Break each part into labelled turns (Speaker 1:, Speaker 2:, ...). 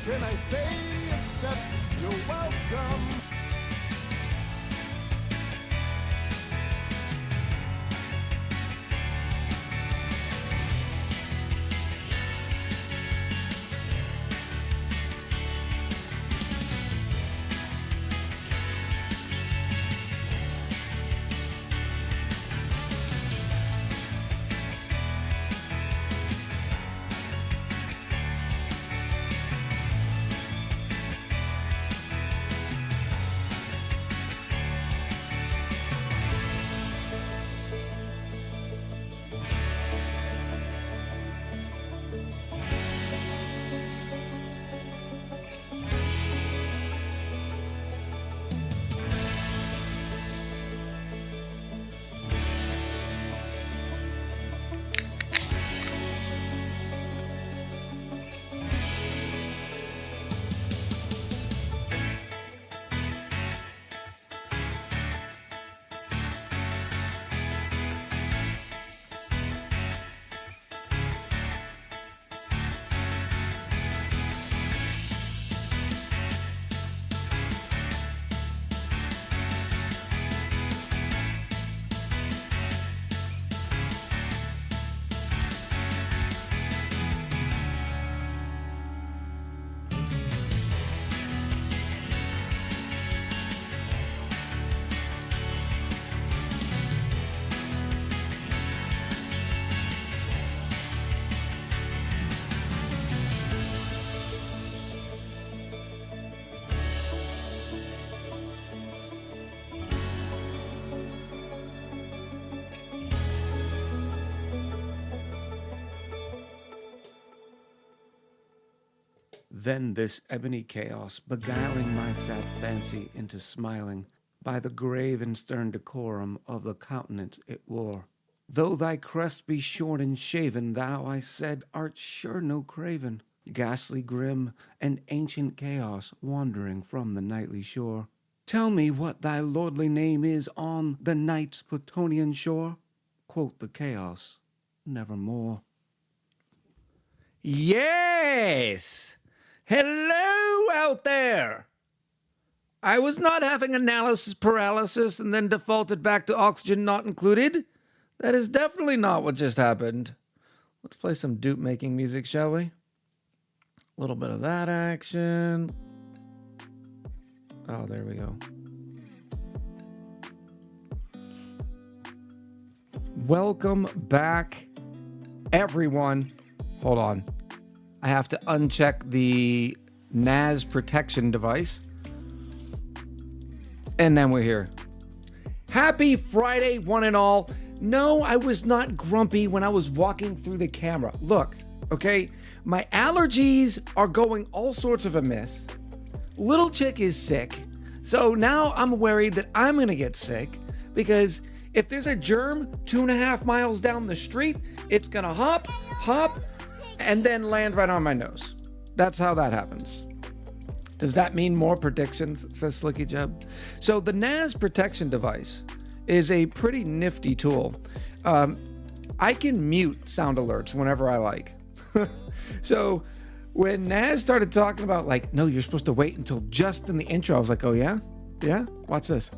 Speaker 1: can I say except you're welcome?
Speaker 2: Then this ebony chaos, beguiling my sad fancy into smiling, by the grave and stern decorum of the countenance it wore. Though thy crest be shorn and shaven, thou, I said, art sure no craven, ghastly grim and ancient chaos, wandering from the nightly shore. Tell me what thy lordly name is on the night's Plutonian shore? Quoth the chaos, nevermore. Yes! Hello out there! I was not having analysis paralysis and then defaulted back to oxygen not included. That is definitely not what just happened. Let's play some dupe making music, shall we? A little bit of that action. Oh, there we go. Welcome back, everyone. Hold on. I have to uncheck the NAS protection device. And then we're here. Happy Friday, one and all. No, I was not grumpy when I was walking through the camera. Look, okay, my allergies are going all sorts of amiss. Little chick is sick. So now I'm worried that I'm going to get sick because if there's a germ 2.5 miles down the street, it's going to hop, and then land right on my nose. That's how that happens. Does that mean more predictions? Says Slicky Jeb. So the NAS protection device is a pretty nifty tool. I can mute sound alerts whenever I like. So when NAS started talking about like, no, you're supposed to wait until just in the intro, I was like, oh yeah? Yeah? Watch this.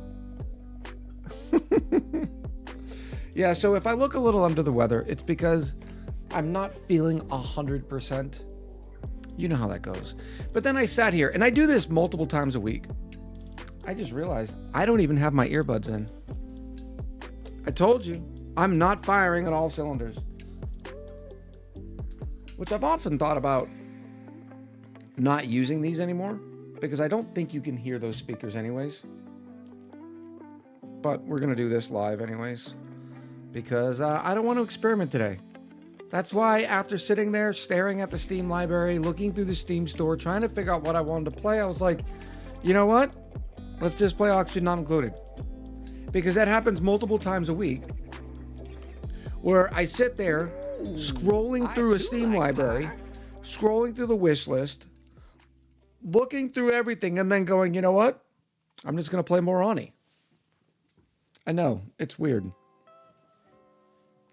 Speaker 2: Yeah, so if I look a little under the weather, it's because I'm not feeling 100%. You know how that goes. But then I sat here, and I do this multiple times a week. I just realized I don't even have my earbuds in. I told you, I'm not firing on all cylinders. Which I've often thought about not using these anymore, because I don't think you can hear those speakers anyways. But we're going to do this live anyways, because I don't want to experiment today. That's why after sitting there staring at the Steam library, looking through the Steam store, trying to figure out what I wanted to play, I was like, you know what? Let's just play Oxygen Not Included. Because that happens multiple times a week, where I sit there scrolling through a Steam library, scrolling through the wish list, looking through everything, and then going, you know what? I'm just going to play more ONI. I know, it's weird.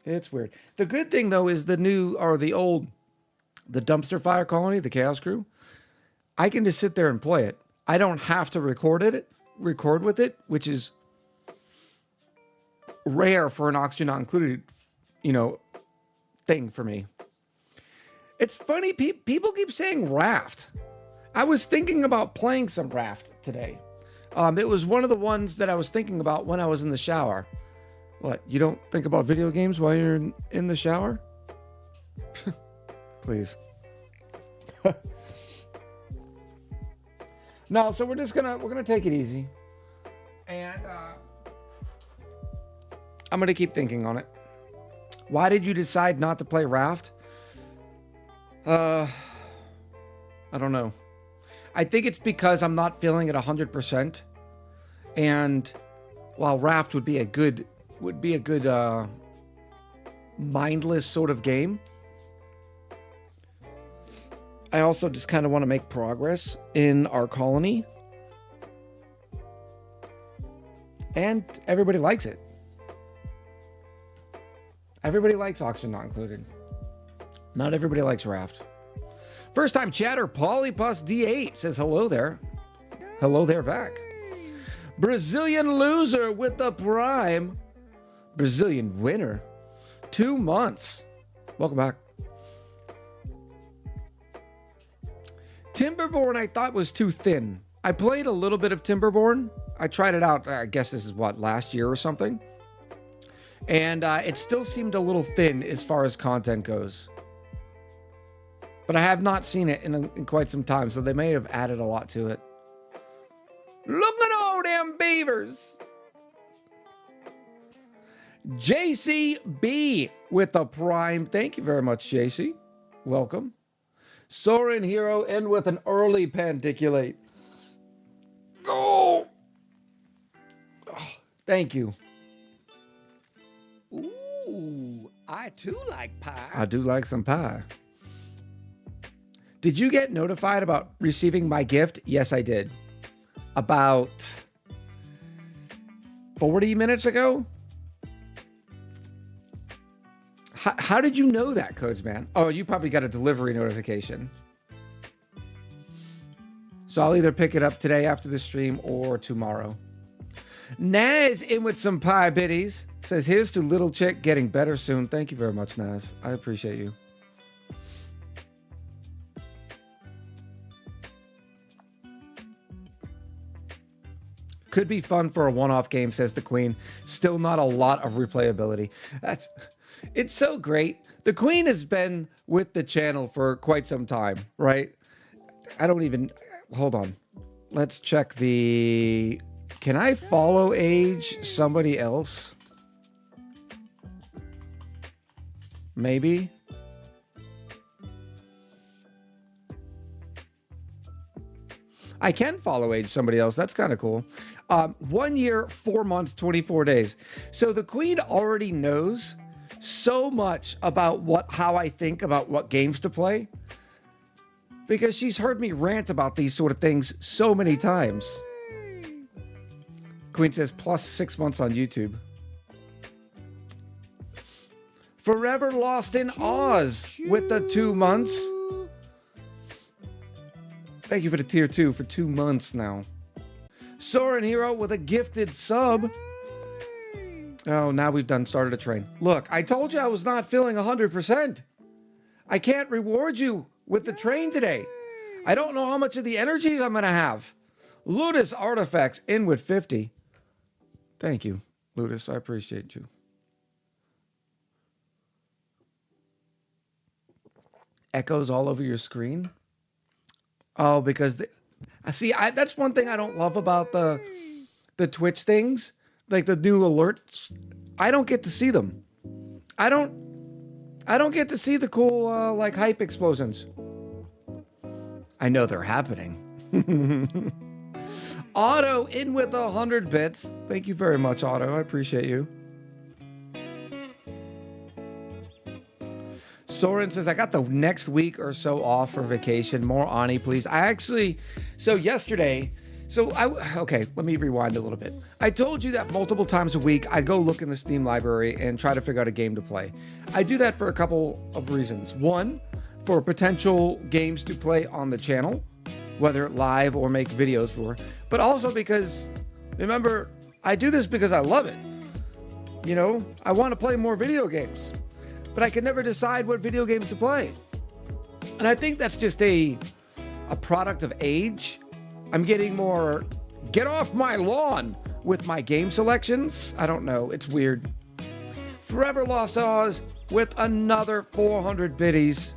Speaker 2: It's weird. The good thing, though, is the new, or the old, the Dumpster Fire Colony, the Chaos Crew. I can just sit there and play it. I don't have to record with it, which is rare for an Oxygen Not Included, thing for me. It's funny, people keep saying Raft. I was thinking about playing some Raft today. It was one of the ones that I was thinking about when I was in the shower. What, you don't think about video games while you're in the shower? Please. No, so we're gonna take it easy. And I'm gonna keep thinking on it. Why did you decide not to play Raft? I don't know. I think it's because I'm not feeling it 100%. And while Raft would be a good mindless sort of game, I also just kind of want to make progress in our colony. And everybody likes it. Everybody likes Oxygen Not Included. Not everybody likes Raft. First time chatter, Polypus D8 says hello there. Hello there back. Brazilian loser with the prime. Brazilian winner. 2 months. Welcome back. Timberborn I thought was too thin. I played a little bit of Timberborn. I tried it out, I guess this is last year or something. And it still seemed a little thin as far as content goes. But I have not seen it in quite some time, so they may have added a lot to it. Look at all them beavers. JCB with the prime. Thank you very much, JC. Welcome. Soren Hero end with an early pandiculate. Go. Oh, thank you.
Speaker 3: Ooh, I too like pie.
Speaker 2: I do like some pie. Did you get notified about receiving my gift? Yes, I did. About 40 minutes ago? How did you know that, Coords, man? Oh, you probably got a delivery notification. So I'll either pick it up today after the stream or tomorrow. Naz in with some pie biddies. Says, here's to little chick getting better soon. Thank you very much, Naz. I appreciate you. Could be fun for a one-off game, says the Queen. Still not a lot of replayability. It's so great. The Queen has been with the channel for quite some time, right? Hold on. Let's check the... Can I follow age somebody else? Maybe. I can follow age somebody else. That's kind of cool. 1 year, 4 months, 24 days. So the Queen already knows so much about how I think about what games to play, because she's heard me rant about these sort of things so many times. Queen says plus 6 months on YouTube. Forever Lost in Oz with the 2 months. Thank you for the tier 2 for 2 months now. Soren Hero with a gifted sub. Oh, now we've started a train. Look, I told you I was not feeling 100%. I can't reward you with the train today. I don't know how much of the energy I'm going to have. Ludus Artifacts in with 50. Thank you, Ludus. I appreciate you. Echoes all over your screen? Oh, because that's one thing I don't love about the Twitch things, like the new alerts. I don't get to see them. I don't get to see the cool like hype explosions. I know they're happening. Otto in with 100 bits. Thank you very much, Otto. I appreciate you. Soren says, I got the next week or so off for vacation. More ONI, please. Yesterday, okay, let me rewind a little bit. I told you that multiple times a week, I go look in the Steam library and try to figure out a game to play. I do that for a couple of reasons. One, for potential games to play on the channel. whether live or make videos for, but also because, remember, I do this because I love it. You know, I want to play more video games, but I can never decide what video games to play. And I think that's just a product of age. I'm getting more, get off my lawn with my game selections. I don't know. It's weird. Forever Lost Oz with another 400 biddies.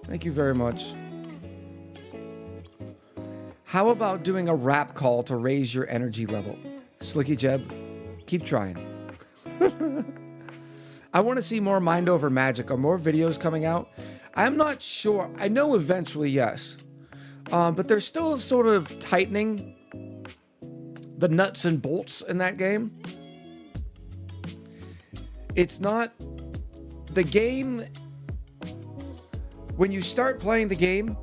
Speaker 2: Thank you very much. How about doing a rap call to raise your energy level? Slicky Jeb, keep trying. I want to see more Mind Over Magic. Are more videos coming out? I'm not sure. I know eventually, yes. But they're still sort of tightening the nuts and bolts in that game. It's not... The game... When you start playing the game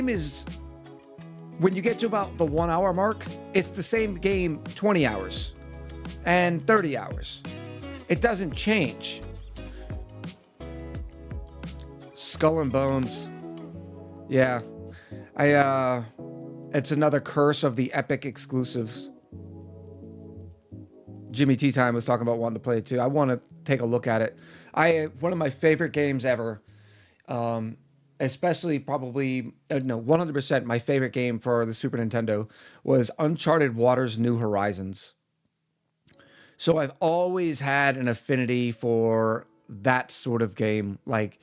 Speaker 2: is... When you get to about the 1 hour mark, it's the same game 20 hours and 30 hours. It doesn't change. Skull and Bones. Yeah. It's another curse of the Epic exclusives. Jimmy Tea Time was talking about wanting to play it too. I want to take a look at it. One of my favorite games ever. Especially probably, no, 100% my favorite game for the Super Nintendo was Uncharted Waters New Horizons. So I've always had an affinity for that sort of game, like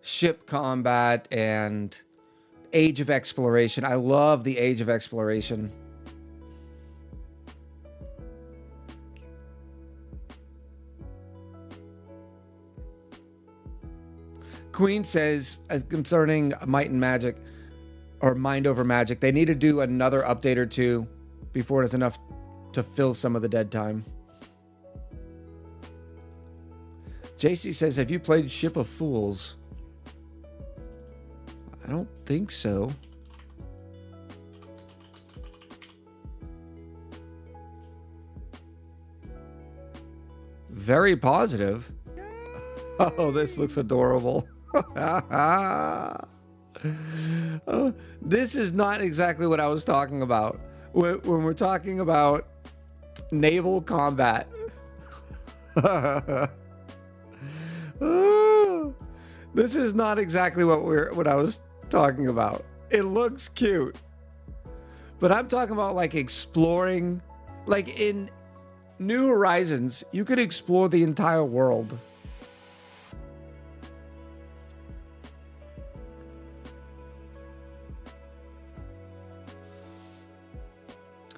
Speaker 2: ship combat and Age of Exploration. I love the Age of Exploration. Queen says, as concerning Might and Magic, or Mind Over Magic, they need to do another update or two before it's enough to fill some of the dead time. JC says, have you played Ship of Fools? I don't think so. Very positive. Oh, this looks adorable. Oh, this is not exactly what I was talking about. When we're talking about naval combat. Oh, this is not exactly what I was talking about. It looks cute. But I'm talking about like exploring, like in New Horizons, you could explore the entire world.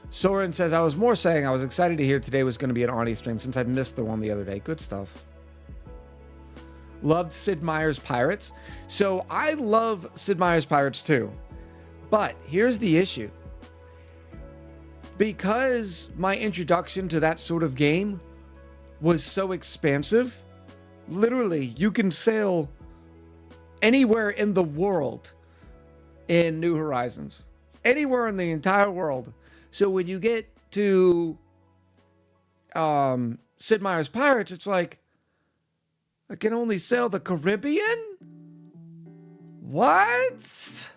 Speaker 2: Soren says, I was more saying I was excited to hear today was going to be an ONI stream since I missed the one the other day. Good stuff. Loved Sid Meier's Pirates. So I love Sid Meier's Pirates too. But here's the issue. Because my introduction to that sort of game was so expansive, literally you can sail anywhere in the world in New Horizons. Anywhere in the entire world. So when you get to Sid Meier's Pirates, it's like, I can only sail the Caribbean? What?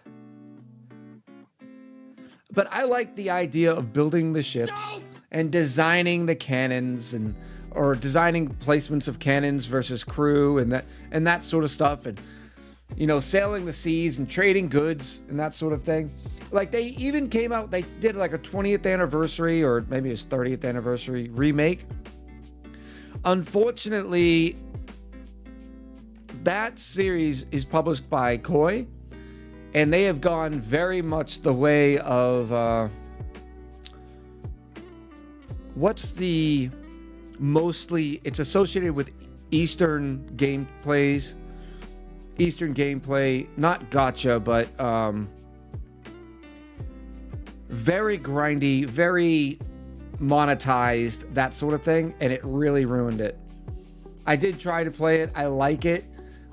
Speaker 2: But I like the idea of building the ships and designing the cannons or designing placements of cannons versus crew and that sort of stuff, and you know, sailing the seas and trading goods and that sort of thing. Like they even came out, they did like a 20th anniversary or maybe it's 30th anniversary remake. Unfortunately, that series is published by Koi, and they have gone very much the way of it's associated with Eastern gameplay, not gacha, but very grindy, very monetized, that sort of thing, and it really ruined it. I did try to play it, I like it,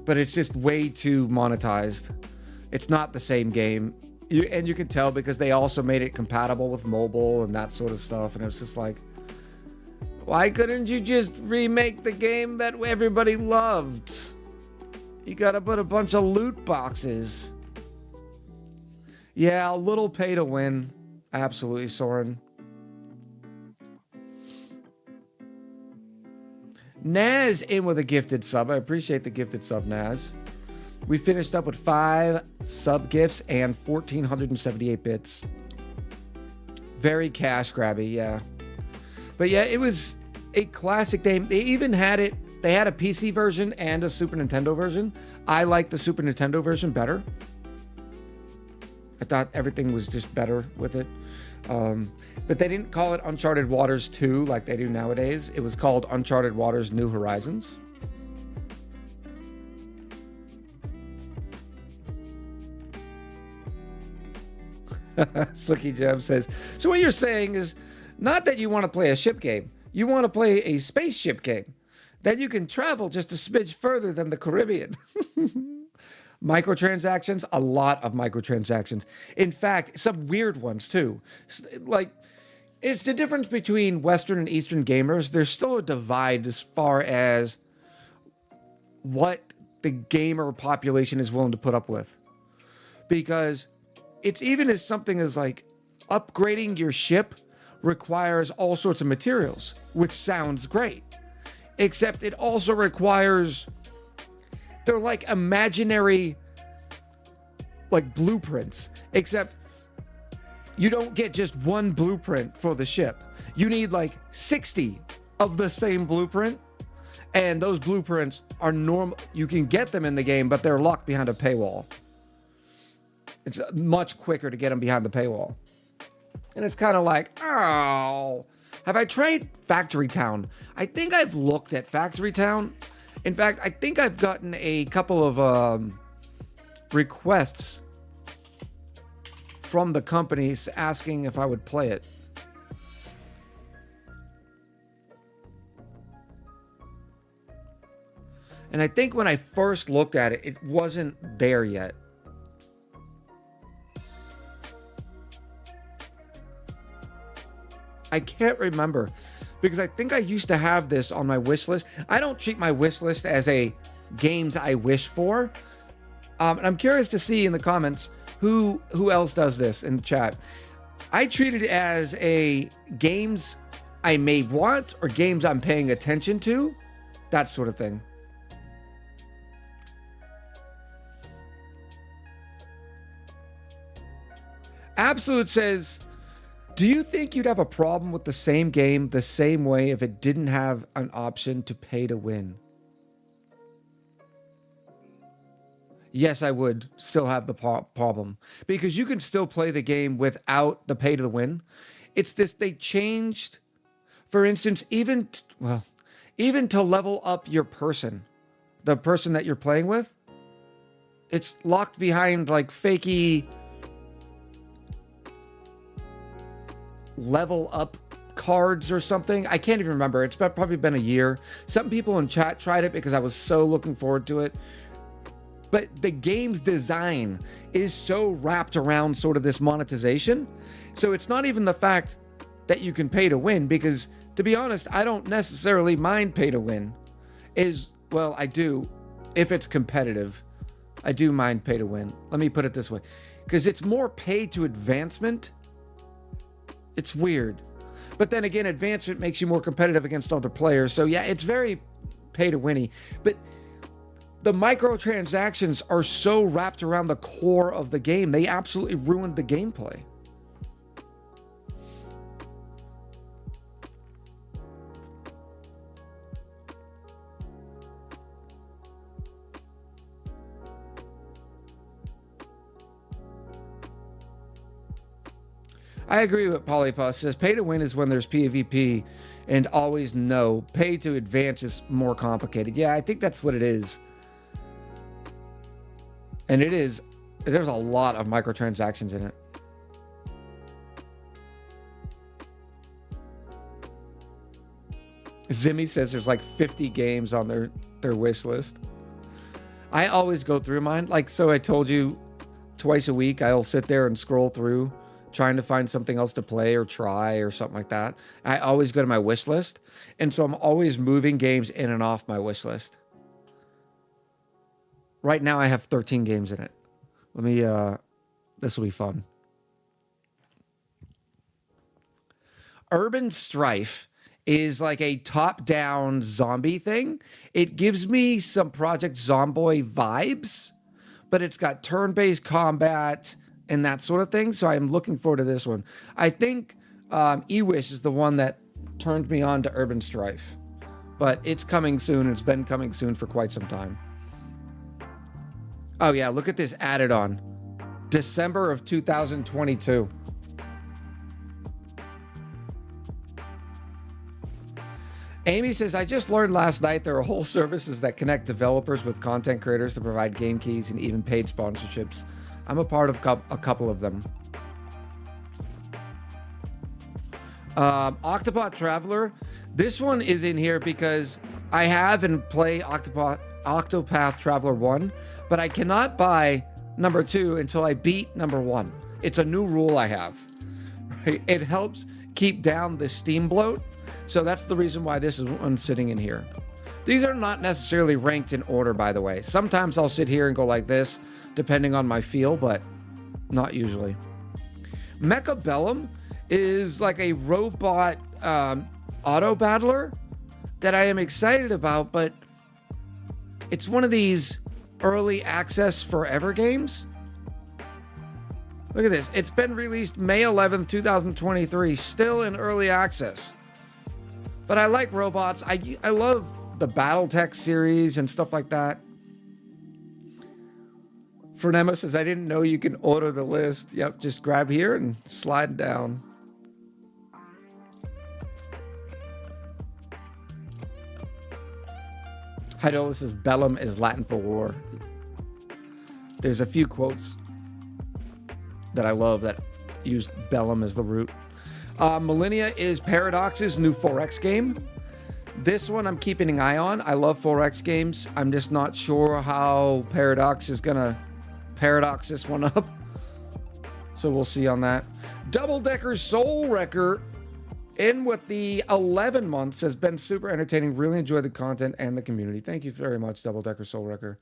Speaker 2: but it's just way too monetized. It's not the same game. And you can tell because they also made it compatible with mobile and that sort of stuff, and it was just like, why couldn't you just remake the game that everybody loved? You gotta put a bunch of loot boxes. Yeah, a little pay to win. Absolutely, Soren. Naz in with a gifted sub. I appreciate the gifted sub, Naz. We finished up with 5 sub gifts and 1,478 bits. Very cash grabby, yeah. But yeah, it was a classic game. They even had it. They had a PC version and a Super Nintendo version. I like the Super Nintendo version better. I thought everything was just better with it. But they didn't call it Uncharted Waters 2 like they do nowadays. It was called Uncharted Waters New Horizons. Slicky Jeff says, so what you're saying is not that you want to play a ship game. You want to play a spaceship game. That you can travel just a smidge further than the Caribbean. Microtransactions, a lot of microtransactions. In fact, some weird ones too. Like, it's the difference between Western and Eastern gamers. There's still a divide as far as what the gamer population is willing to put up with. Because it's even as something as like upgrading your ship requires all sorts of materials, which sounds great. Except it also requires, they're like imaginary, like blueprints, except you don't get just one blueprint for the ship. You need like 60 of the same blueprint. And those blueprints are normal. You can get them in the game, but they're locked behind a paywall. It's much quicker to get them behind the paywall. And it's kind of like, oh, have I tried Factory Town? I think I've looked at Factory Town. In fact, I think I've gotten a couple of requests from the companies asking if I would play it. And I think when I first looked at it, it wasn't there yet. I can't remember because I think I used to have this on my wish list. I don't treat my wish list as a games I wish for. And I'm curious to see in the comments who else does this in the chat. I treat it as a games I may want or games I'm paying attention to, that sort of thing. Absolute says, do you think you'd have a problem with the same game the same way if it didn't have an option to pay to win? Yes, I would still have the problem because you can still play the game without the pay to win. It's this, they changed, for instance, even to level up your person, the person that you're playing with, it's locked behind like fakey level up cards or something. I can't even remember. It's probably been a year. Some people in chat tried it because I was so looking forward to it. But the game's design is so wrapped around sort of this monetization. So it's not even the fact that you can pay to win, because to be honest, I don't necessarily mind pay to win. Well, I do if it's competitive. I do mind pay to win. Let me put it this way. Because it's more pay to advancement. It's weird. But then again, advancement makes you more competitive against other players. So yeah, it's very pay to winny. But the microtransactions are so wrapped around the core of the game. They absolutely ruined the gameplay. I agree with Polypus. Says pay to win is when there's PvP, and always no. Pay to advance is more complicated. Yeah, I think that's what it is. And it is. There's a lot of microtransactions in it. Zimmy says there's like 50 games on their wish list. I always go through mine. Like, so I told you twice a week, I'll sit there and scroll through trying to find something else to play or try or something like that. I always go to my wish list. And so I'm always moving games in and off my wish list. Right now I have 13 games in it. Let This will be fun. Urban Strife is like a top-down zombie thing. It gives me some Project Zomboid vibes, but it's got turn-based combat and that sort of thing. So I'm looking forward to this one. I think Ewish is the one that turned me on to Urban Strife, but it's coming soon. It's been coming soon for quite some time. Oh yeah, look at this added on. December of 2022. Amy says, I just learned last night there are whole services that connect developers with content creators to provide game keys and even paid sponsorships. I'm a part of a couple of them. Octopath Traveler. This one is in here because I have and play Octopath Traveler 1, but I cannot buy number 2 until I beat number 1. It's a new rule I have. Right? It helps keep down the Steam bloat. So that's the reason why this is one sitting in here. These are not necessarily ranked in order, by the way. Sometimes I'll sit here and go like this, depending on my feel, but not usually. Mechabellum is like a robot auto battler that I am excited about, but it's one of these early access forever games. Look at this. It's been released May 11th, 2023, still in early access. But I like robots. I love the Battletech series and stuff like that. Fernema says, I didn't know you can order the list. Yep, just grab here and slide down. Hydola says, bellum is Latin for war. There's a few quotes that I love that use bellum as the root. Millennia is Paradox's new 4X game. This one I'm keeping an eye on. I love 4X games. I'm just not sure how Paradox is gonna paradox this one up. So we'll see on that. Double Decker Soul Wrecker in with the 11 months has been super entertaining. Really enjoyed the content and the community. Thank you very much, Double Decker Soul Wrecker.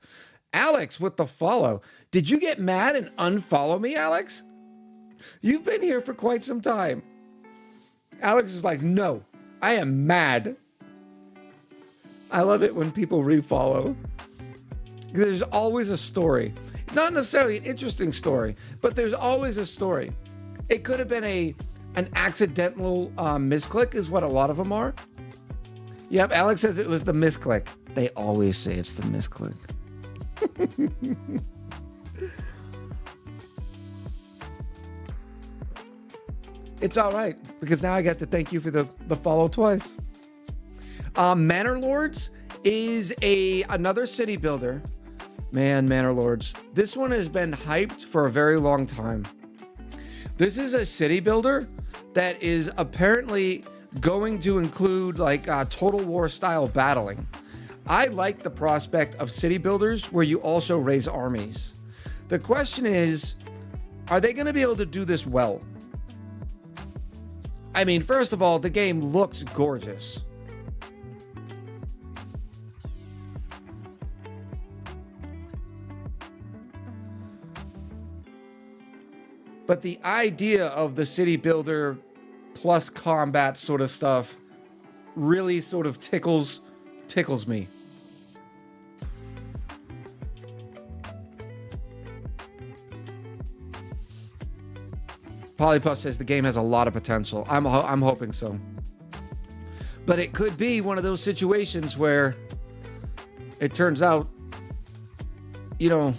Speaker 2: Alex with the follow. Did you get mad and unfollow me, Alex? You've been here for quite some time. Alex is like, no, I am mad. I love it when people refollow. There's always a story. It's not necessarily an interesting story, but there's always a story. It could have been an accidental misclick is what a lot of them are. Yep, Alex says it was the misclick. They always say it's the misclick. It's all right, because now I get to thank you for the follow twice. Manor Lords is another city builder. Man, Manor Lords. This one has been hyped for a very long time. This is a city builder that is apparently going to include like Total War style battling. I like the prospect of city builders where you also raise armies. The question is, are they going to be able to do this well? I mean, first of all, the game looks gorgeous. But the idea of the city builder plus combat sort of stuff really sort of tickles me. Polypuff says the game has a lot of potential. I'm hoping so. But it could be one of those situations where it turns out, you know,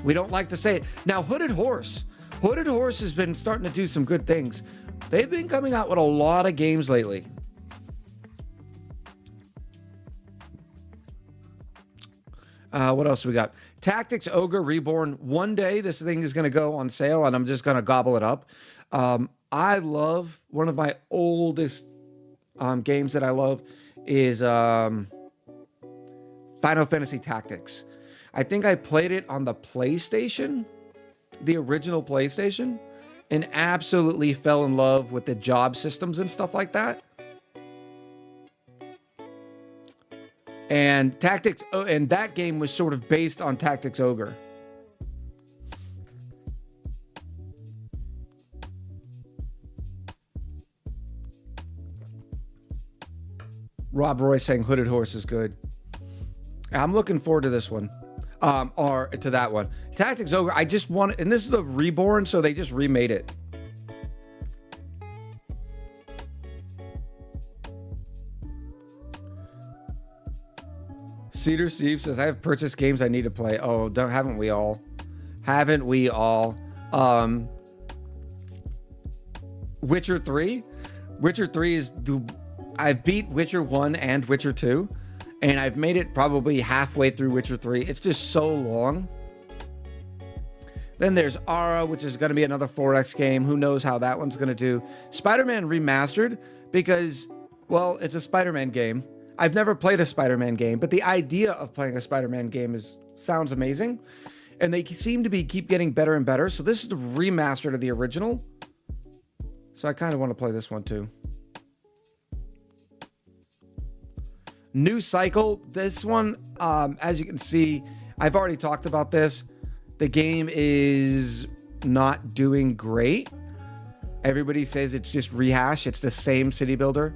Speaker 2: we don't like to say it. Now, Hooded Horse. Hooded Horse has been starting to do some good things. They've been coming out with a lot of games lately. What else we got? Tactics Ogre Reborn. One day this thing is going to go on sale and I'm just going to gobble it up. I love, one of my oldest games that I love is Final Fantasy Tactics. I think I played it on the PlayStation, the original PlayStation, and absolutely fell in love with the job systems and stuff like that. And and that game was sort of based on Tactics Ogre. Rob Roy saying Hooded Horse is good. I'm looking forward to this one. Or to that one. Tactics Ogre, I just want, and this is the Reborn, so they just remade it. Cedar Steve says, I have purchased games I need to play. Oh, haven't we all? Haven't we all? Witcher 3? Witcher 3 is I've beat Witcher 1 and Witcher 2, and I've made it probably halfway through Witcher 3. It's just so long. Then there's Ara, which is going to be another 4X game. Who knows how that one's going to do. Spider-Man Remastered, because, well, it's a Spider-Man game. I've never played a Spider-Man game, but the idea of playing a Spider-Man game sounds amazing. And they seem to keep getting better and better. So this is the remastered of the original. So I kind of want to play this one too. New Cycle. This one, as you can see, I've already talked about this. The game is not doing great. Everybody says it's just rehash. It's the same city builder,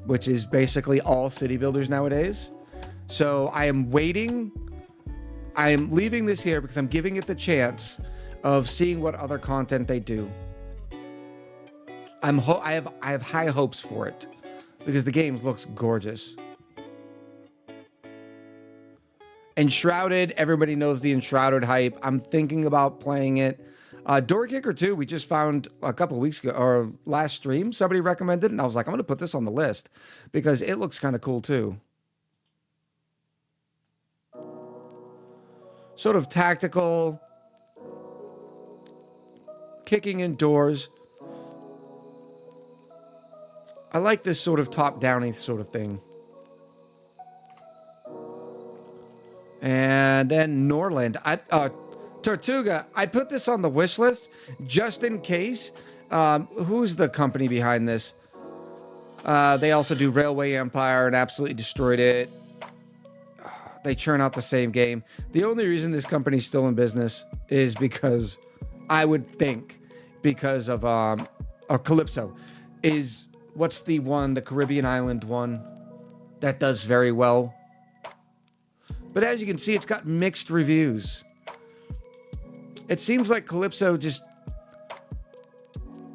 Speaker 2: which is basically all city builders nowadays. So I am waiting. I am leaving this here because I'm giving it the chance of seeing what other content they do. I have high hopes for it because the game looks gorgeous. Enshrouded, everybody knows the Enshrouded hype. I'm thinking about playing it. Door Kicker 2, we just found a couple of weeks ago, or last stream, somebody recommended it, and I was like, I'm going to put this on the list because it looks kind of cool too. Sort of tactical, kicking in doors. I like this sort of top-downy sort of thing. And then Norland. Tortuga, I put this on the wish list just in case. Who's the company behind this? They also do Railway Empire and absolutely destroyed it. They churn out the same game. The only reason this company's still in business is because, I would think, because of Calypso. Is, what's the one, the Caribbean island one that does very well? But as you can see, it's got mixed reviews. It seems like Calypso just...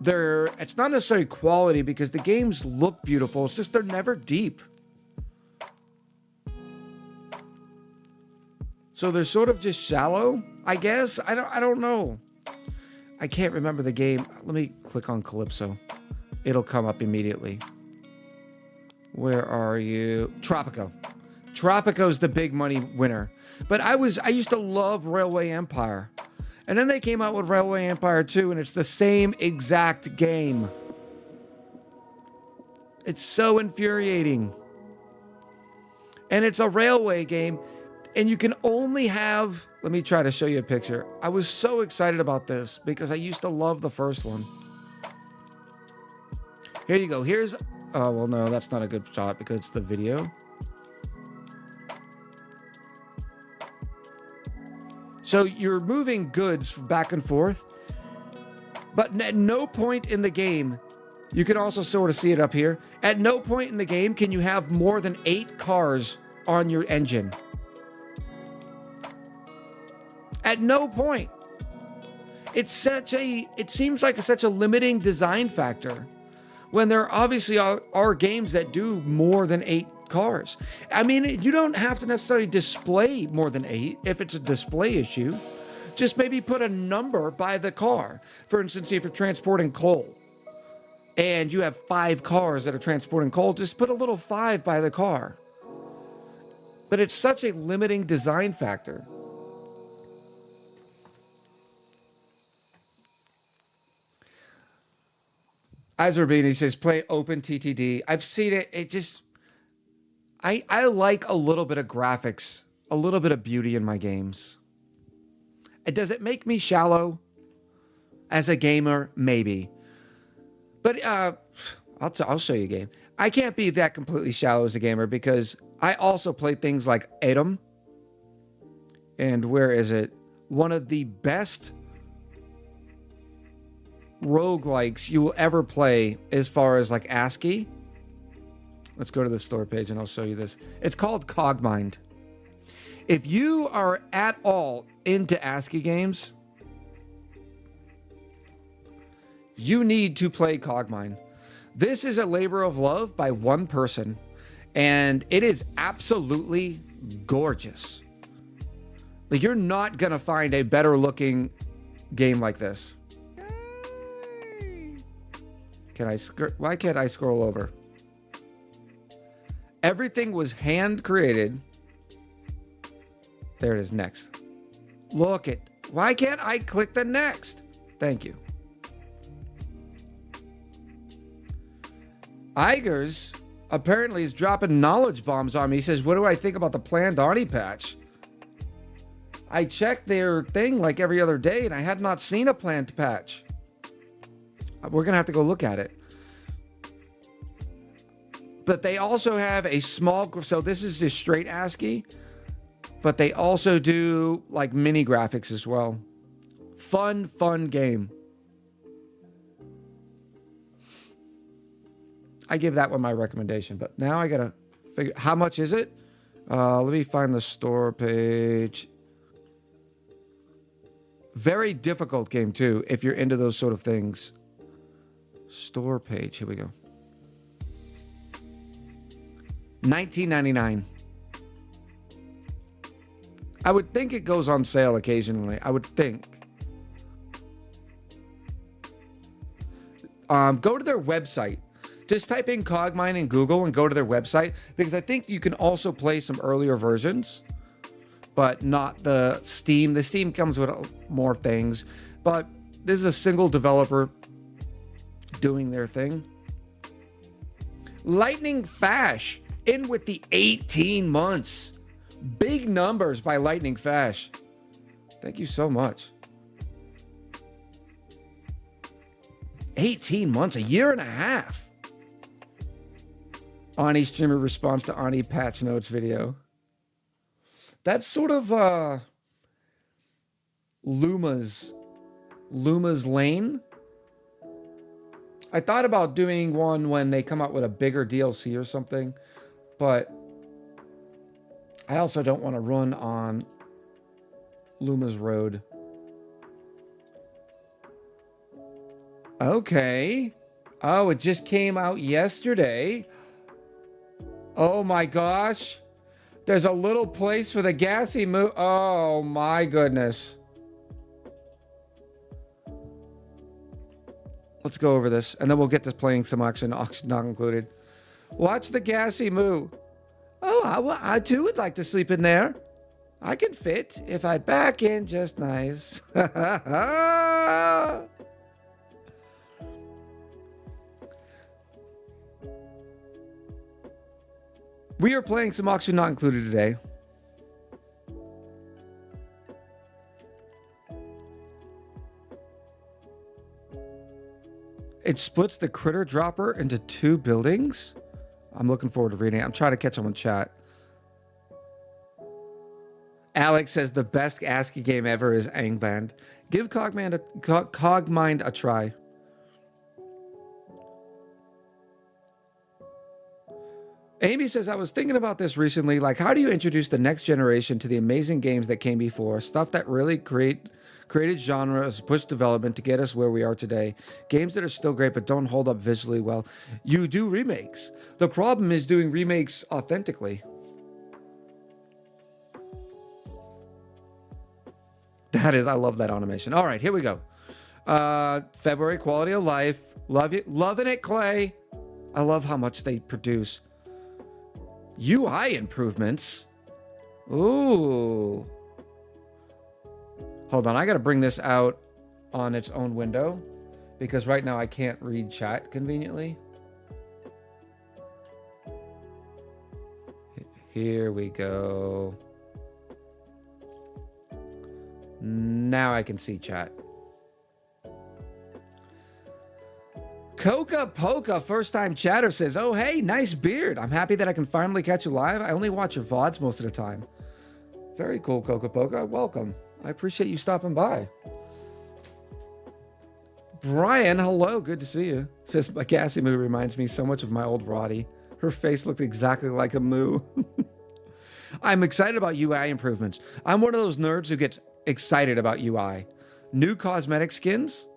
Speaker 2: It's not necessarily quality because the games look beautiful. It's just they're never deep. So they're sort of just shallow, I guess. I don't know. I can't remember the game. Let me click on Calypso. It'll come up immediately. Where are you? Tropico. Tropico's the big money winner. But I used to love Railway Empire. And then they came out with Railway Empire 2, and it's the same exact game. It's so infuriating. And it's a railway game, and you can only have... Let me try to show you a picture. I was so excited about this because I used to love the first one. Here you go. Here's... Oh, well, no, that's not a good shot because it's the video. So you're moving goods back and forth, but at no point in the game, you can also sort of see it up here, at no point in the game can you have more than 8 cars on your engine. At no point. It seems like such a limiting design factor when there obviously are games that do more than 8 cars. I mean, you don't have to necessarily display more than 8 if it's a display issue. Just maybe put a number by the car. For instance, if you're transporting coal and you have 5 cars that are transporting coal, just put a little 5 by the car. But it's such a limiting design factor. Azerbini says, play Open TTD. I've seen it. It just... I like a little bit of graphics, a little bit of beauty in my games. Does it make me shallow as a gamer? Maybe. But I'll show you a game. I can't be that completely shallow as a gamer because I also play things like Atom. And where is it? One of the best roguelikes you will ever play as far as like ASCII. Let's go to the store page and I'll show you this. It's called Cogmind. If you are at all into ASCII games, you need to play Cogmind. This is a labor of love by one person, and it is absolutely gorgeous. Like, you're not gonna find a better looking game like this. Why can't I scroll over? Everything was hand created. There it is, next. Look it. Why can't I click the next? Thank you. Igers apparently is dropping knowledge bombs on me. He says, what do I think about the planned ONI patch? I checked their thing like every other day and I had not seen a planned patch. We're going to have to go look at it. But they also have a small, so this is just straight ASCII, but they also do like mini graphics as well. Fun game. I give that one my recommendation, but now I gotta figure, how much is it? Let me find the store page. Very difficult game too, if you're into those sort of things. Store page, here we go. $19.99. I would think it goes on sale occasionally. I would think. Go to their website. Just type in Cogmind in Google and go to their website, because I think you can also play some earlier versions, but not the Steam. The Steam comes with more things, but this is a single developer doing their thing. Lightning Fash in with the 18 months. Big numbers by Lightning Fash. Thank you so much. 18 months, a year and a half. ONI streamer response to ONI patch notes video. That's sort of Luma's lane. I thought about doing one when they come out with a bigger DLC or something, but I also don't want to run on Luma's road. Okay. Oh, it just came out yesterday. Oh my gosh. There's a little place for the gassy moo. Oh my goodness. Let's go over this, and then we'll get to playing some auction not included. Watch the gassy moo. Oh, I too would like to sleep in there. I can fit if I back in just nice. We are playing some auction not included today. It splits the critter dropper into 2 buildings. I'm looking forward to reading it. I'm trying to catch up on chat. Alex says the best ASCII game ever is Angband. Give Cogmind a try. Amy says, I was thinking about this recently. Like, how do you introduce the next generation to the amazing games that came before? Stuff that really created genres, pushed development to get us where we are today. Games that are still great but don't hold up visually well. You do remakes. The problem is doing remakes authentically. That is, I love that animation. All right, here we go. February, quality of life. Love it. Loving it, Clay. I love how much they produce. UI improvements. Ooh. Hold on, I gotta bring this out on its own window because right now I can't read chat conveniently. Here we go. Now I can see chat. Coca Poca, first time chatter, says, oh, hey, nice beard. I'm happy that I can finally catch you live. I only watch your VODs most of the time. Very cool, Coca Poca. Welcome. I appreciate you stopping by. Brian, hello. Good to see you. Says, my gassy movie reminds me so much of my old Roddy. Her face looked exactly like a moo. I'm excited about UI improvements. I'm one of those nerds who gets excited about UI. New cosmetic skins,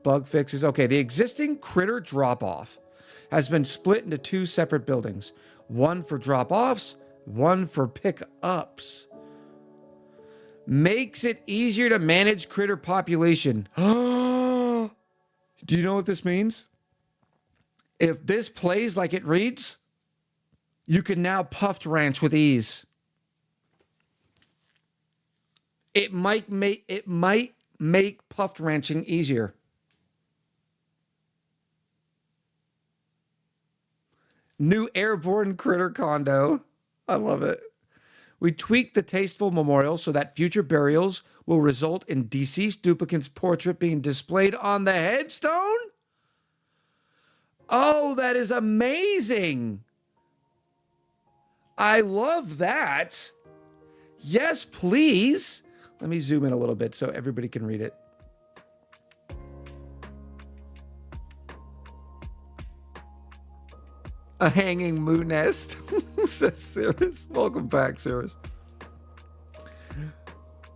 Speaker 2: bug fixes. Okay, the existing critter drop-off has been split into 2 separate buildings. One for drop-offs, one for pick-ups. Makes it easier to manage critter population. Do you know what this means? If this plays like it reads, you can now puffed ranch with ease. It might make puffed ranching easier. New airborne critter condo. I love it. We tweaked the tasteful memorial so that future burials will result in deceased duplicant's portrait being displayed on the headstone. Oh, that is amazing. I love that. Yes, please. Let me zoom in a little bit so everybody can read it. A hanging moo nest, says Cirrus. Welcome back, Cirrus.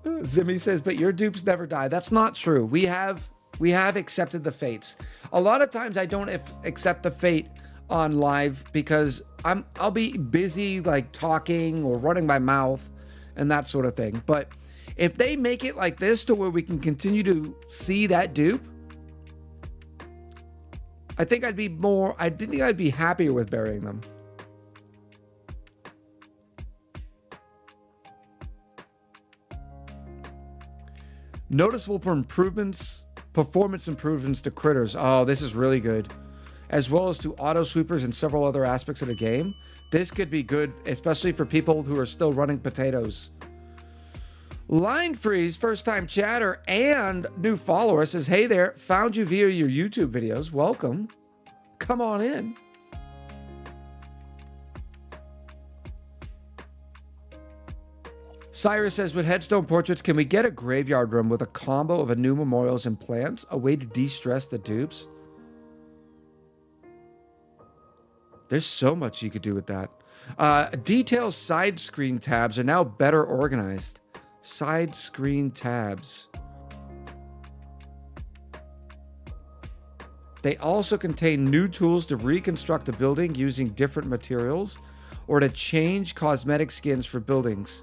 Speaker 2: Zimmy says, but your dupes never die. That's not true. We have accepted the fates. A lot of times I don't accept the fate on live because I'll be busy like talking or running my mouth and that sort of thing. But if they make it like this to where we can continue to see that dupe, I think I'd be happier with burying them. Noticeable performance improvements to critters. Oh, this is really good. As well as to auto sweepers and several other aspects of the game. This could be good, especially for people who are still running potatoes. Line Freeze, first time chatter and new follower, says, hey there, found you via your YouTube videos. Welcome. Come on in. Cyrus says, with headstone portraits, can we get a graveyard room with a combo of a new memorials and plants? A way to de-stress the dupes? There's so much you could do with that. Detail side screen tabs are now better organized. Side screen tabs. They also contain new tools to reconstruct a building using different materials or to change cosmetic skins for buildings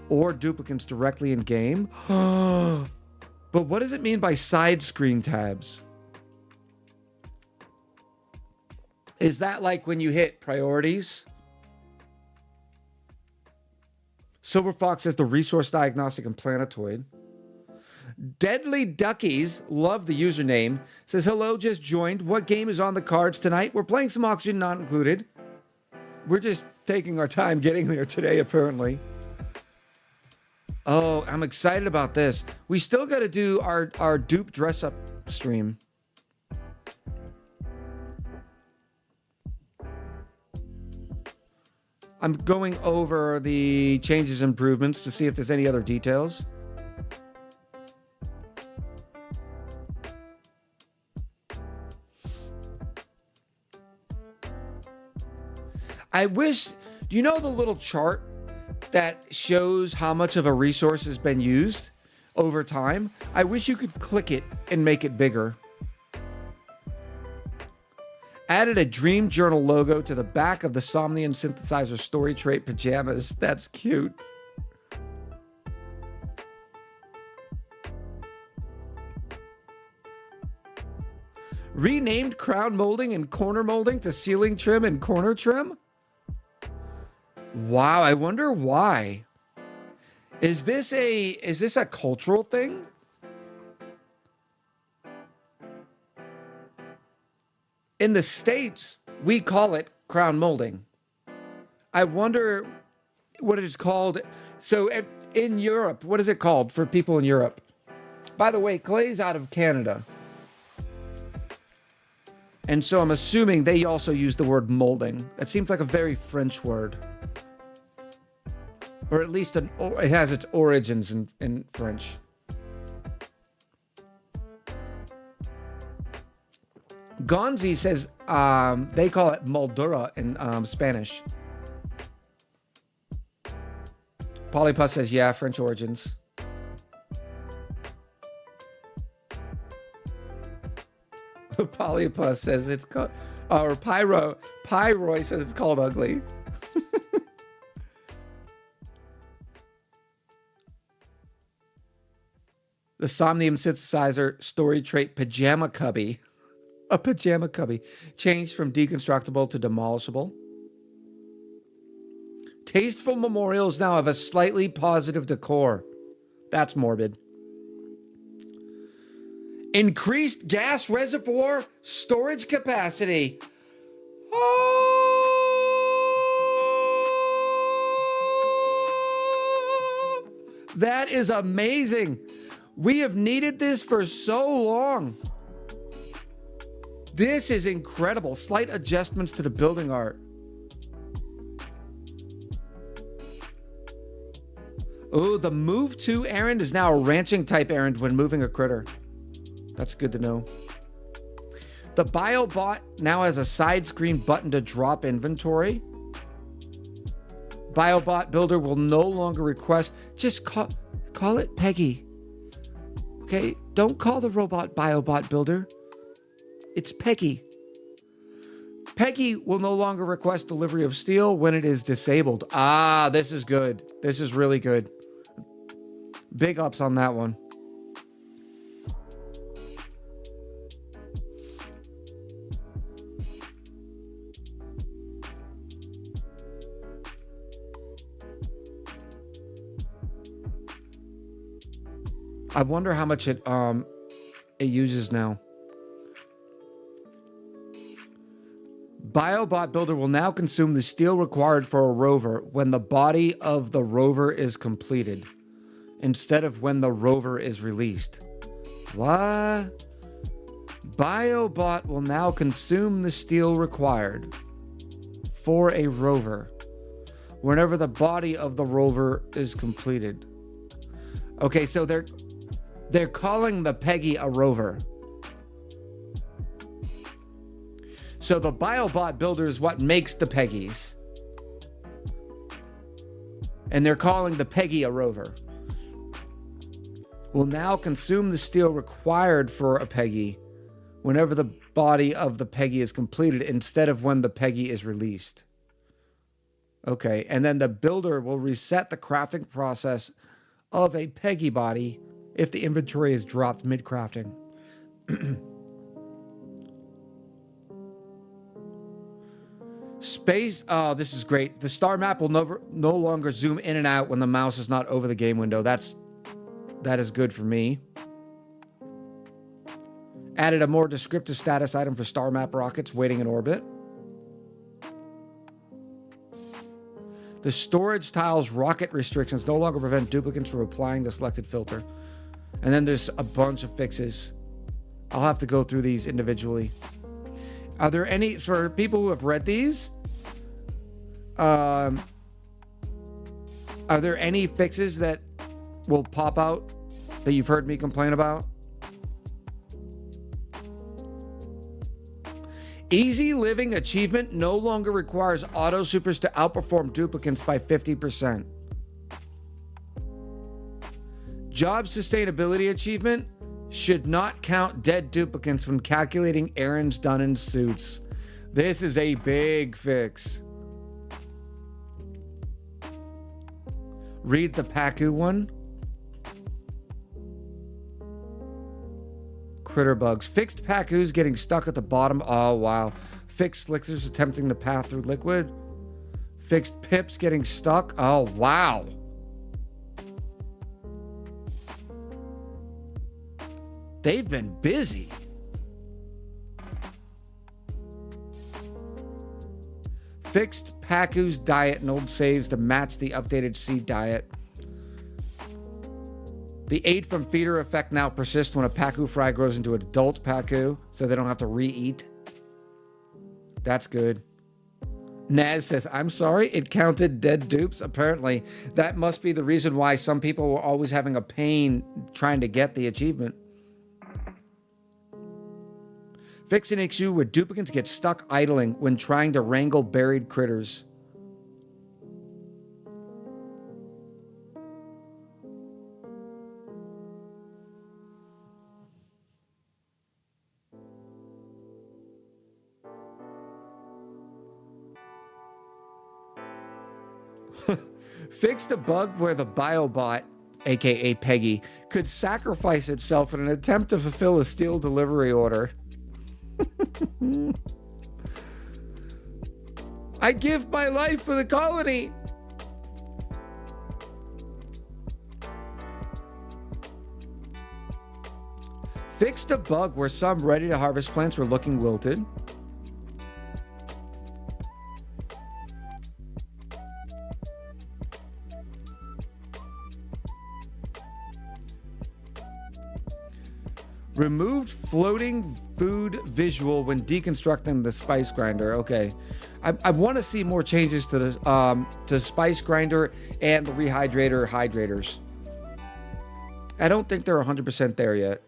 Speaker 2: or duplicates directly in game. But what does it mean by side screen tabs? Is that like when you hit priorities? Silver Fox says the resource diagnostic and planetoid. Deadly Duckies, love the username, says, hello, just joined. What game is on the cards tonight? We're playing some Oxygen Not Included. We're just taking our time getting there today, apparently. Oh, I'm excited about this. We still got to do our dupe dress-up stream. I'm going over the changes and improvements to see if there's any other details. I wish, do you know the little chart that shows how much of a resource has been used over time? I wish you could click it and make it bigger. Added a Dream Journal logo to the back of the Somnian Synthesizer Story Trait pajamas. That's cute. Renamed crown molding and corner molding to ceiling trim and corner trim? Wow, I wonder why. Is this a cultural thing? In the States, we call it crown molding. I wonder what it's called. So in Europe, what is it called for people in Europe? By the way, Clay's out of Canada. And so I'm assuming they also use the word molding. It seems like a very French word. Or at least it has its origins in French. Gonzi says they call it moldura in Spanish. Polypus says, yeah, French origins. Polypus says it's called, or Pyroy says it's called ugly. The Somnium synthesizer story trait pajama cubby. A pajama cubby. Changed from deconstructible to demolishable. Tasteful memorials now have a slightly positive decor. That's morbid. Increased gas reservoir storage capacity. Oh, that is amazing. We have needed this for so long. This is incredible. Slight adjustments to the building art. Oh, the move to errand is now a ranching type errand when moving a critter. That's good to know. The BioBot now has a side screen button to drop inventory. BioBot Builder will no longer request, just call it Peggy. Okay, don't call the robot BioBot Builder. It's Peggy. Peggy will no longer request delivery of steel when it is disabled. Ah, this is good. This is really good. Big ups on that one. I wonder how much it uses now. BioBot Builder will now consume the steel required for a rover when the body of the rover is completed, instead of when the rover is released. What? BioBot will now consume the steel required for a rover whenever the body of the rover is completed. Okay, so they're calling the Peggy a rover. So the BioBot Builder is what makes the Peggies. And they're calling the Peggy a rover. Will now consume the steel required for a Peggy whenever the body of the Peggy is completed, instead of when the Peggy is released. Okay, and then the builder will reset the crafting process of a Peggy body if the inventory is dropped mid-crafting. Space, oh, this is great. The star map will no longer zoom in and out when the mouse is not over the game window. That is good for me. Added a more descriptive status item for star map rockets waiting in orbit. The storage tile's rocket restrictions no longer prevent duplicates from applying the selected filter. And then there's a bunch of fixes. I'll have to go through these individually. Are there any, for people who have read these, are there any fixes that will pop out that you've heard me complain about? Easy Living achievement no longer requires auto supers to outperform duplicates by 50%. Job sustainability achievement should not count dead duplicates when calculating errands done in suits. This is a big fix. Read the Paku one. Critter bugs. Fixed Pakus getting stuck at the bottom. Oh, wow. Fixed Slickers attempting to pass through liquid. Fixed Pips getting stuck. Oh, wow. They've been busy. Fixed Paku's diet and old saves to match the updated seed diet. The aid from feeder effect now persists when a Paku fry grows into an adult Paku, so they don't have to re-eat. That's good. Naz says, I'm sorry, it counted dead dupes. Apparently, that must be the reason why some people were always having a pain trying to get the achievement. Fix an issue where duplicates get stuck idling when trying to wrangle buried critters. Fix the bug where the biobot, aka Peggy, could sacrifice itself in an attempt to fulfill a steel delivery order. I give my life for the colony. Fixed a bug where some ready to harvest plants were looking wilted. Removed floating food visual when deconstructing the spice grinder. Okay, I want to see more changes to this to spice grinder and the rehydrator hydrators. I don't think they're 100% there yet.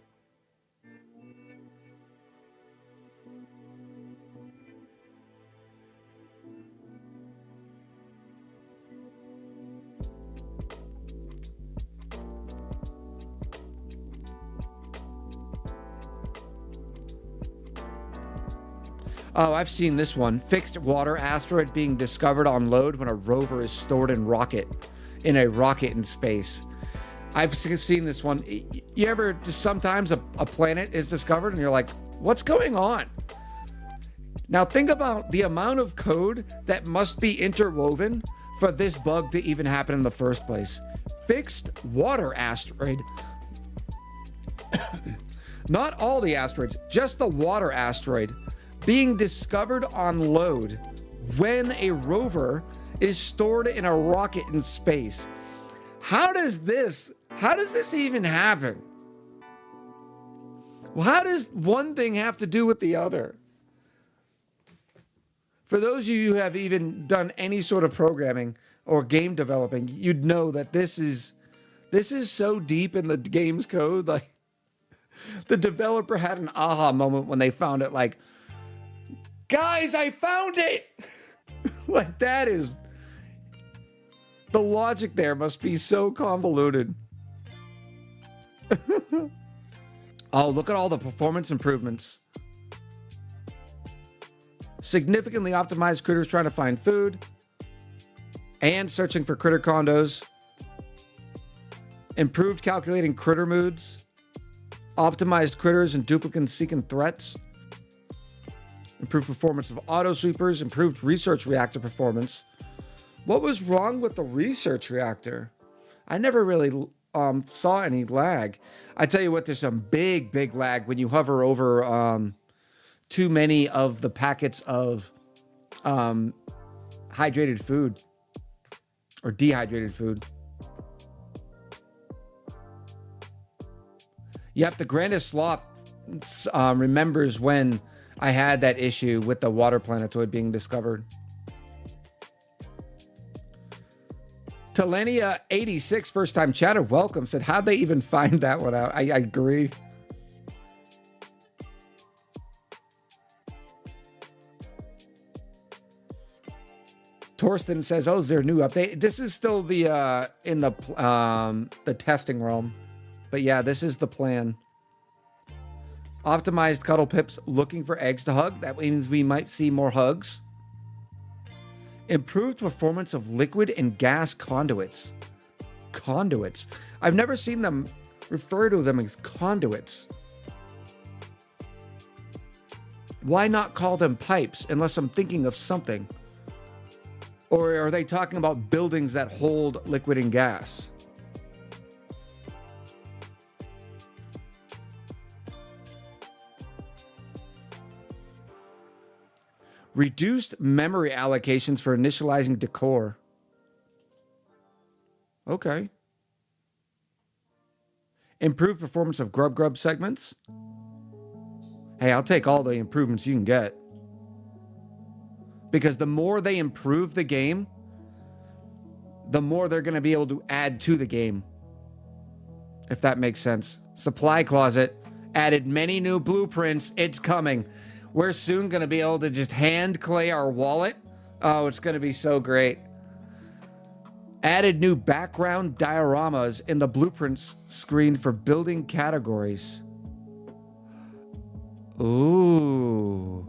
Speaker 2: Oh, I've seen this one. Fixed water asteroid being discovered on load when a rover is stored in a rocket in space. I've seen this one. You ever, just sometimes a planet is discovered and you're like, what's going on? Now think about the amount of code that must be interwoven for this bug to even happen in the first place. Fixed water asteroid. Not all the asteroids, just the water asteroid being discovered on load when a rover is stored in a rocket in space. How does this even happen? Well, how does one thing have to do with the other? For those of you who have even done any sort of programming or game developing, you'd know that this is so deep in the game's code. Like, the developer had an aha moment when they found it, like, guys, I found it! Like, that is... The logic there must be so convoluted. Oh, look at all the performance improvements. Significantly optimized critters trying to find food. And searching for critter condos. Improved calculating critter moods. Optimized critters and duplicates seeking threats. Improved performance of auto sweepers, improved research reactor performance. What was wrong with the research reactor? I never really saw any lag. I tell you what, there's some big lag when you hover over too many of the packets of hydrated food or dehydrated food. Yep, the grandest sloth remembers when I had that issue with the water planetoid being discovered. Telenia86, first time chatter, welcome. Said, how'd they even find that one out? I agree. Torsten says, oh, is there a new update? This is still the in the testing realm. But yeah, this is the plan. Optimized cuddle pips looking for eggs to hug. That means we might see more hugs. Improved performance of liquid and gas conduits. Conduits. I've never seen them refer to them as conduits. Why not call them pipes unless I'm thinking of something? Or are they talking about buildings that hold liquid and gas? Reduced memory allocations for initializing decor. Okay. Improved performance of grub segments. Hey, I'll take all the improvements you can get. Because the more they improve the game, the more they're going to be able to add to the game. If that makes sense. Supply closet added many new blueprints. It's coming. We're soon going to be able to just hand clay our wallet. Oh, it's going to be so great. Added new background dioramas in the blueprints screen for building categories. Ooh.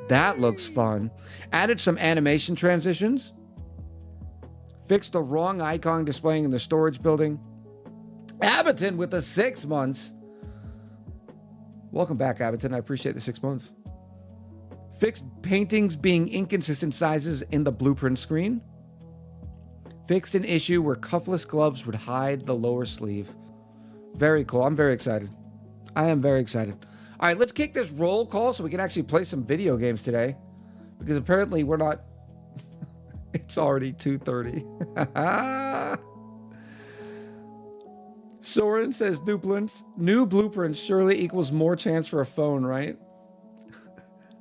Speaker 2: That looks fun. Added some animation transitions. Fixed the wrong icon displaying in the storage building. Abington with the 6 months. Welcome back, Abington. I appreciate the 6 months. Fixed paintings being inconsistent sizes in the blueprint screen. Fixed an issue where cuffless gloves would hide the lower sleeve. Very cool. I'm very excited. I am very excited. All right, let's kick this roll call so we can actually play some video games today. Because apparently we're not... It's already 2:30. Soren says new blueprints surely equals more chance for a phone, right?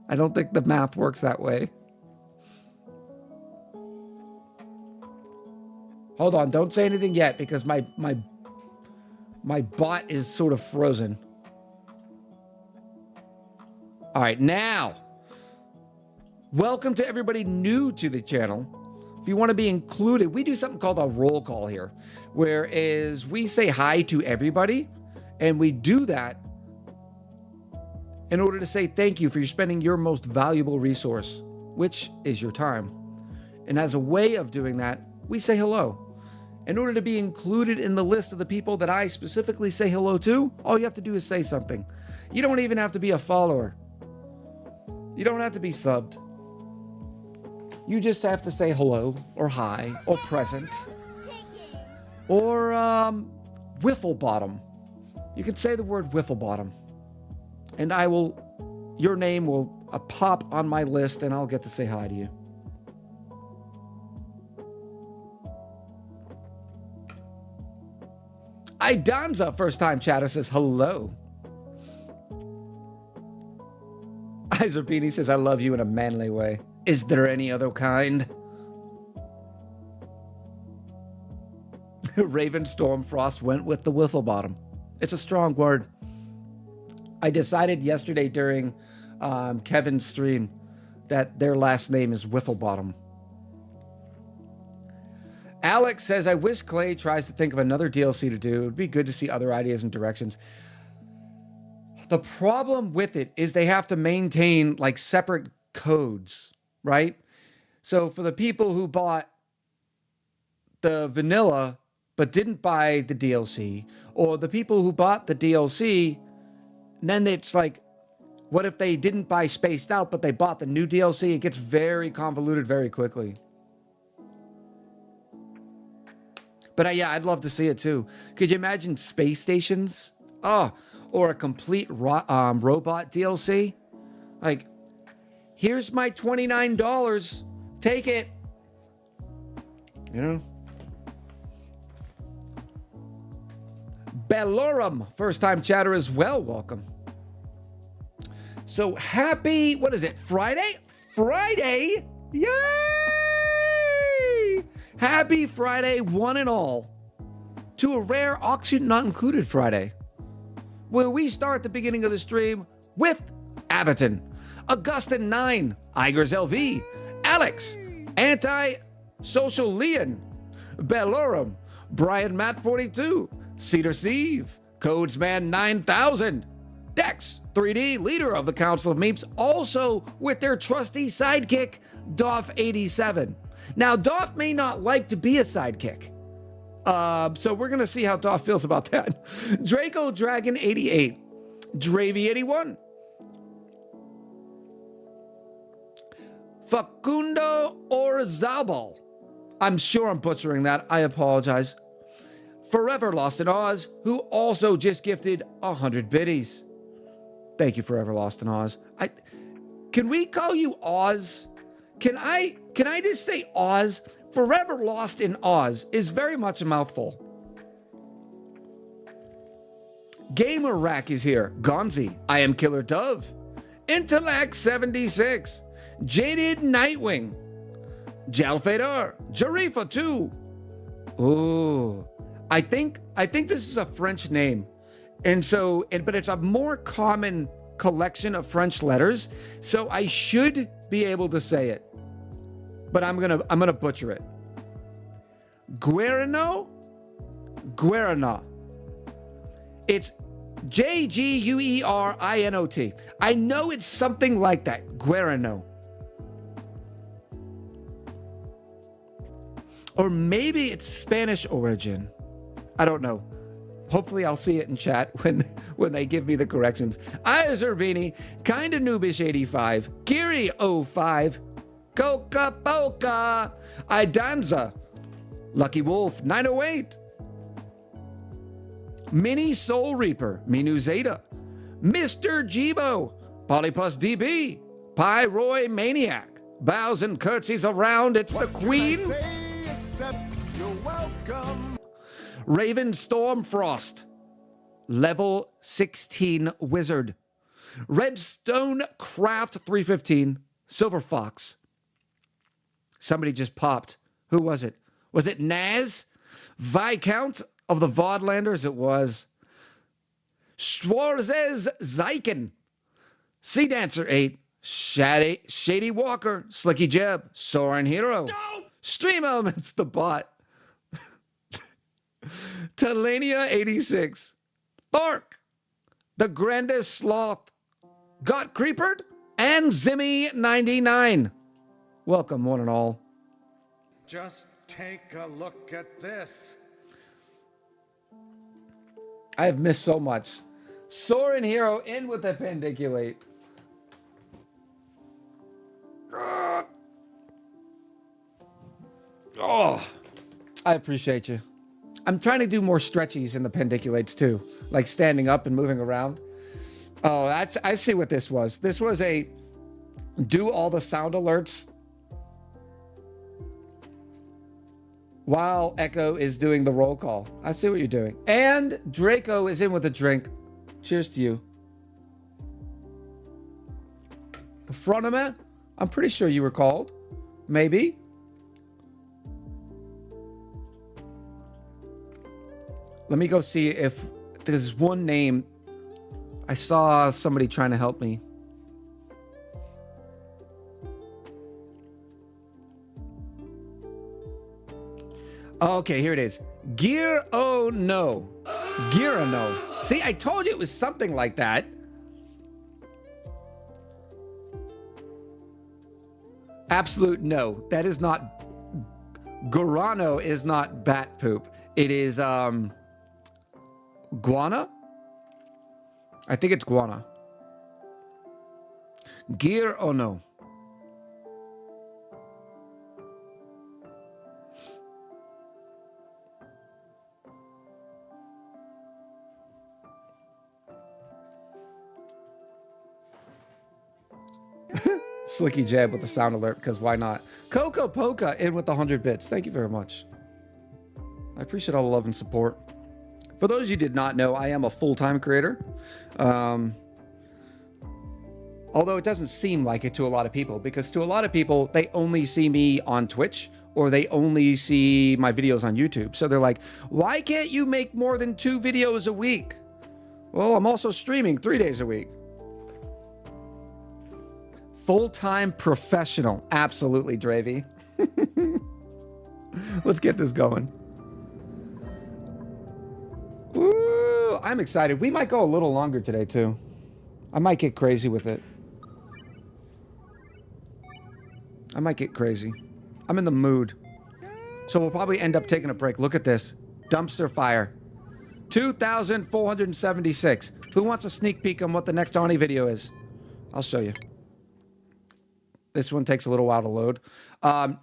Speaker 2: I don't think the math works that way. Hold on, don't say anything yet because my bot is sort of frozen. All right, now, welcome to everybody new to the channel. If you want to be included, we do something called a roll call here, whereas we say hi to everybody, and we do that in order to say thank you for spending your most valuable resource, which is your time. And as a way of doing that, we say hello. In order to be included in the list of the people that I specifically say hello to, all you have to do is say something. You don't even have to be a follower. You don't have to be subbed. You just have to say hello, or hi, or present, or wiffle bottom. You can say the word wiffle bottom, and your name will pop on my list, and I'll get to say hi to you. Idamza, first time chatter, says hello. Izerpini says, I love you in a manly way. Is there any other kind? Raven Stormfrost went with the wiffle bottom. It's a strong word. I decided yesterday during Kevin's stream that their last name is wiffle bottom. Alex says, I wish Clay tries to think of another DLC to do. It would be good to see other ideas and directions. The problem with it is they have to maintain like separate codes, right? So for the people who bought the vanilla but didn't buy the DLC, or the people who bought the DLC, then it's like, what if they didn't buy Spaced Out but they bought the new DLC? It gets very convoluted very quickly. But yeah, I'd love to see it too. Could you imagine space stations? Oh, or a complete robot DLC? Like, here's my $29. Take it. You know? Bellorum, first time chatter as well. Welcome. So happy, what is it? Friday? Friday? Yay! Happy Friday, one and all, to a rare Oxygen Not Included Friday, where we start the beginning of the stream with Abington, Augustin 9, Igers LV, Alex, Anti-Social Leon, Bellorum, Brian Matt 42, Cedar Sieve, Codesman 9000, Dex 3D, leader of the Council of Memes, also with their trusty sidekick, Doff 87. Now, Doff may not like to be a sidekick. So we're going to see how Doff feels about that. Draco Dragon 88. Dravy 81. Facundo Orzabal. I'm sure I'm butchering that. I apologize. Forever Lost in Oz, who also just gifted 100 biddies. Thank you, Forever Lost in Oz. Can we call you Oz? Can I just say Oz? Forever Lost in Oz is very much a mouthful. Gamer Rack is here. Gonzi, I am Killer Dove. Intellect 76. Jaded Nightwing. Jalfadar. Jarifa 2. Ooh. I think this is a French name. And so, but it's a more common collection of French letters, so I should be able to say it. But I'm gonna butcher it. Guerino? Guerina. It's Guerinot. I know it's something like that. Guerino. Or maybe it's Spanish origin. I don't know. Hopefully I'll see it in chat when they give me the corrections. Izerbini, Kinda Noobish 85, Giri 05, Coca Poca, Idanza, Lucky Wolf 908, Mini Soul Reaper, Minu Zeta, Mr. Jibo, Polypus DB, Pyroy Maniac, bows and curtsies around, it's the Queen.
Speaker 1: What can I say except you're welcome?
Speaker 2: Raven Stormfrost, level 16 wizard. Redstone Craft 315, Silver Fox. Somebody just popped. Who was it? Was it Naz? Viscount of the Vodlanders? It was. Schwarzes Zeiken, Sea Dancer 8, Shady Walker, Slicky Jeb, Soren Hero, Stream Elements, the bot. Talania 86, Thark, The Grandest Sloth, Got Creepered, and Zimmy 99. Welcome, one and all.
Speaker 3: Just take a look at this.
Speaker 2: I have missed so much. Soren Hero in with the pendiculate. Oh, I appreciate you. I'm trying to do more stretchies in the pendiculates too, like standing up and moving around. Oh, I see what this was. This was a do all the sound alerts while Echo is doing the roll call. I see what you're doing. And Draco is in with a drink. Cheers to you. Fronema, I'm pretty sure you were called. Maybe. Let me go see if there's one name. I saw somebody trying to help me. Okay, here it is. Gear oh no. Gear no. See, I told you it was something like that. Absolute no. That is not. Guarano is not bat poop. It is guana? I think it's guana. Gear or no? Slicky jab with the sound alert, because why not? Coco Poca in with the 100 bits. Thank you very much. I appreciate all the love and support. For those of you who did not know, I am a full-time creator. Although it doesn't seem like it to a lot of people, because to a lot of people, they only see me on Twitch or they only see my videos on YouTube. So they're like, why can't you make more than 2 videos a week? Well, I'm also streaming 3 days a week. Full-time professional. Absolutely, Dravy. Let's get this going. Ooh, I'm excited. We might go a little longer today, too. I might get crazy with it. I might get crazy. I'm in the mood. So we'll probably end up taking a break. Look at this. Dumpster fire. 2,476. Who wants a sneak peek on what the next ONI video is? I'll show you. This one takes a little while to load.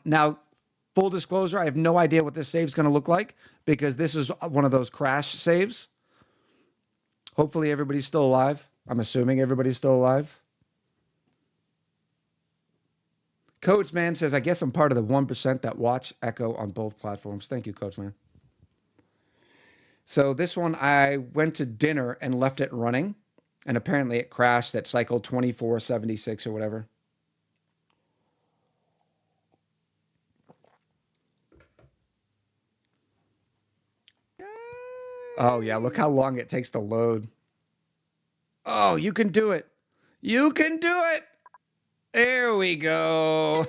Speaker 2: Now, full disclosure, I have no idea what this save's going to look like because this is one of those crash saves. Hopefully everybody's still alive. I'm assuming everybody's still alive. Coatsman says, I guess I'm part of the 1% that watch Echo on both platforms. Thank you, Coatsman. So this one, I went to dinner and left it running, and apparently it crashed at cycle 2476 or whatever. Oh, yeah, look how long it takes to load. Oh, you can do it. You can do it. There we go.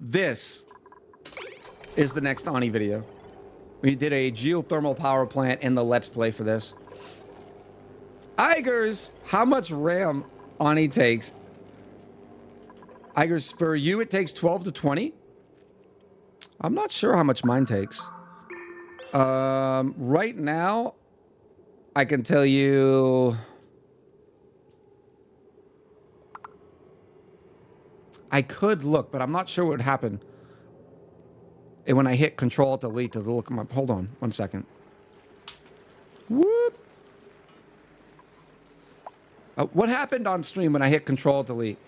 Speaker 2: This is the next ONI video. We did a geothermal power plant in the Let's Play for this. Igers, how much RAM ONI takes? Igers, for you it takes 12 to 20? I'm not sure how much mine takes. Right now, I can tell you... I could look, but I'm not sure what would happen. And when I hit Control-Delete to look at my... Hold on, 1 second. Whoop! What happened on stream when I hit Control-Delete?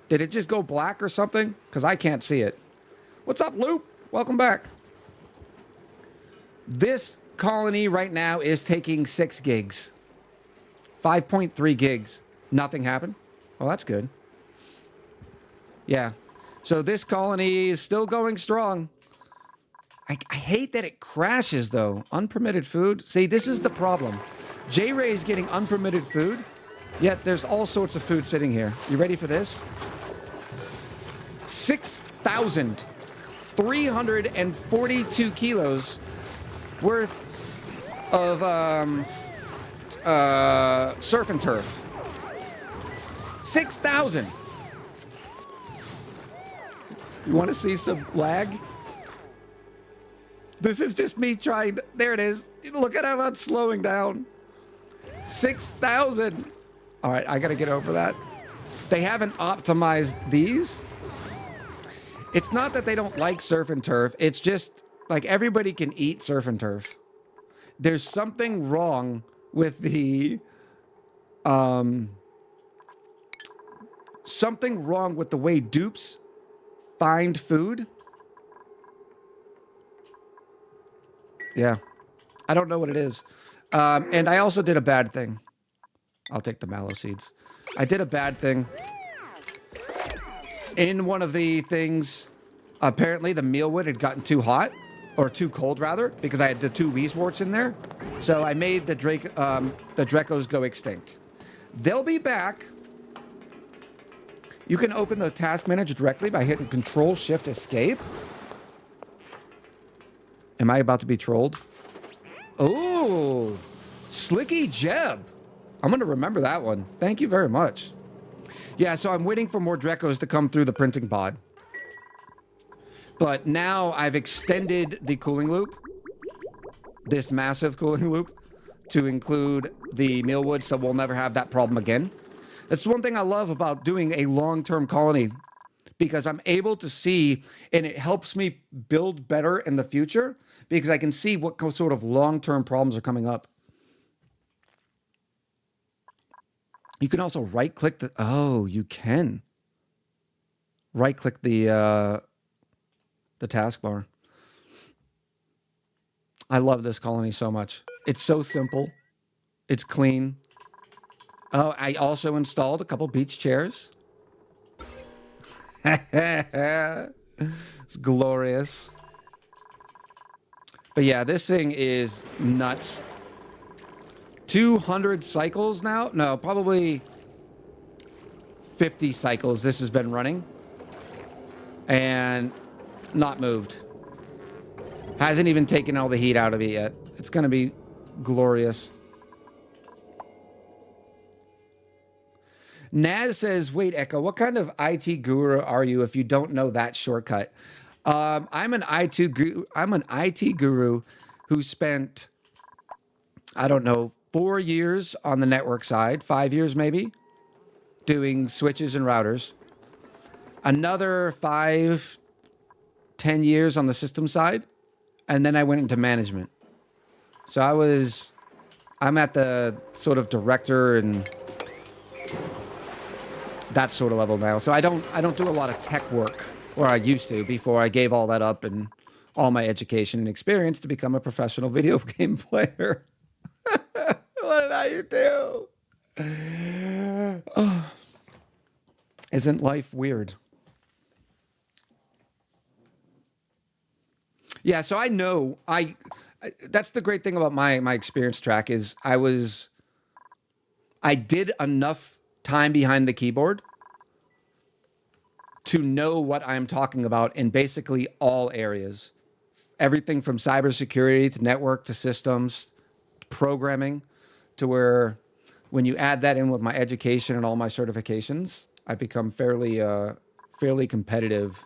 Speaker 2: Did it just go black or something? Because I can't see it. What's up, Loop? Welcome back. This colony right now is taking 6 gigs. 5.3 gigs. Nothing happened? Well, that's good. Yeah. So this colony is still going strong. I hate that it crashes, though. Unpermitted food. See, this is the problem. J-Ray is getting unpermitted food, yet there's all sorts of food sitting here. You ready for this? 6,342 kilos worth of surf and turf. 6,000. You want to see some lag? This is just me trying to... There it is. Look at how it's slowing down. 6,000. All right, I got to get over that. They haven't optimized these. It's not that they don't like surf and turf. It's just like everybody can eat surf and turf. There's something wrong with the... something wrong with the way dupes find food. Yeah. I don't know what it is. And I also did a bad thing. I'll take the mallow seeds. I did a bad thing. In one of the things, apparently the mealwood had gotten too hot. Or too cold, rather. Because I had the 2 Weezeworts in there. So I made the Drekos go extinct. They'll be back. You can open the task manager directly by hitting Control-Shift-Escape. Am I about to be trolled? Oh, Slicky Jeb. I'm going to remember that one. Thank you very much. Yeah, so I'm waiting for more Drekos to come through the printing pod. But now I've extended the cooling loop. This massive cooling loop to include the mealwood, so we'll never have that problem again. That's one thing I love about doing a long-term colony, because I'm able to see, and it helps me build better in the future, because I can see what sort of long-term problems are coming up. You can also right-click the... Oh, you can. Right-click the taskbar. I love this colony so much. It's so simple. It's clean. Oh, I also installed a couple beach chairs. It's glorious. But yeah, this thing is nuts. 200 cycles now? No, probably 50 cycles this has been running. And not moved. Hasn't even taken all the heat out of it yet. It's going to be glorious. Naz says, wait, Echo, what kind of IT guru are you if you don't know that shortcut? I'm an IT guru who spent, I don't know, 4 years on the network side, 5 years maybe, doing switches and routers. Another 5, 10 years on the system side, and then I went into management. So I'm at the sort of director and that sort of level now. So I don't do a lot of tech work, or I used to before I gave all that up and all my education and experience to become a professional video game player. What did I do? Oh. Isn't life weird? Yeah, so I know that's the great thing about my experience track is I did enough time behind the keyboard to know what I'm talking about in basically all areas. Everything from cybersecurity to network to systems, programming, to where when you add that in with my education and all my certifications, I become fairly competitive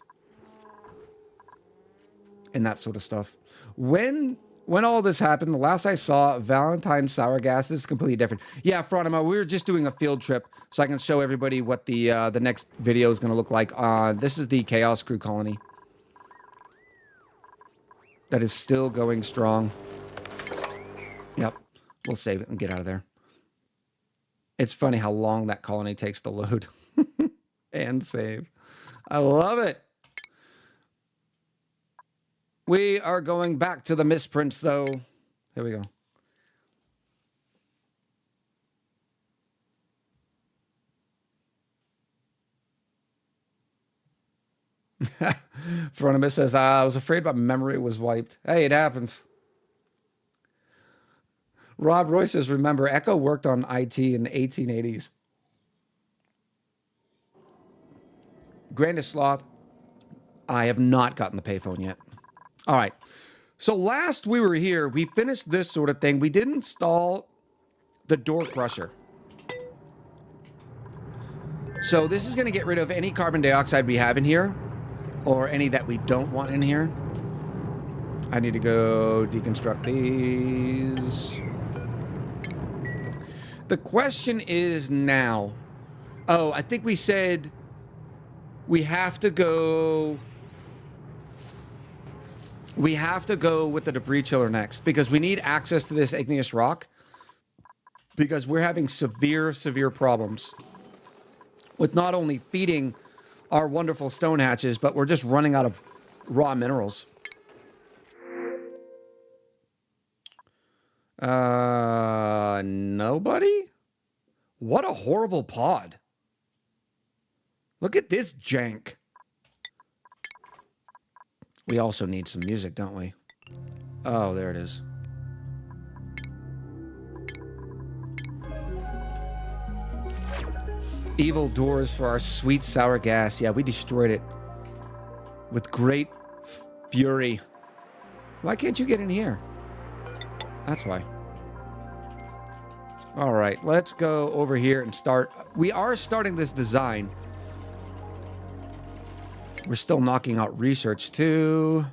Speaker 2: in that sort of stuff. When all this happened, the last I saw, Valentine's sour gas is completely different. Yeah, Fronima, we were just doing a field trip, so I can show everybody what the next video is going to look like. This is the Chaos Crew colony. That is still going strong. Yep, we'll save it and get out of there. It's funny how long that colony takes to load and save. I love it. We are going back to the misprints, though. Here we go. Frontimus says, I was afraid my memory was wiped. Hey, it happens. Rob Roy says, remember, Echo worked on IT in the 1880s. Grandest Sloth, I have not gotten the payphone yet. All right. So last we were here, we finished this sort of thing. We did install the door crusher. So this is going to get rid of any carbon dioxide we have in here, or any that we don't want in here. I need to go deconstruct these. The question is now. Oh, I think we said we have to go. We have to go with the debris chiller next because we need access to this igneous rock because we're having severe problems with not only feeding our wonderful stone hatches, but we're just running out of raw minerals. Nobody? What a horrible pod. Look at this jank. We also need some music, don't we? Oh, there it is. Evil doors for our sweet sour gas. Yeah, we destroyed it with great fury. Why can't you get in here? That's why. All right, let's go over here and start. We are starting this design. We're still knocking out research too.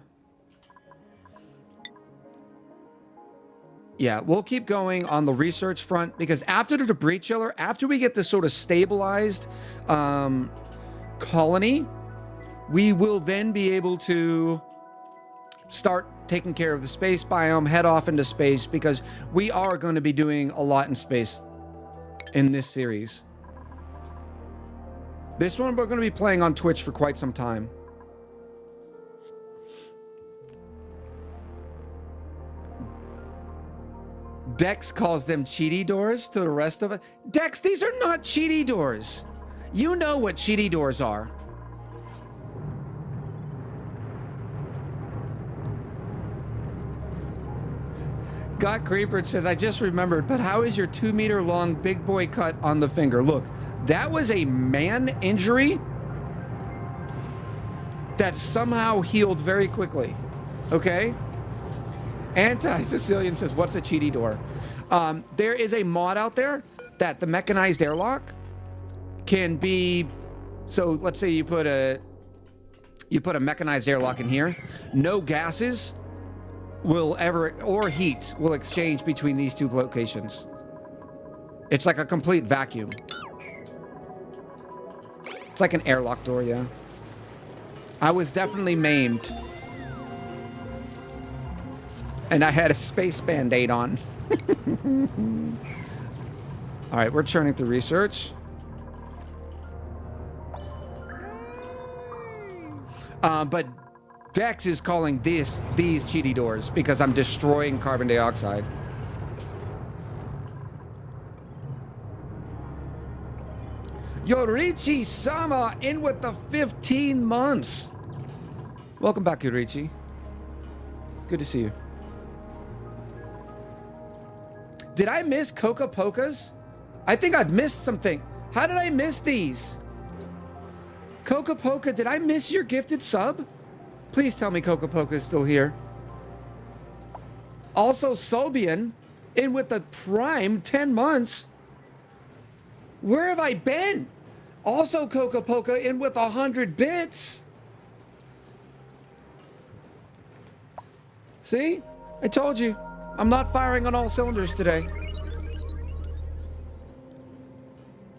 Speaker 2: Yeah, we'll keep going on the research front because after the debris chiller, after we get this sort of stabilized colony, we will then be able to start taking care of the space biome, head off into space because we are going to be doing a lot in space in this series. This one we're going to be playing on Twitch for quite some time. Dex calls them cheaty doors to the rest of it. Dex, these are not cheaty doors. You know what cheaty doors are. Got Creeper says, I just remembered, but how is your 2-meter long big boy cut on the finger? Look, that was a man injury that somehow healed very quickly. Okay? Anti-Sicilian says, what's a cheaty door? There is a mod out there that the mechanized airlock can be. So let's say you put a mechanized airlock in here. No gases will ever, or heat will exchange between these two locations. It's like a complete vacuum. It's like an airlock door, yeah. I was definitely maimed. And I had a space band-aid on. All right, we're churning through research. But Dex is calling these cheaty doors because I'm destroying carbon dioxide. Yorichi Sama in with the 15 months. Welcome back, Yorichi. It's good to see you. Did I miss Coca Pocas? I think I've missed something. How did I miss these? Coca Poca, did I miss your gifted sub? Please tell me Coca Poca is still here. Also, Sobian, in with the Prime, 10 months. Where have I been? Also, Coca Poca, in with 100 bits. See? I told you. I'm not firing on all cylinders today.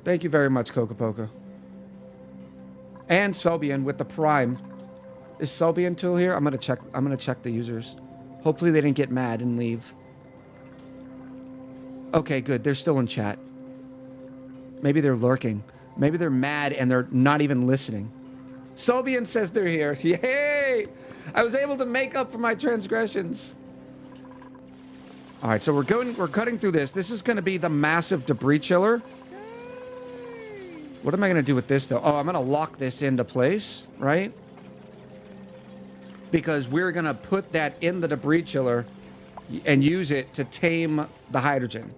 Speaker 2: Thank you very much, Coca Poca. And Sobian with the Prime. Is Sobian still here? I'm gonna check the users. Hopefully they didn't get mad and leave. Okay, good. They're still in chat. Maybe they're lurking. Maybe they're mad and they're not even listening. Sobian says they're here. Yay! I was able to make up for my transgressions. All right, so we're cutting through this. This is going to be the massive debris chiller. What am I going to do with this, though? Oh, I'm going to lock this into place, right? Because we're going to put that in the debris chiller and use it to tame the hydrogen.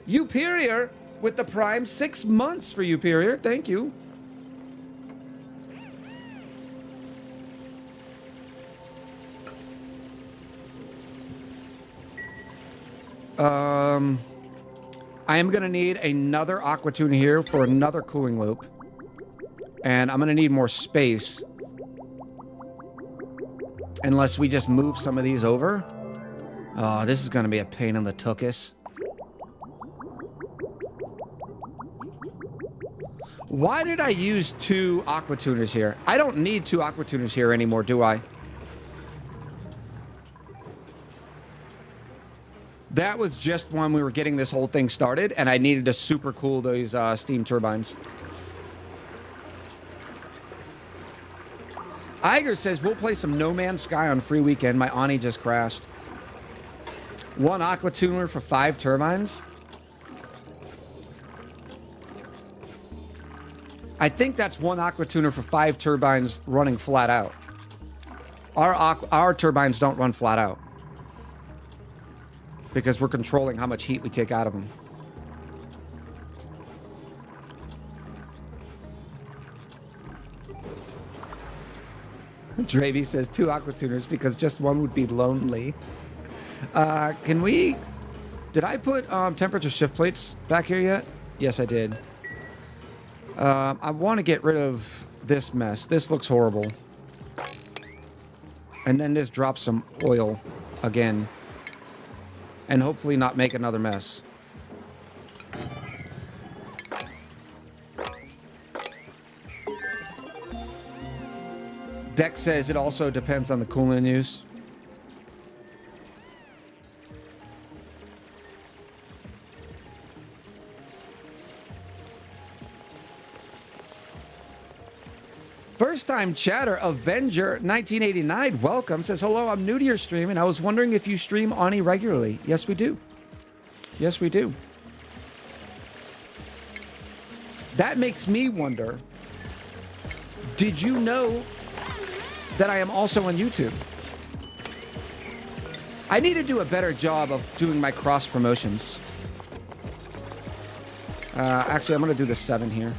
Speaker 2: Uperior with the Prime. 6 months for Uperior. Thank you. I am going to need another aqua tuna here for another cooling loop. And I'm going to need more space. Unless we just move some of these over. Oh, this is going to be a pain in the tuchus. Why did I use 2 aqua tuners here? I don't need 2 aqua tuners here anymore, do I? That was just when we were getting this whole thing started, and I needed to super cool those steam turbines. Iger says, we'll play some No Man's Sky on free weekend. My ONI just crashed. 1 aqua tuner for 5 turbines? I think that's 1 aqua tuner for 5 turbines running flat out. Our turbines don't run flat out. Because we're controlling how much heat we take out of them. Dravy says 2 aqua tuners because just 1 would be lonely. Can we... Did I put temperature shift plates back here yet? Yes, I did. I want to get rid of this mess. This looks horrible. And then just drop some oil again. And hopefully not make another mess. Dex says it also depends on the coolant use. First time chatter, Avenger 1989, welcome. Says, hello, I'm new to your stream, and I was wondering if you stream ONI regularly. Yes, we do. Yes, we do. That makes me wonder, did you know that I am also on YouTube? I need to do a better job of doing my cross promotions. Actually, I'm going to do the 7 here.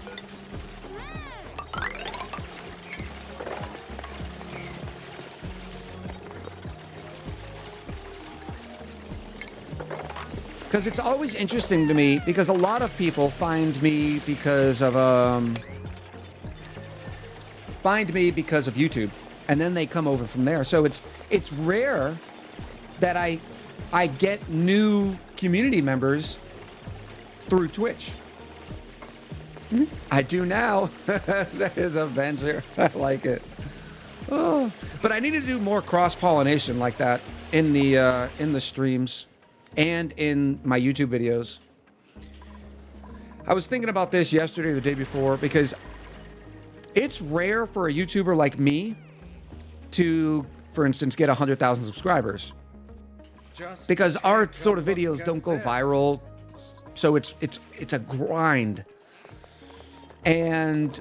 Speaker 2: Because it's always interesting to me, because a lot of people find me because of YouTube, and then they come over from there. So it's rare that I get new community members through Twitch. I do now. That is Avenger. I like it. Oh, but I need to do more cross-pollination like that in the streams. And in my YouTube videos. I was thinking about this yesterday or the day before because it's rare for a YouTuber like me to, for instance, get 100,000 subscribers. Because our sort of videos don't go viral, so it's a grind. And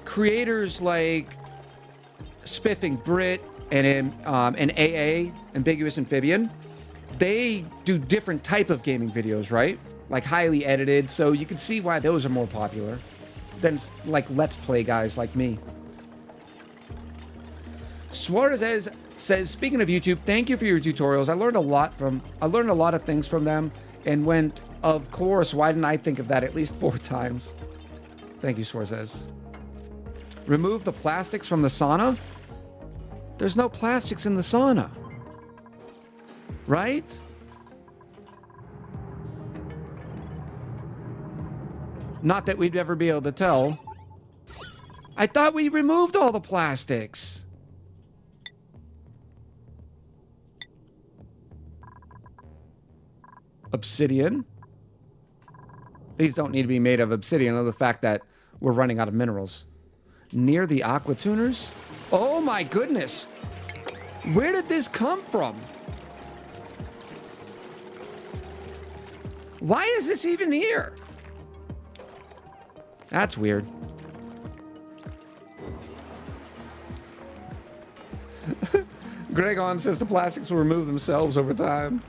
Speaker 2: creators like Spiffing Brit and AA, Ambiguous Amphibian, they do different type of gaming videos, right? Like highly edited, so you can see why those are more popular than like Let's Play guys like me. Suarez says, speaking of YouTube, thank you for your tutorials. I learned a lot of things from them and went, of course, why didn't I think of that at least 4 times? Thank you, Suarez. Remove the plastics from the sauna? There's no plastics in the sauna. Right? Not that we'd ever be able to tell. I thought we removed all the plastics. Obsidian. These don't need to be made of obsidian, of the fact that we're running out of minerals. Near the aqua tuners? Oh my goodness! Where did this come from? Why is this even here? That's weird. Gregon says the plastics will remove themselves over time.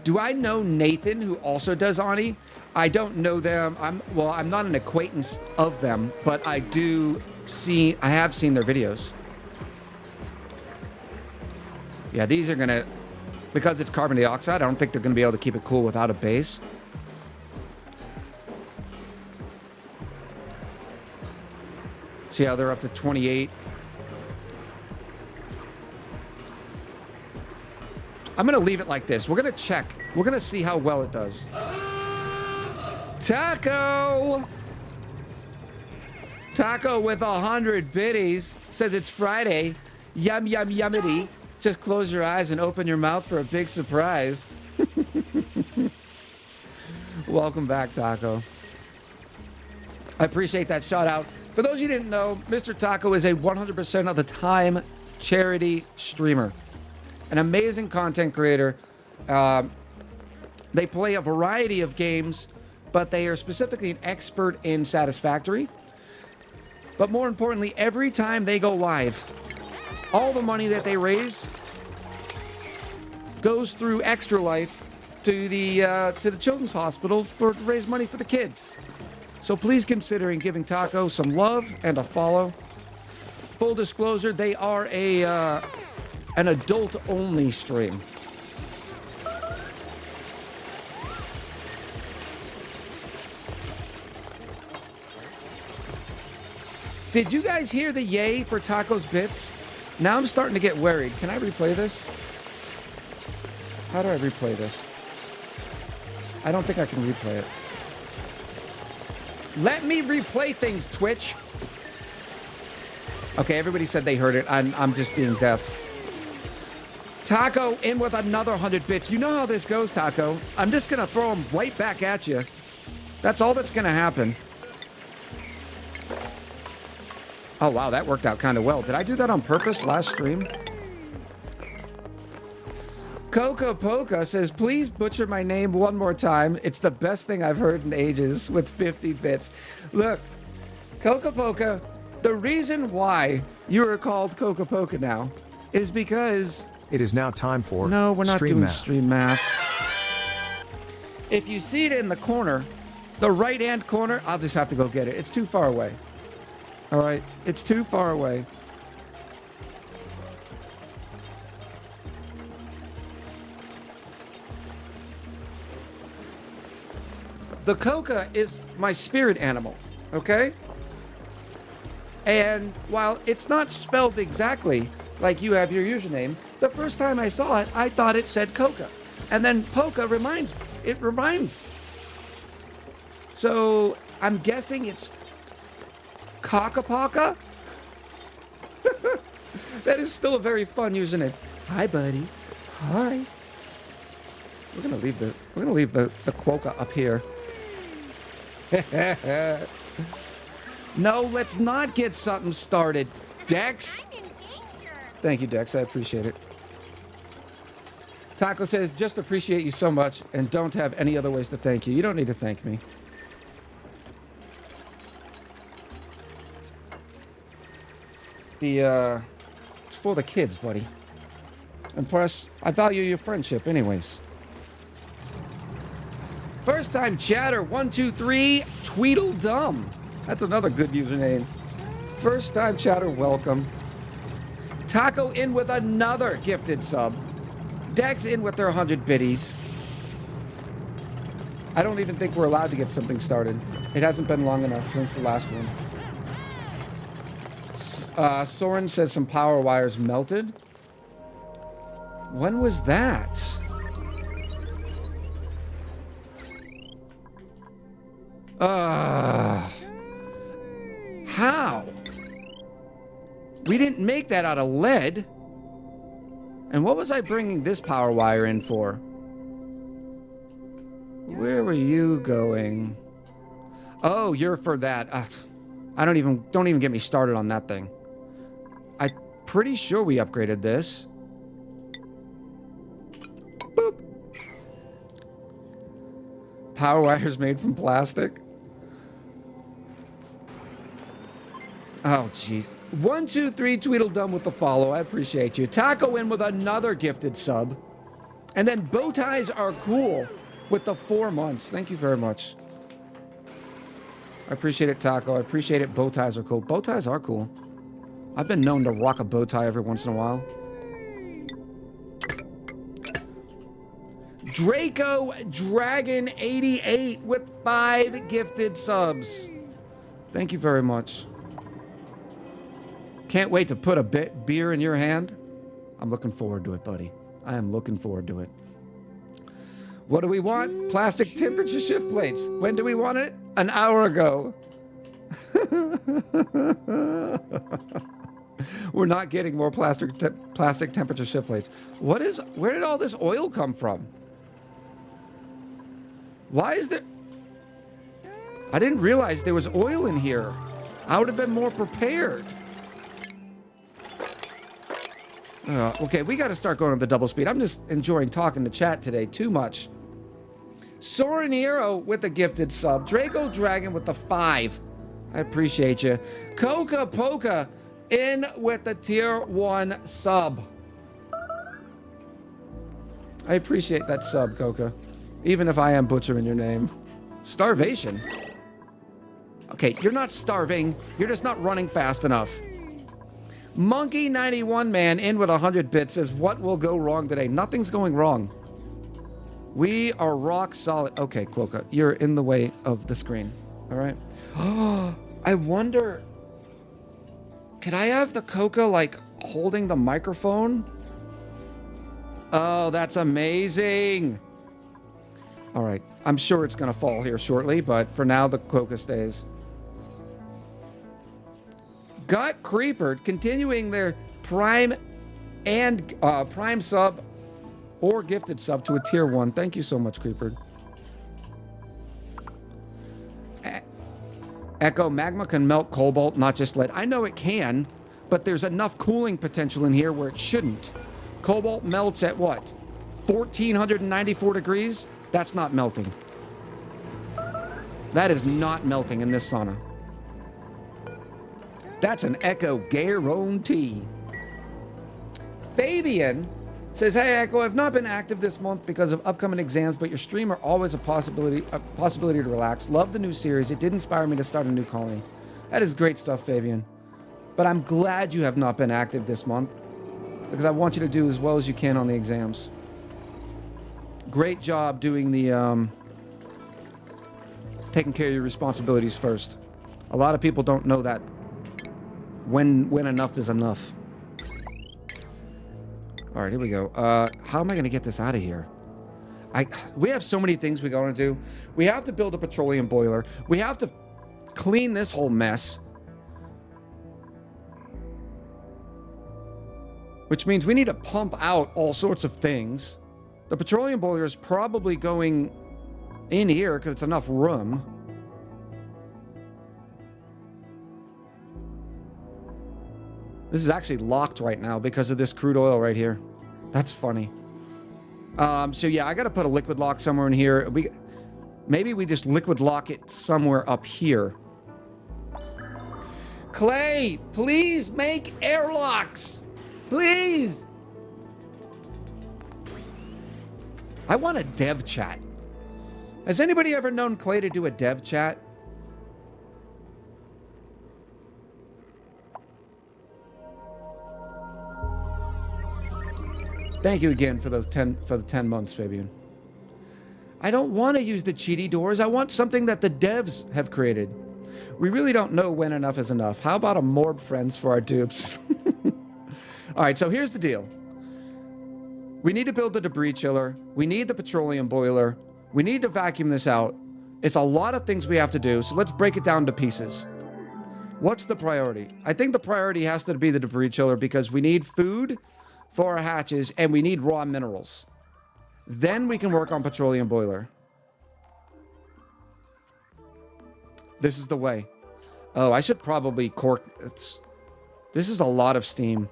Speaker 2: Do I know Nathan, who also does ONI? I don't know them. I'm not an acquaintance of them, but I have seen their videos. Yeah, these are gonna, because it's carbon dioxide, I don't think they're gonna be able to keep it cool without a base. See how they're up to 28. I'm gonna leave it like this. We're gonna check. We're gonna see how well it does. Taco! Taco with 100 biddies says it's Friday. Yum, yum, yummity. Just close your eyes and open your mouth for a big surprise. Welcome back, Taco. I appreciate that shout out. For those of you who didn't know, Mr. Taco is a 100% of the time charity streamer. An amazing content creator. They play a variety of games, but they are specifically an expert in Satisfactory. But more importantly, every time they go live, all the money that they raise goes through Extra Life to the Children's Hospital to raise money for the kids. So please consider giving Taco some love and a follow. Full disclosure, they are an adult-only stream. Did you guys hear the yay for Taco's bits? Now I'm starting to get worried. Can I replay this? How do I replay this? I don't think I can replay it. Let me replay things, Twitch. Okay, everybody said they heard it. I'm just being deaf. Taco in with another 100 bits. You know how this goes, Taco. I'm just going to throw them right back at you. That's all that's going to happen. Oh, wow, that worked out kind of well. Did I do that on purpose last stream? Coca Poca says, please butcher my name one more time. It's the best thing I've heard in ages with 50 bits. Look, Coca Poca, the reason why you are called Coca Poca now is because...
Speaker 4: It is now time for
Speaker 2: No, we're not
Speaker 4: stream
Speaker 2: doing
Speaker 4: math.
Speaker 2: stream math. If you see it in the corner, the right-hand corner, I'll just have to go get it. It's too far away. All right, it's too far away. The Coca is my spirit animal, okay? And while it's not spelled exactly like you have your username, the first time I saw it, I thought it said Coca. And then Poca rhymes. So I'm guessing it's Coca-Poca? That is still a very fun username. Hi, buddy. Hi. We're gonna leave the Quokka up here. No, let's not get something started. Dex? Thank you, Dex. I appreciate it. Taco says, just appreciate you so much and don't have any other ways to thank you. You don't need to thank me. for the kids, buddy. And plus, I value your friendship anyways. First time chatter, 123 Tweedledum. That's another good username. First time chatter, welcome. Taco in with another gifted sub. Dex in with their 100 biddies. I don't even think we're allowed to get something started. It hasn't been long enough since the last one. Soren says some power wires melted. When was that? How? We didn't make that out of lead. And what was I bringing this power wire in for? Where were you going? Oh, you're for that. Don't even get me started on that thing. I'm pretty sure we upgraded this. Boop. Power wires made from plastic. Oh, jeez. 123 Tweedledum with the follow. I appreciate you. Taco in with another gifted sub. And then bow ties are cool with the 4 months. Thank you very much. I appreciate it, Taco. I appreciate it. Bow ties are cool. Bow ties are cool. I've been known to rock a bow tie every once in a while. Draco Dragon 88 with 5 gifted subs. Thank you very much. Can't wait to put a beer in your hand. I'm looking forward to it, buddy. I am looking forward to it. What do we want? Plastic temperature shift plates. When do we want it? An hour ago. We're not getting more plastic temperature shift plates. Where did all this oil come from? Why is there... I didn't realize there was oil in here. I would have been more prepared. Okay, we got to start going to the double speed. I'm just enjoying talking to chat today too much. Soren Hero with the gifted sub. Draco Dragon with the 5. I appreciate you. Coca Poca in with the tier 1 sub. I appreciate that sub, Coca. Even if I am butchering your name. Starvation. Okay, you're not starving. You're just not running fast enough. Monkey 91 man in with 100 bits says, what will go wrong today? Nothing's going wrong. We are rock solid. Okay, Quokka, you're in the way of the screen. All right. Oh, I wonder, could I have the Coca like holding the microphone? Oh, that's amazing. All right. I'm sure it's going to fall here shortly, but for now, the Coca stays. Got Creepered continuing their prime and prime sub or gifted sub to a tier 1. Thank you so much, Creepered. Echo, magma can melt cobalt, not just lead. I know it can, but there's enough cooling potential in here where it shouldn't. Cobalt melts at what? 1494 degrees? That's not melting. That is not melting in this sauna. That's an Echo guarantee. Fabian says, hey, Echo, I've not been active this month because of upcoming exams, but your stream are always a possibility to relax. Love the new series. It did inspire me to start a new colony. That is great stuff, Fabian. But I'm glad you have not been active this month because I want you to do as well as you can on the exams. Great job doing the, taking care of your responsibilities first. A lot of people don't know that when enough is enough. All right, here we go. How am I going to get this out of here? We have so many things we got to do. We have to build a petroleum boiler. We have to clean this whole mess. Which means we need to pump out all sorts of things. The petroleum boiler is probably going in here because it's enough room. This is actually locked right now because of this crude oil right here. That's funny. So yeah, I got to put a liquid lock somewhere in here. Maybe we just liquid lock it somewhere up here. Clay, please make airlocks. Please. I want a dev chat. Has anybody ever known Clay to do a dev chat? Thank you again for the 10 months, Fabian. I don't want to use the cheaty doors. I want something that the devs have created. We really don't know when enough is enough. How about a Morb Friends for our dupes? All right, so here's the deal. We need to build the debris chiller. We need the petroleum boiler. We need to vacuum this out. It's a lot of things we have to do, so let's break it down to pieces. What's the priority? I think the priority has to be the debris chiller because we need food for our hatches and we need raw minerals. Then we can work on petroleum boiler. This is the way. Oh, I should probably cork. This is a lot of steam.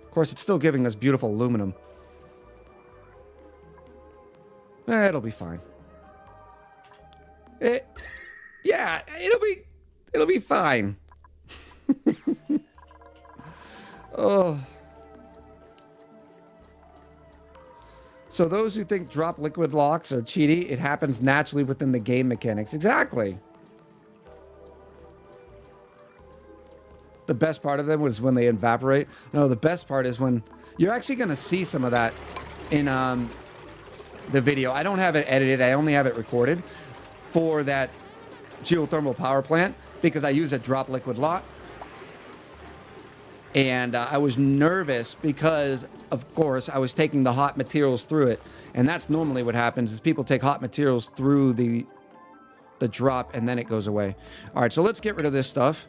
Speaker 2: Of course, it's still giving us beautiful aluminum. It'll be fine. Yeah, it'll be fine. Oh. So those who think drop liquid locks are cheaty, it happens naturally within the game mechanics. Exactly. The best part of them was when they evaporate. No, the best part is when you're actually going to see some of that in the video. I don't have it edited. I only have it recorded for that geothermal power plant because I use a drop liquid lock. And I was nervous because, of course, I was taking the hot materials through it. And that's normally what happens is people take hot materials through the drop and then it goes away. All right, so let's get rid of this stuff.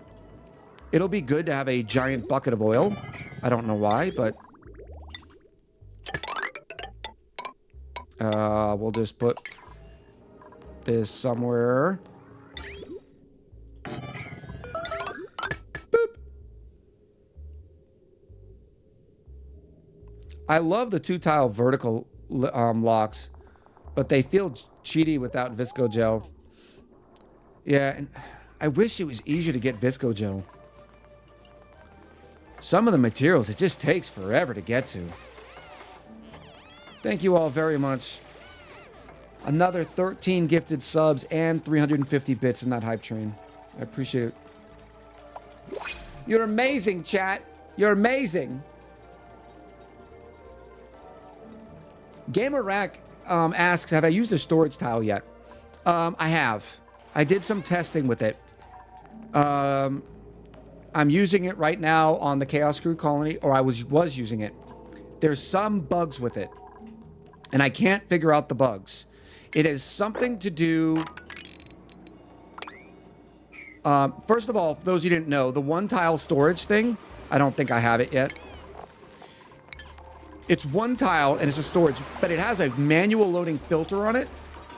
Speaker 2: It'll be good to have a giant bucket of oil. I don't know why, but... we'll just put this somewhere. Boop. I love the 2-tile vertical locks, but they feel cheaty without Visco gel. Yeah, and I wish it was easier to get Visco gel. Some of the materials, it just takes forever to get to. Thank you all very much. Another 13 gifted subs and 350 bits in that hype train. I appreciate it. You're amazing, chat. You're amazing. Gamer Rack asks, have I used a storage tile yet? I have. I did some testing with it. I'm using it right now on the Chaos Crew colony, or I was using it. There's some bugs with it, and I can't figure out the bugs. It has something to do... first of all, for those you didn't know, the 1-tile storage thing, I don't think I have it yet. It's 1 tile, and it's a storage, but it has a manual loading filter on it,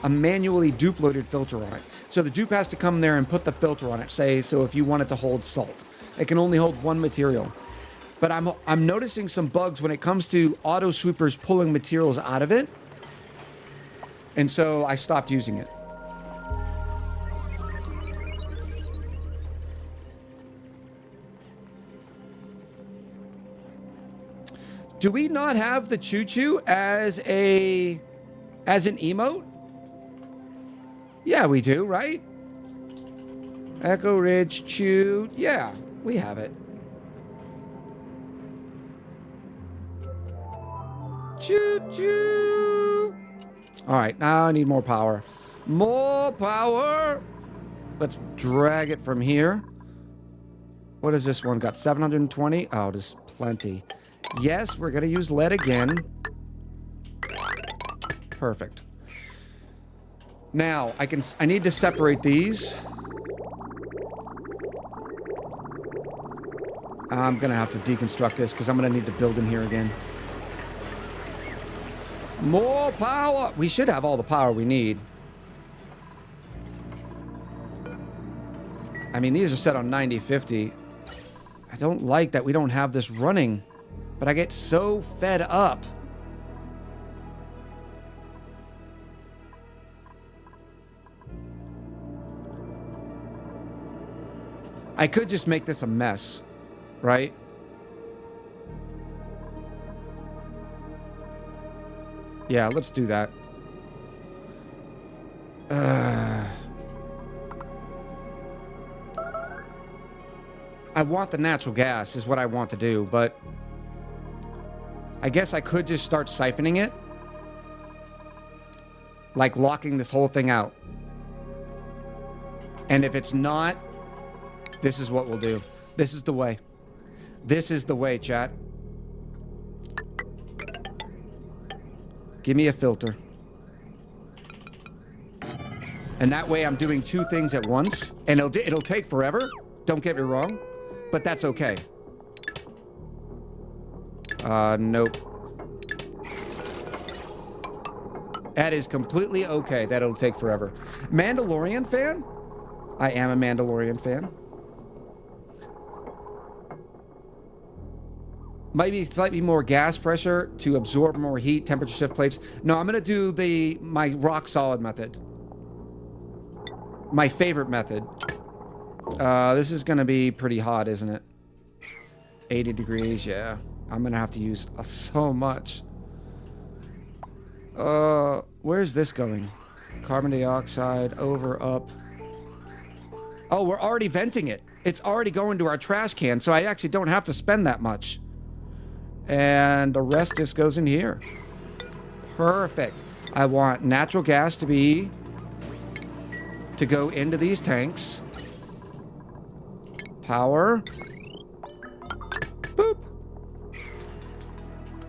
Speaker 2: a manually dupe loaded filter on it. So the dupe has to come there and put the filter on it, say, so if you want it to hold salt. It can only hold 1 material. But I'm noticing some bugs when it comes to auto sweepers pulling materials out of it. And so I stopped using it. Do we not have the choo-choo as an emote? Yeah, we do, right? Echo Ridge Chew. Yeah, we have it. Choo-choo. All right, now I need more power. More power. Let's drag it from here. What has this one got? 720? Oh, there's plenty. Yes, we're going to use lead again. Perfect. Now, I need to separate these. I'm going to have to deconstruct this because I'm going to need to build in here again. More power! We should have all the power we need. I mean, these are set on 90-50. I don't like that we don't have this running, but I get so fed up. I could just make this a mess, right? Yeah, let's do that. I want the natural gas is what I want to do, but I guess I could just start siphoning it. Like locking this whole thing out. And if it's not, this is what we'll do. This is the way. This is the way, chat. Give me a filter. And that way I'm doing two things at once. And it'll take forever. Don't get me wrong. But that's okay. Nope. That is completely okay that it'll take forever. Mandalorian fan? I am a Mandalorian fan. Maybe slightly more gas pressure to absorb more heat, temperature shift plates. No, I'm going to do my rock solid method. My favorite method. This is going to be pretty hot, isn't it? 80 degrees, yeah. I'm going to have to use so much. Where's this going? Carbon dioxide, over, up. Oh, we're already venting it. It's already going to our trash can, so I actually don't have to spend that much. And the rest just goes in here. Perfect. I want natural gas to go into these tanks. Power. Boop.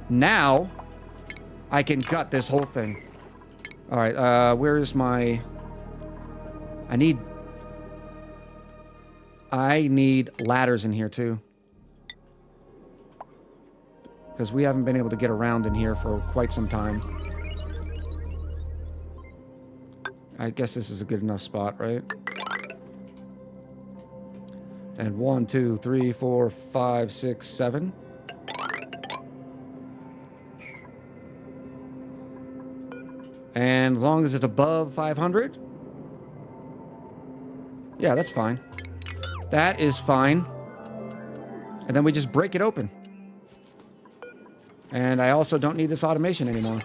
Speaker 2: Now, I can gut this whole thing. All right, where's my... I need ladders in here, too. Because we haven't been able to get around in here for quite some time. I guess this is a good enough spot, right? And 1, 2, 3, 4, 5, 6, 7. And as long as it's above 500. Yeah, that's fine. That is fine. And then we just break it open. And I also don't need this automation anymore.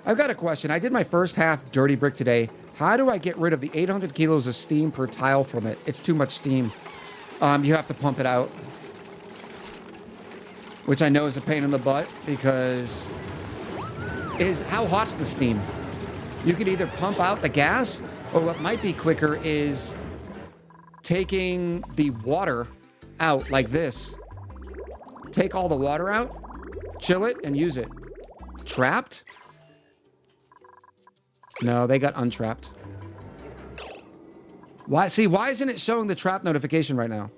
Speaker 2: I've got a question. I did my first half dirty brick today. How do I get rid of the 800 kilos of steam per tile from it? It's too much steam. You have to pump it out. Which I know is a pain in the butt because... How hot's the steam? You can either pump out the gas, or what might be quicker is taking the water out like this. Take all the water out, chill it, and use it. Trapped? No, they got untrapped. Why? See, why isn't it showing the trap notification right now?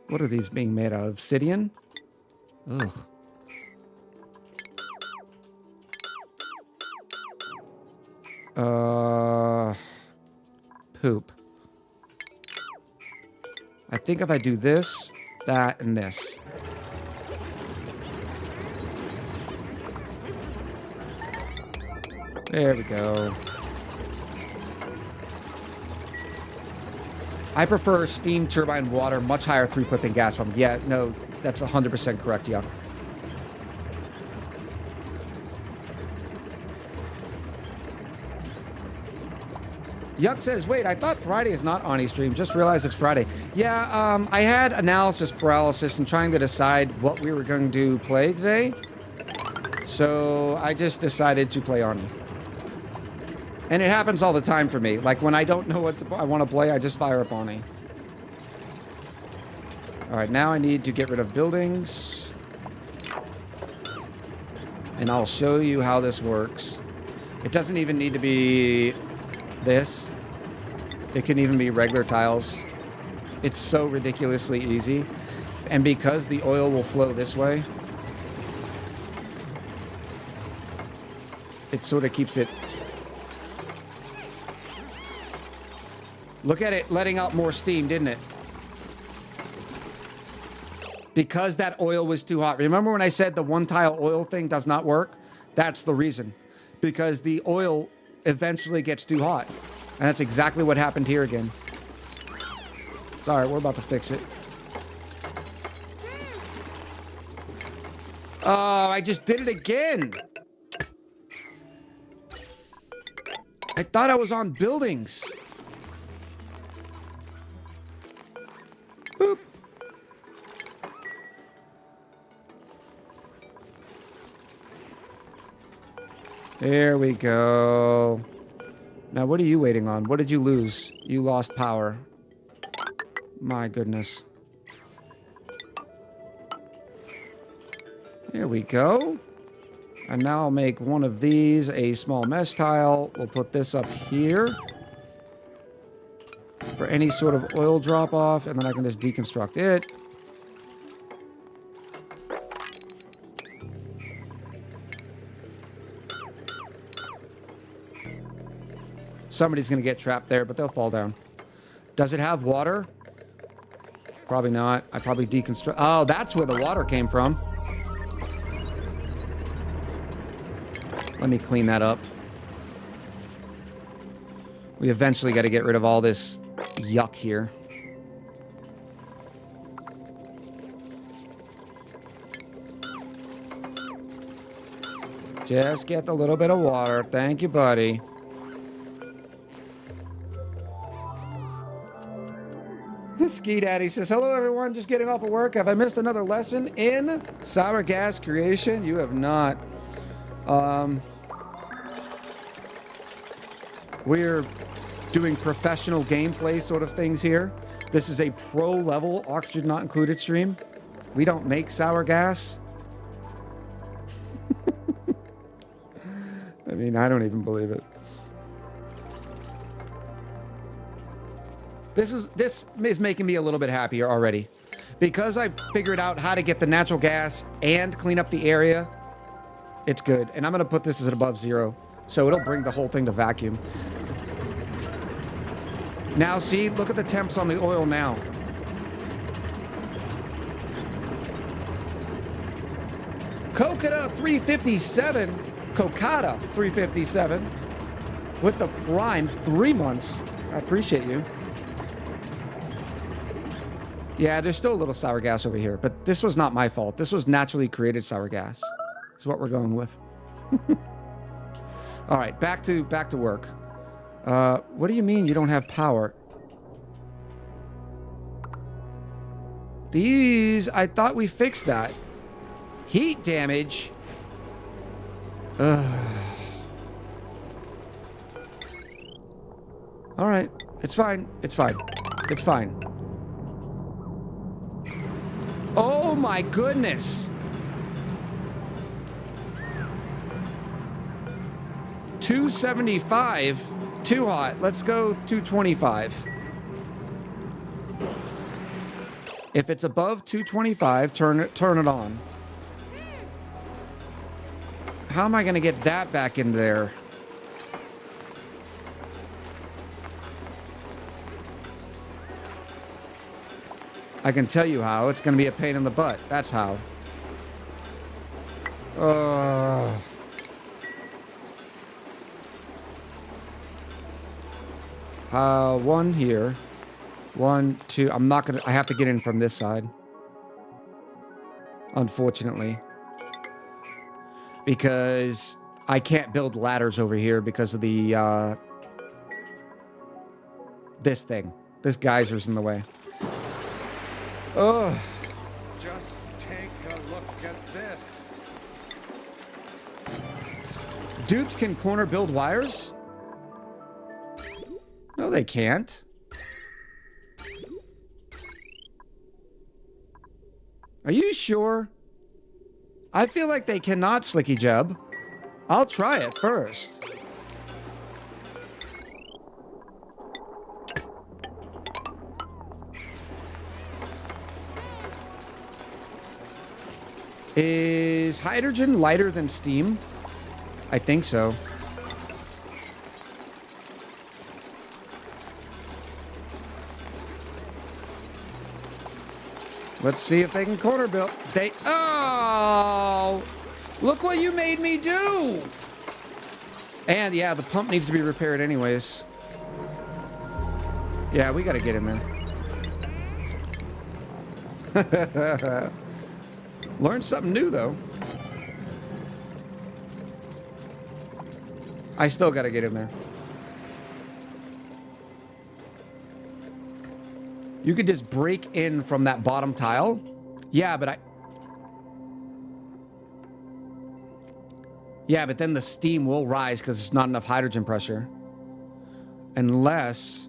Speaker 2: What are these being made out of? Obsidian? Ugh. Poop. I think if I do this, that, and this. There we go. I prefer steam turbine water, much higher throughput than gas pump. Yeah, no, that's 100% correct, Yuck. Yuck says, wait, I thought Friday is not ONI stream. Just realized it's Friday. Yeah, I had analysis paralysis and trying to decide what we were going to play today. So I just decided to play ONI. And it happens all the time for me. Like when I don't know what I want to play, I just fire up ONI. All right, now I need to get rid of buildings. And I'll show you how this works. It doesn't even need to be this. It can even be regular tiles. It's so ridiculously easy. And because the oil will flow this way, it sort of keeps it... Look at it letting out more steam, didn't it? Because that oil was too hot. Remember when I said the one tile oil thing does not work? That's the reason. Because the oil eventually gets too hot. And that's exactly what happened here again. It's alright, we're about to fix it. Oh, I just did it again. I thought I was on buildings. Boop. There we go. Now, what are you waiting on? What did you lose? You lost power. My goodness. There we go. And now I'll make one of these a small mesh tile. We'll put this up here for any sort of oil drop off, and then I can just deconstruct it. Somebody's going to get trapped there, but they'll fall down. Does it have water? Probably not. I probably deconstruct... Oh, that's where the water came from. Let me clean that up. We eventually got to get rid of all this yuck here. Just get a little bit of water. Thank you, buddy. Ski Daddy says, hello everyone, just getting off of work. Have I missed another lesson in sour gas creation? You have not. We're doing professional gameplay sort of things here. This is a pro level oxygen not included stream. We don't make sour gas. I mean, I don't even believe it. This is making me a little bit happier already. Because I figured out how to get the natural gas and clean up the area, it's good. And I'm going to put this as above 0, so it'll bring the whole thing to vacuum. Now, see, look at the temps on the oil now. Cocada 357. Cocada 357. With the Prime 3 months. I appreciate you. Yeah, there's still a little sour gas over here, but this was not my fault. This was naturally created sour gas. That's what we're going with. All right, back to work. What do you mean you don't have power? These, I thought we fixed that. Heat damage. Ugh. All right, it's fine. It's fine. It's fine. Oh my goodness. 275. Too hot. Let's go 225. If it's above 225, turn it on. How am I going to get that back in there? I can tell you how. It's going to be a pain in the butt. That's how. One here. 1, 2. I'm not going to... I have to get in from this side. Unfortunately. Because I can't build ladders over here because of the... this thing. This geyser's in the way. Oh.
Speaker 3: Just take a look at this.
Speaker 2: Dupes can corner build wires? No, they can't. Are you sure? I feel like they cannot, Slicky Jeb. I'll try it first. Is hydrogen lighter than steam? I think so. Let's see if they can corner build. Oh! Look what you made me do! And yeah, the pump needs to be repaired anyways. Yeah, we gotta get in there. Learned something new though. I still gotta get in there. You could just break in from that bottom tile. Yeah, but yeah, but then the steam will rise because there's not enough hydrogen pressure. Unless...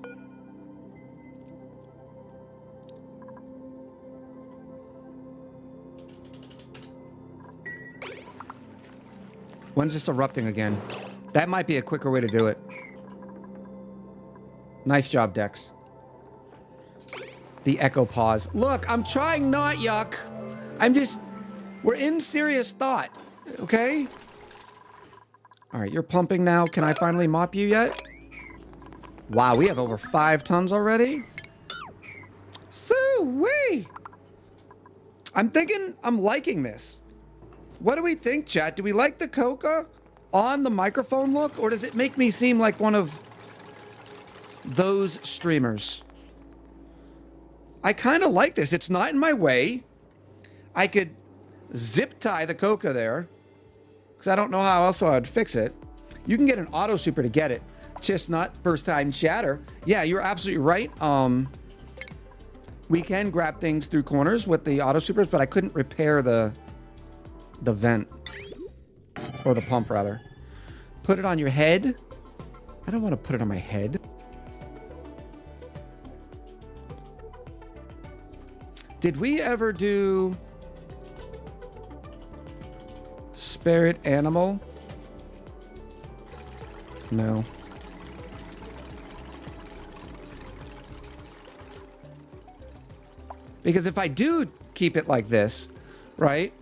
Speaker 2: When's this erupting again? That might be a quicker way to do it. Nice job, Dex. The echo pause. Look, I'm trying not, yuck. I'm just... We're in serious thought, okay? All right, you're pumping now. Can I finally mop you yet? Wow, we have over 5 tons already. Soo-wee! I'm thinking I'm liking this. What do we think, chat? Do we like the coca on the microphone look, or does it make me seem like one of those streamers? I kind of like this. It's not in my way. I could zip tie the coca there, because I don't know how else I would fix it. You can get an auto super to get it. Just not first time chatter. Yeah, you're absolutely right. We can grab things through corners with the auto supers, but I couldn't repair the vent. Or the pump, rather. Put it on your head. I don't want to put it on my head. Did we ever do spirit animal? No. Because if I do keep it like this, right?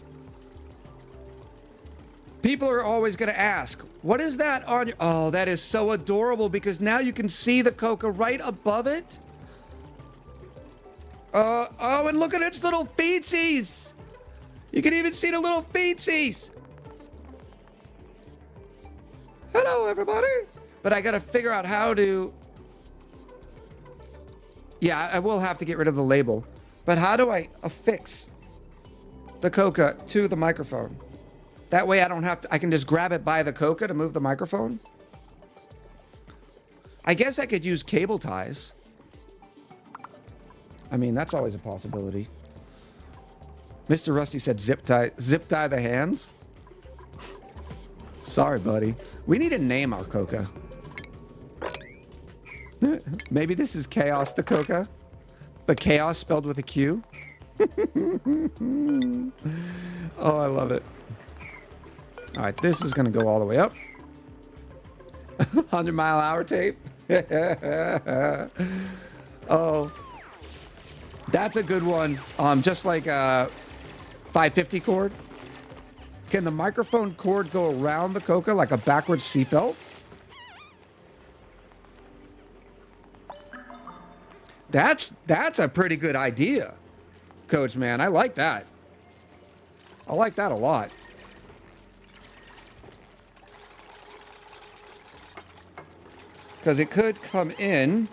Speaker 2: People are always going to ask, what is that on your... Oh, that is so adorable because now you can see the coca right above it. Oh, and look at its little feetsies. You can even see the little feetsies. Hello, everybody. But I got to figure out how to... Yeah, I will have to get rid of the label. But how do I affix the coca to the microphone? That way I don't have to... I can just grab it by the coca to move the microphone. I guess I could use cable ties. I mean, that's always a possibility. Mr. Rusty said zip tie the hands. Sorry, buddy. We need to name our coca. Maybe this is Chaos the Coca, but Chaos spelled with a Q. Oh, I love it. All right, this is going to go all the way up. 100-mile-an-hour tape. Oh, that's a good one. Just like a 550 cord. Can the microphone cord go around the coca like a backwards seatbelt? That's a pretty good idea, Coach Man. I like that. I like that a lot. Because it could come in,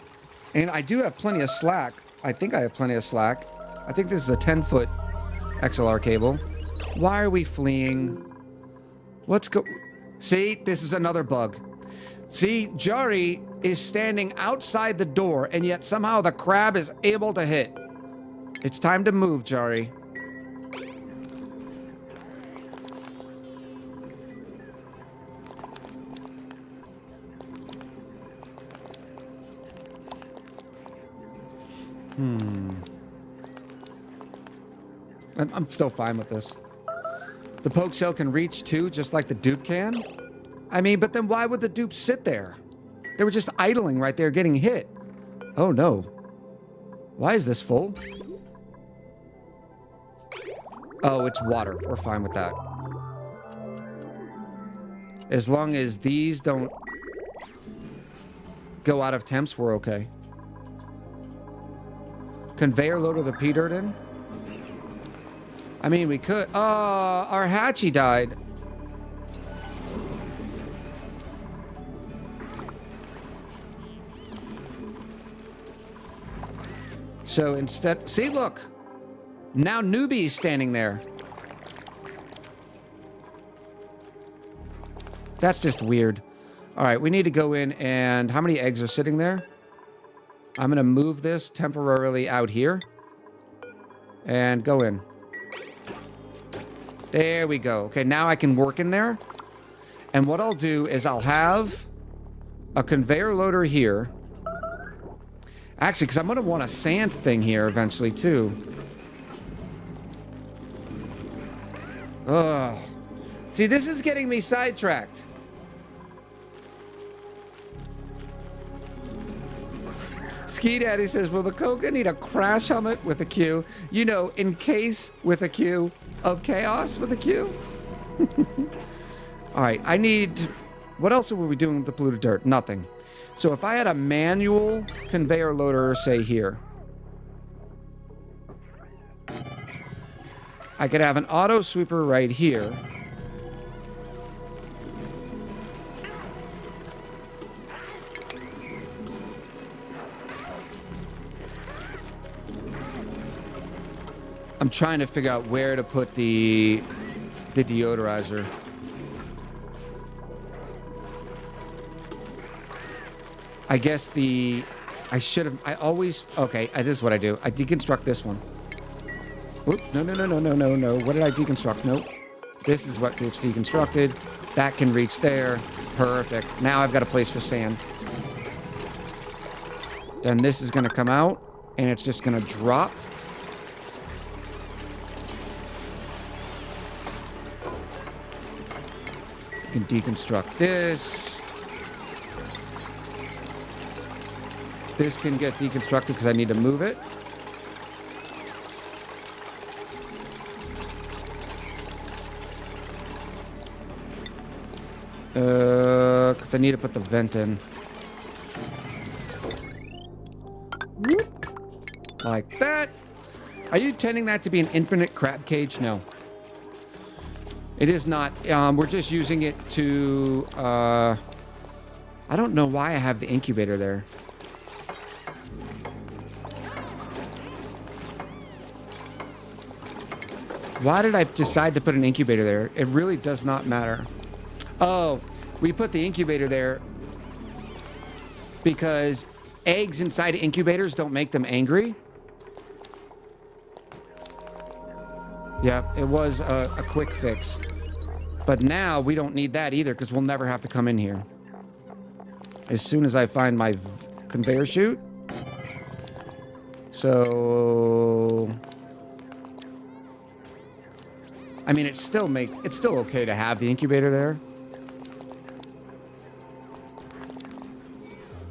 Speaker 2: and I do have plenty of slack. I think I have plenty of slack. I think this is a 10-foot XLR cable. Why are we fleeing? See, this is another bug. See, Jari is standing outside the door, and yet somehow the crab is able to hit. It's time to move, Jari. I'm still fine with this. The poke shell can reach too, just like the dupe can. I mean, but then why would the dupe sit there? They were just idling right there, getting hit. Oh no. Why is this full? Oh, it's water. We're fine with that. As long as these don't go out of temps, we're okay. Conveyor loader the pea dirt in? I mean, we could... our hatchie died. So instead, see, look. Now newbie's standing there. That's just weird. All right, we need to go in and how many eggs are sitting there? I'm gonna move this temporarily out here. And go in. There we go. Okay, now I can work in there. And what I'll do is I'll have a conveyor loader here. Actually, because I'm going to want a sand thing here eventually, too. Ugh. See, this is getting me sidetracked. Ski Daddy says, will the Coca need a crash helmet with a Q? You know, in case with a Q of chaos with a Q? All right, I need... What else were we doing with the polluted dirt? Nothing. So if I had a manual conveyor loader, say here, I could have an auto sweeper right here. I'm trying to figure out where to put the deodorizer. I guess I should have, okay, this is what I do. I deconstruct this one. Oop, no. What did I deconstruct? Nope. This is what gets deconstructed. That can reach there. Perfect. Now I've got a place for sand. Then this is going to come out, and it's just going to drop. You can deconstruct this. This can get deconstructed because I need to move it. Because I need to put the vent in. Whoop. Like that. Are you intending that to be an infinite crab cage? No. It is not. We're just using it to... I don't know why I have the incubator there. Why did I decide to put an incubator there? It really does not matter. Oh, we put the incubator there because eggs inside incubators don't make them angry. Yeah, it was a quick fix. But now we don't need that either because we'll never have to come in here. As soon as I find my conveyor chute. So... I mean, it's still okay to have the incubator there.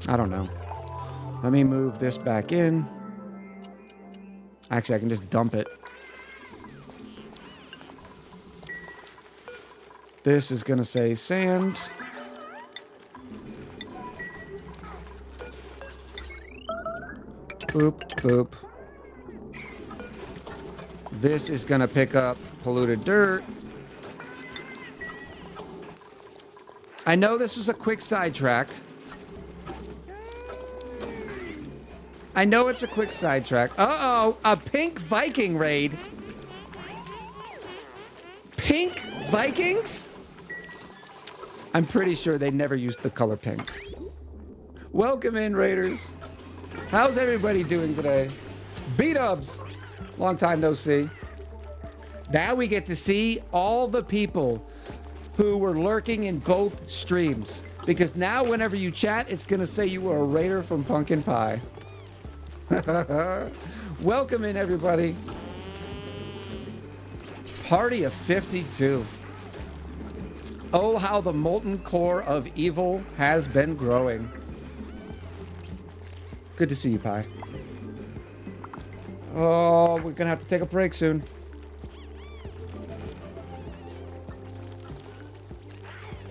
Speaker 2: I don't know. Let me move this back in. Actually, I can just dump it. This is going to say sand. Boop, boop. This is going to pick up polluted dirt. I know this was a quick sidetrack. I know it's a quick sidetrack. Uh-oh, a pink Viking raid. Pink Vikings? I'm pretty sure they never used the color pink. Welcome in, Raiders. How's everybody doing today? B-dubs. Long time no see. Now we get to see all the people who were lurking in both streams. Because now whenever you chat, it's going to say you were a Raider from Pumpkin Pie. Welcome in, everybody. Party of 52. Oh, how the molten core of evil has been growing. Good to see you, Pie. Oh, we're gonna have to take a break soon.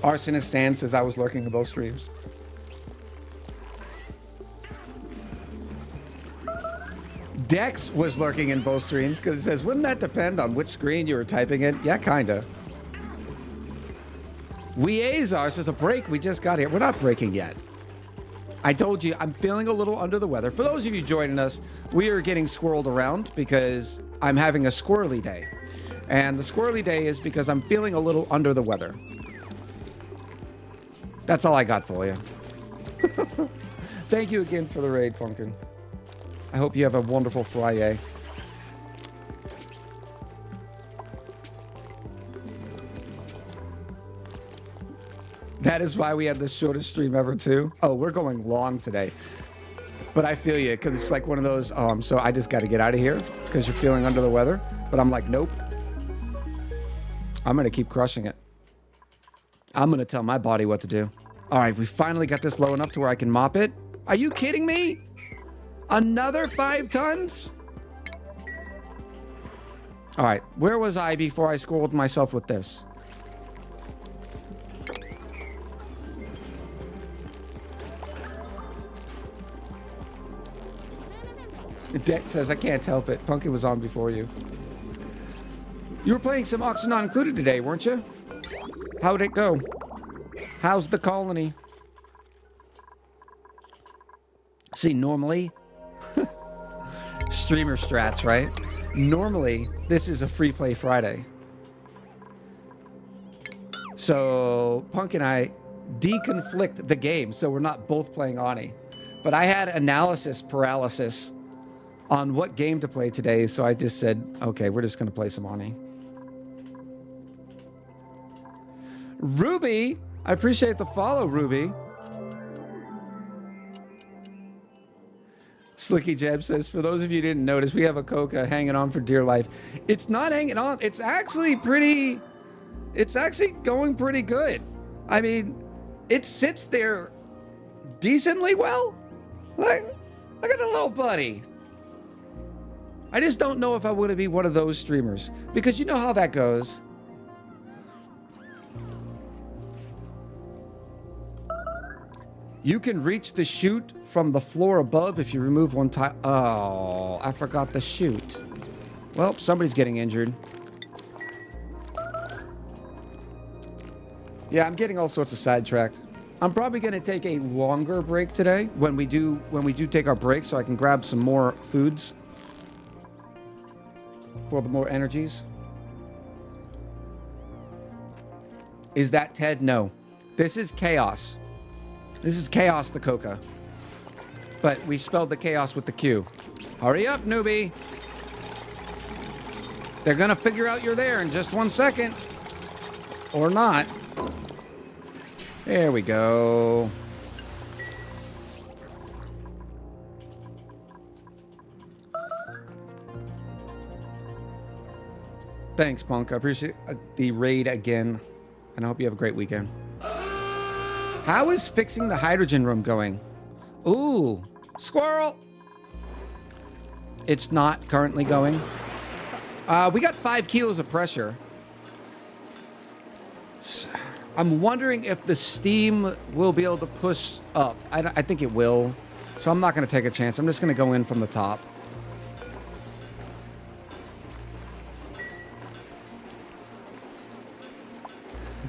Speaker 2: Arsonist Stan says I was lurking in both streams. Dex was lurking in both streams because it says, wouldn't that depend on which screen you were typing in? Yeah, kinda. We Azar says a break, we just got here. We're not breaking yet. I told you, I'm feeling a little under the weather. For those of you joining us, we are getting squirreled around because I'm having a squirrely day. And the squirrely day is because I'm feeling a little under the weather. That's all I got for you. Thank you again for the raid, Pumpkin. I hope you have a wonderful Friday. That is why we had the shortest stream ever, too. Oh, we're going long today. But I feel you, because it's like one of those, so I just got to get out of here because you're feeling under the weather. But I'm like, nope. I'm going to keep crushing it. I'm going to tell my body what to do. All right, we finally got this low enough to where I can mop it. Are you kidding me? Another 5 tons? All right, where was I before I scolded myself with this? Deck says, I can't help it. Pumpkin was on before you. You were playing some Oxygen Not Included today, weren't you? How'd it go? How's the colony? See, normally... streamer strats, right? Normally, this is a free play Friday. So, Punk and I deconflict the game, so we're not both playing ONI. But I had analysis paralysis on what game to play today, so I just said, okay, we're just going to play some ONI. Ruby, I appreciate the follow, Ruby. Slicky Jeb says, for those of you who didn't notice, we have a Coca hanging on for dear life. It's not hanging on. It's actually going pretty good. I mean, it sits there decently well. Look at the little buddy. I just don't know if I want to be one of those streamers, because you know how that goes. You can reach the chute from the floor above if you remove one tile. Oh, I forgot the chute. Well, somebody's getting injured. Yeah, I'm getting all sorts of sidetracked. I'm probably going to take a longer break today when we do take our break, so I can grab some more foods for the more energies. Is that Ted? No. This is Chaos. This is Chaos the Coca. But we spelled the chaos with the Q. Hurry up, newbie. They're going to figure out you're there in just 1 second. Or not. There we go. Thanks, Punk. I appreciate the raid again. And I hope you have a great weekend. How is fixing the hydrogen room going? Ooh, squirrel. It's not currently going. We got 5 kilos of pressure. I'm wondering if the steam will be able to push up. I think it will. So I'm not going to take a chance. I'm just going to go in from the top.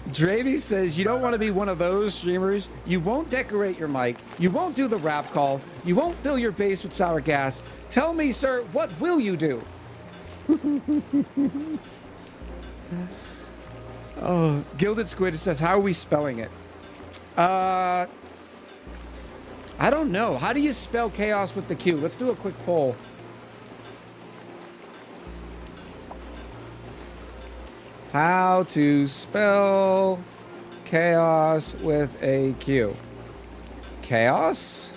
Speaker 2: Dravy says, you don't want to be one of those streamers. You won't decorate your mic. You won't do the rap call. You won't fill your base with sour gas. Tell me, sir, what will you do? Oh, Gilded Squid says, how are we spelling it? I don't know. How do you spell chaos with the Q? Let's do a quick poll. How to spell chaos with a Q. Chaos?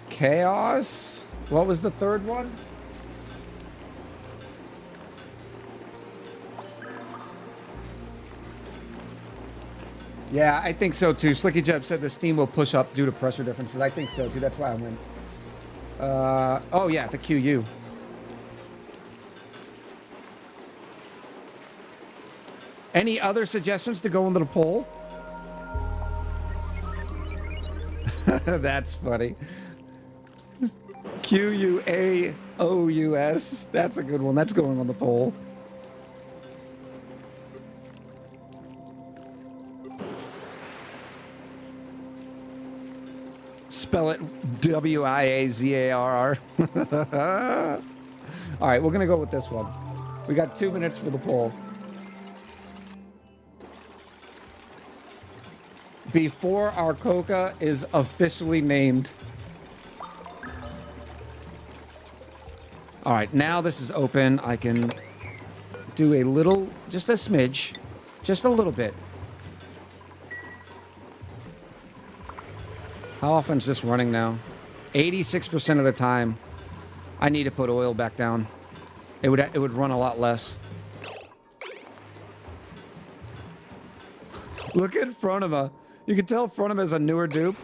Speaker 2: Chaos? What was the third one? Yeah, I think so too. Slicky Jeb said the steam will push up due to pressure differences. I think so too. That's why I went. Oh yeah, the QU. Any other suggestions to go into the poll? That's funny. QUAOUS. That's a good one. That's going on the poll. Spell it W-I-A-Z-A-R-R. All right, we're going to go with this one. We got 2 minutes for the poll. Before our Coca is officially named. All right, now this is open. I can do a little, just a smidge, just a little bit. How often is this running now? 86% of the time. I need to put oil back down. It would run a lot less. Look in front of her. You can tell front of her is a newer dupe.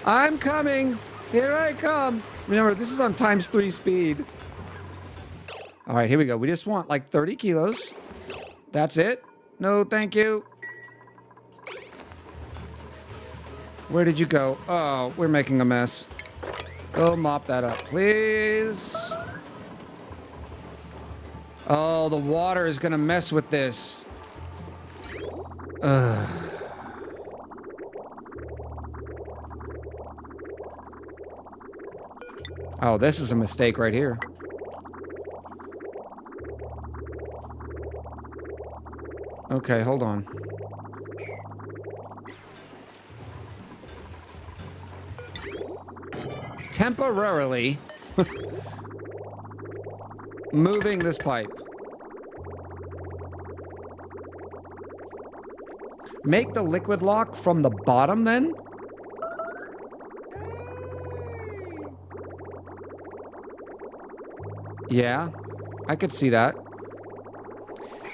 Speaker 2: I'm coming. Here I come. Remember, this is on ×3 speed. All right, here we go. We just want like 30 kilos. That's it. No, thank you. Where did you go? Oh, we're making a mess. Go mop that up, please. Oh, the water is gonna mess with this. Ugh. Oh, this is a mistake right here. Okay, hold on. Temporarily moving this pipe. Make the liquid lock from the bottom then? Yeah, I could see that.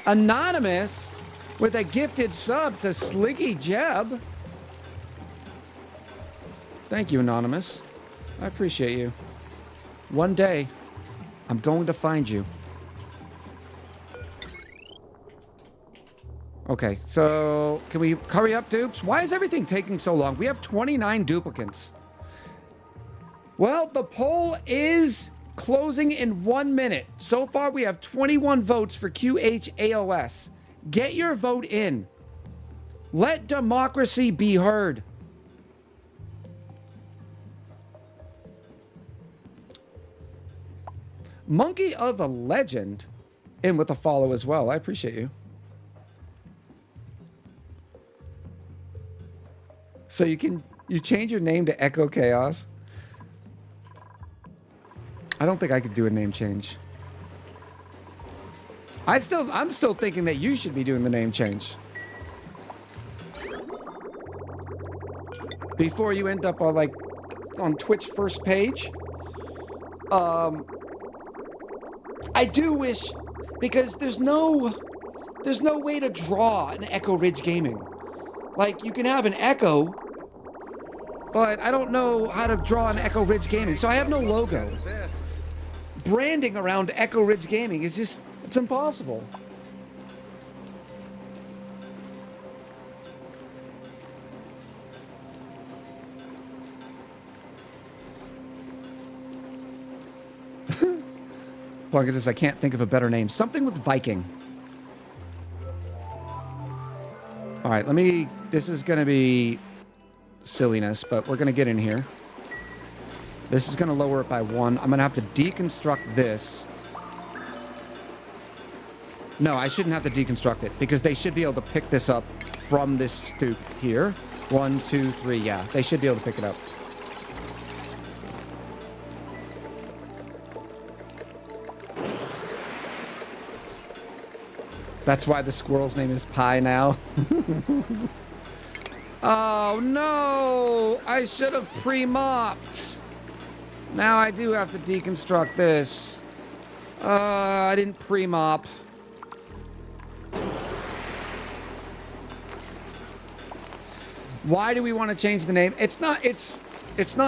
Speaker 2: Anonymous with a gifted sub to Sliggy Jeb. Thank you, Anonymous. I appreciate you. One day, I'm going to find you. Okay, so can we hurry up, dupes? Why is everything taking so long? We have 29 duplicants. Well, the poll is closing in 1 minute. So far, we have 21 votes for QHAOS. Get your vote in. Let democracy be heard. Monkey of a Legend in with a follow as well. I appreciate you. So you change your name to Echo Chaos? I don't think I could do a name change. I'm still thinking that you should be doing the name change. Before you end up on Twitch first page. I do wish, because there's no way to draw an Echo Ridge Gaming. Like, you can have an Echo, but I don't know how to draw an Echo Ridge Gaming, so I have no logo. Branding around Echo Ridge Gaming is just, it's impossible. Plunkett says, I can't think of a better name. Something with Viking. All right, this is going to be silliness, but we're going to get in here. This is going to lower it by 1. I'm going to have to deconstruct this. No, I shouldn't have to deconstruct it, because they should be able to pick this up from this stoop here. 1, 2, 3, yeah. They should be able to pick it up. That's why the squirrel's name is Pie now. Oh, no! I should have pre-mopped. Now I do have to deconstruct this. I didn't pre-mop. Why do we want to change the name? It's not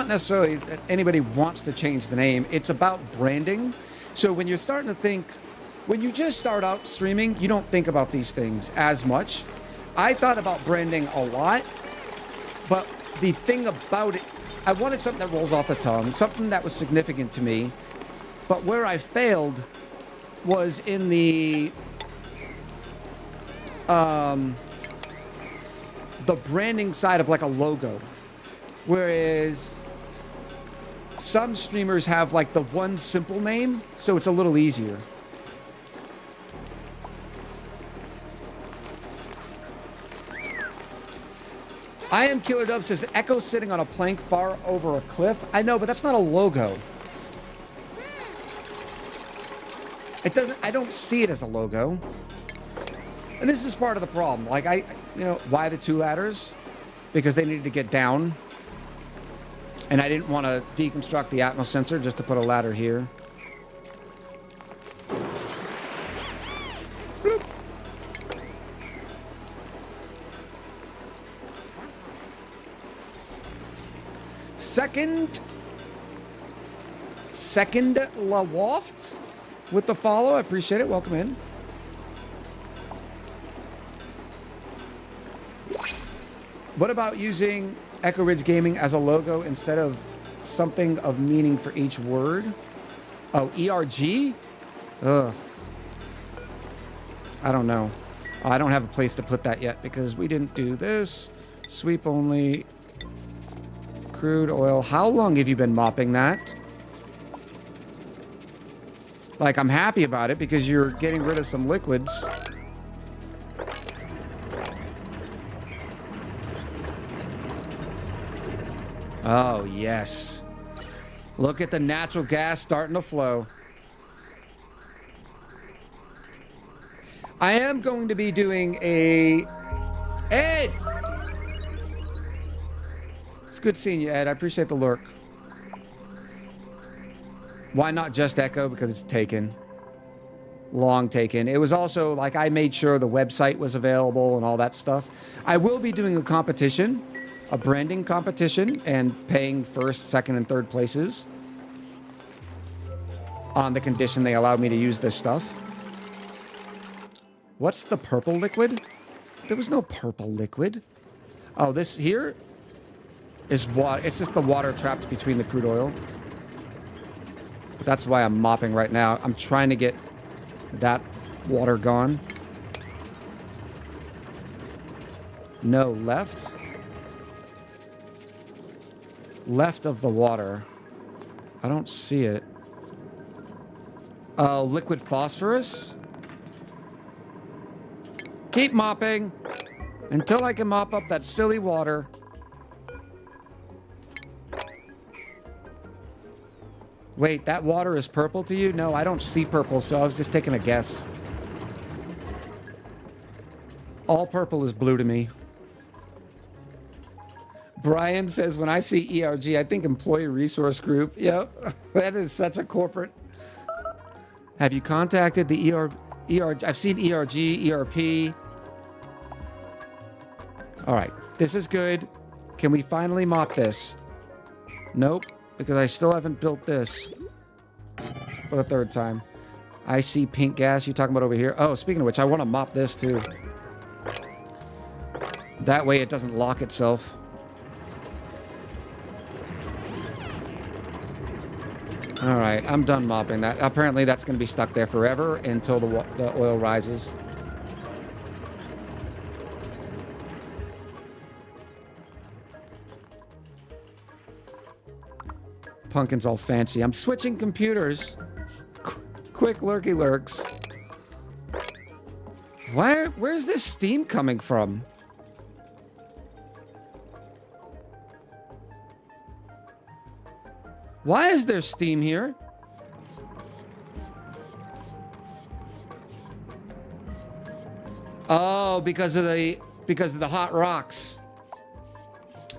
Speaker 2: necessarily that anybody wants to change the name. It's about branding. So when you're starting to think, when you just start out streaming, you don't think about these things as much. I thought about branding a lot, but the thing about it, I wanted something that rolls off the tongue, something that was significant to me. But where I failed was in the branding side of like a logo. Whereas some streamers have like the one simple name, so it's a little easier. I Am Killer Dove says, Echo sitting on a plank far over a cliff. I know, but that's not a logo. It doesn't, I don't see it as a logo. And this is part of the problem. Like, why the 2 ladders? Because they needed to get down. And I didn't want to deconstruct the Atmos sensor just to put a ladder here. Bloop. Second La Waft with the follow. I appreciate it. Welcome in. What about using Echo Ridge Gaming as a logo instead of something of meaning for each word? Oh, ERG? Ugh. I don't know. I don't have a place to put that yet because we didn't do this. Sweep only. Crude oil. How long have you been mopping that? Like, I'm happy about it because you're getting rid of some liquids. Oh, yes. Look at the natural gas starting to flow. I am going to be doing a... Ed! It's good seeing you, Ed. I appreciate the lurk. Why not just Echo? Because it's taken. Long taken. It was also, like, I made sure the website was available and all that stuff. I will be doing a competition. A branding competition and paying first, second, and third places on the condition they allow me to use this stuff. What's the purple liquid? There was no purple liquid. Oh, this here is water. It's just the water trapped between the crude oil. But that's why I'm mopping right now. I'm trying to get that water gone. No, left. Left of the water. I don't see it. Oh, liquid phosphorus? Keep mopping until I can mop up that silly water. Wait, that water is purple to you? No, I don't see purple, so I was just taking a guess. All purple is blue to me. Brian says, when I see ERG, I think Employee Resource Group. Yep, that is such a corporate. Have you contacted the ERG? I've seen ERG, ERP. All right, this is good. Can we finally mop this? Nope, because I still haven't built this for the third time. I see pink gas. You talking about over here? Oh, speaking of which, I want to mop this too. That way it doesn't lock itself. All right, I'm done mopping that. Apparently that's going to be stuck there forever until the oil rises. Pumpkin's all fancy. I'm switching computers. Quick lurky lurks. Where's this steam coming from? Why is there steam here? Oh, because of the hot rocks.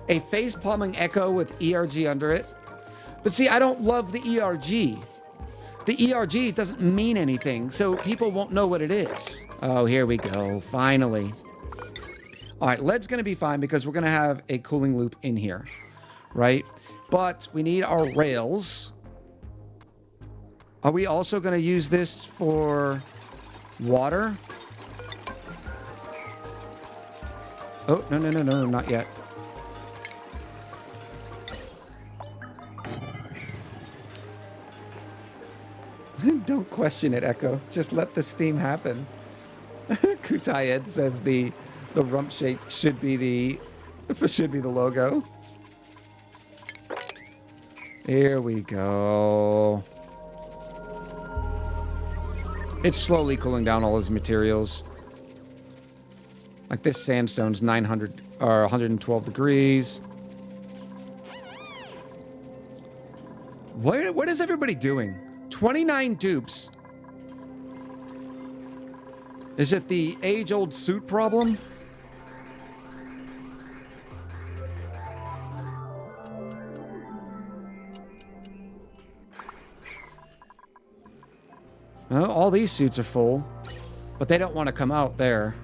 Speaker 2: A face palming Echo with ERG under it. But see, I don't love the ERG. The ERG doesn't mean anything, so people won't know what it is. Oh, here we go. Finally. All right, lead's going to be fine because we're going to have a cooling loop in here, right? But we need our rails. Are we also going to use this for water? Oh, no, not yet. Don't question it, Echo. Just let the steam happen. Kutayed says the rump shape should be the logo. Here we go. It's slowly cooling down all his materials. Like this sandstone's 900 or 112 degrees. What is everybody doing? 29 dupes. Is it the age-old suit problem? Well, all these suits are full, but they don't want to come out there.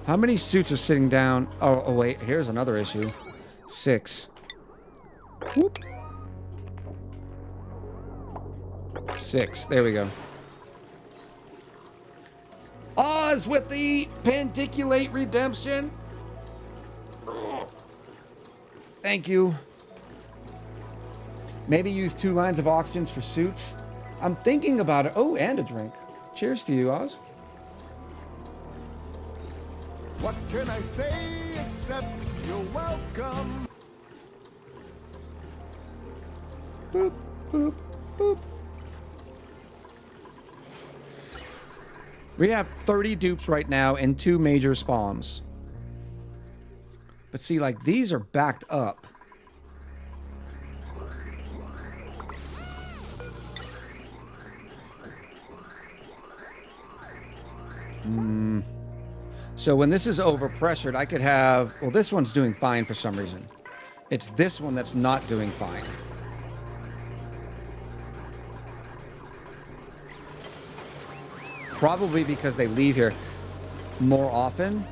Speaker 2: How many suits are sitting down? Oh wait, here's another issue. 6. Whoop. 6, there we go. Oz with the Pandiculate Redemption. Thank you. Maybe use 2 lines of oxygens for suits. I'm thinking about it. Oh, and a drink. Cheers to you, Oz.
Speaker 1: What can I say except you're welcome?
Speaker 2: Boop, boop, boop. We have 30 dupes right now and 2 major spawns. But see, like, these are backed up. So when this is overpressured, I could have... Well, this one's doing fine for some reason. It's this one that's not doing fine. Probably because they leave here more often.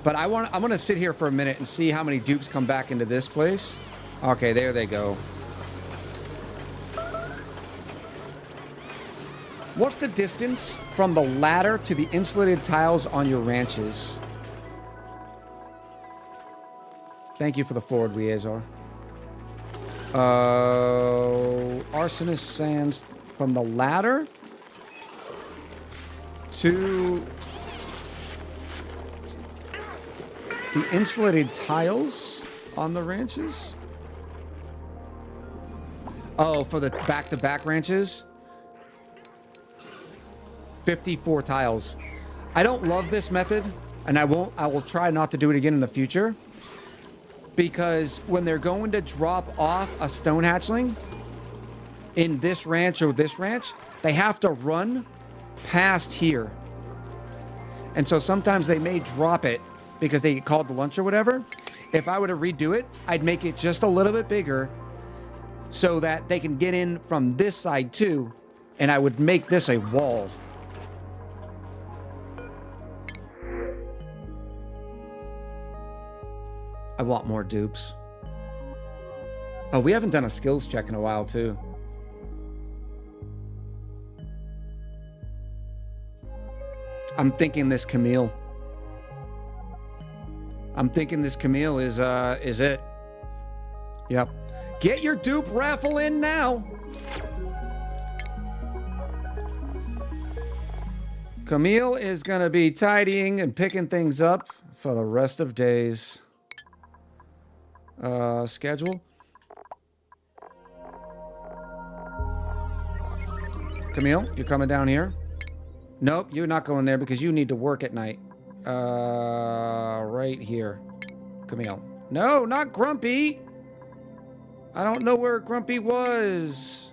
Speaker 2: But I'm going to sit here for a minute and see how many dupes come back into this place. Okay, there they go. What's the distance from the ladder to the insulated tiles on your ranches? Thank you for the forward, Weazor. Arsonist sands from the ladder to the insulated tiles on the ranches? Oh, for the back-to-back ranches? 54 tiles. I don't love this method, and I will try not to do it again in the future. Because when they're going to drop off a stone hatchling in this ranch or this ranch, they have to run past here. And so sometimes they may drop it because they get called to lunch or whatever. If I were to redo it, I'd make it just a little bit bigger so that they can get in from this side too. And I would make this a wall. I want more dupes. Oh, we haven't done a skills check in a while, too. I'm thinking this Camille. I'm thinking this Camille is it. Yep. Get your dupe raffle in now. Camille is gonna be tidying and picking things up for the rest of days. Schedule. Camille, you're coming down here? Nope, you're not going there because you need to work at night. Right here. Camille. No, not Grumpy! I don't know where Grumpy was.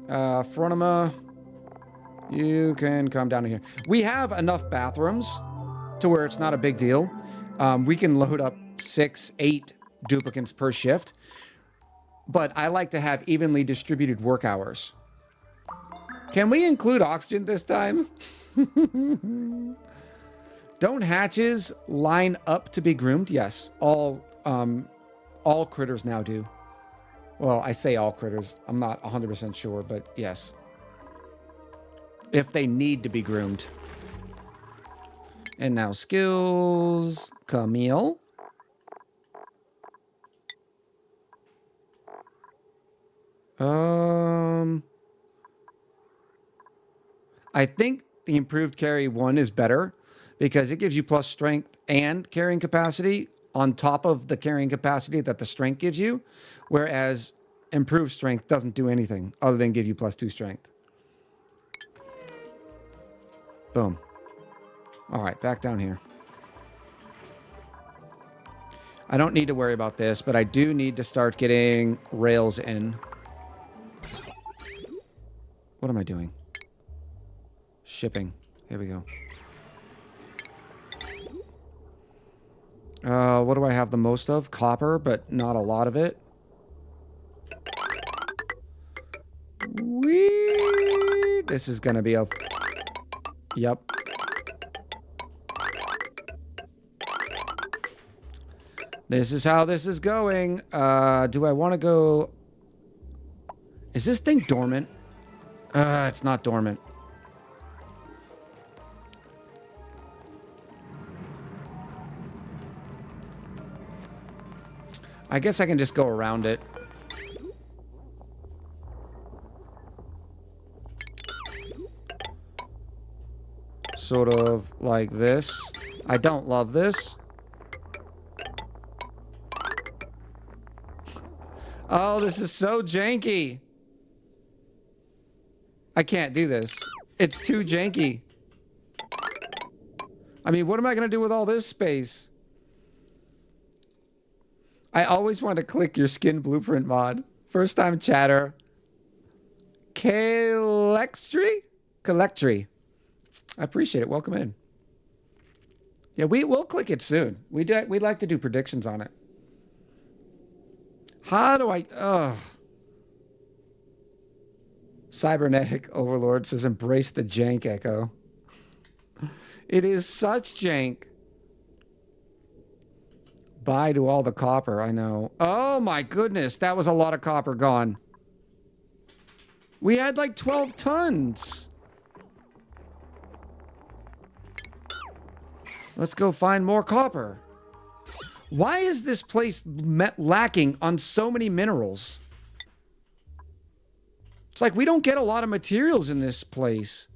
Speaker 2: Frontima, you can come down here. We have enough bathrooms to where it's not a big deal. We can load up 6, 8 duplicates per shift. But I like to have evenly distributed work hours. Can we include oxygen this time? Don't hatches line up to be groomed? Yes, all critters now do. Well, I say all critters. I'm not 100% sure, but yes. If they need to be groomed. And now skills, Camille. I think the improved carry 1 is better because it gives you plus strength and carrying capacity on top of the carrying capacity that the strength gives you, whereas improved strength doesn't do anything other than give you plus 2 strength. Boom. All right, back down here. I don't need to worry about this, but I do need to start getting rails in. What am I doing? Shipping. Here we go. What do I have the most of? Copper, but not a lot of it. Whee! This is going to be a... Yep. This is how this is going. Do I want to go... Is this thing dormant? It's not dormant. I guess I can just go around it. Sort of like this. I don't love this. Oh, this is so janky. I can't do this. It's too janky. I mean, what am I going to do with all this space? I always want to click your skin blueprint mod. First time chatter. Collectry? Collectry. I appreciate it. Welcome in. Yeah, we'll click it soon. We'd like to do predictions on it. How do I... Ugh. Cybernetic Overlord says, embrace the jank, Echo. It is such jank. Bye to all the copper, I know. Oh my goodness, that was a lot of copper gone. We had like 12 tons. Let's go find more copper. Why is this place lacking on so many minerals? It's like we don't get a lot of materials in this place.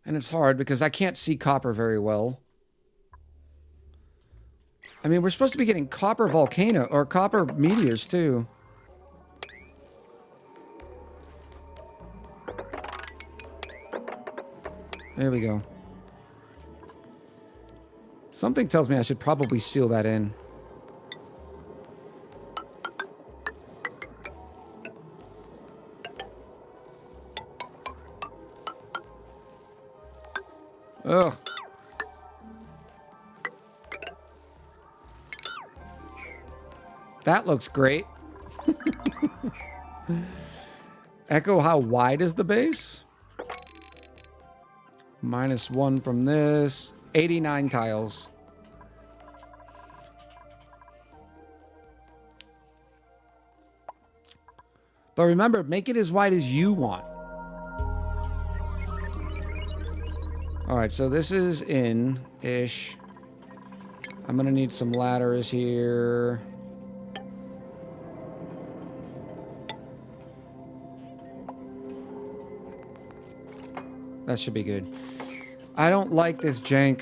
Speaker 2: And it's hard because I can't see copper very well. I mean, we're supposed to be getting copper volcano or copper meteors too. There we go. Something tells me I should probably seal that in. Ugh. That looks great. Echo, how wide is the base? -1 from this. 89 tiles. But remember, make it as wide as you want. All right, so this is in-ish. I'm going to need some ladders here. That should be good. I don't like this jank.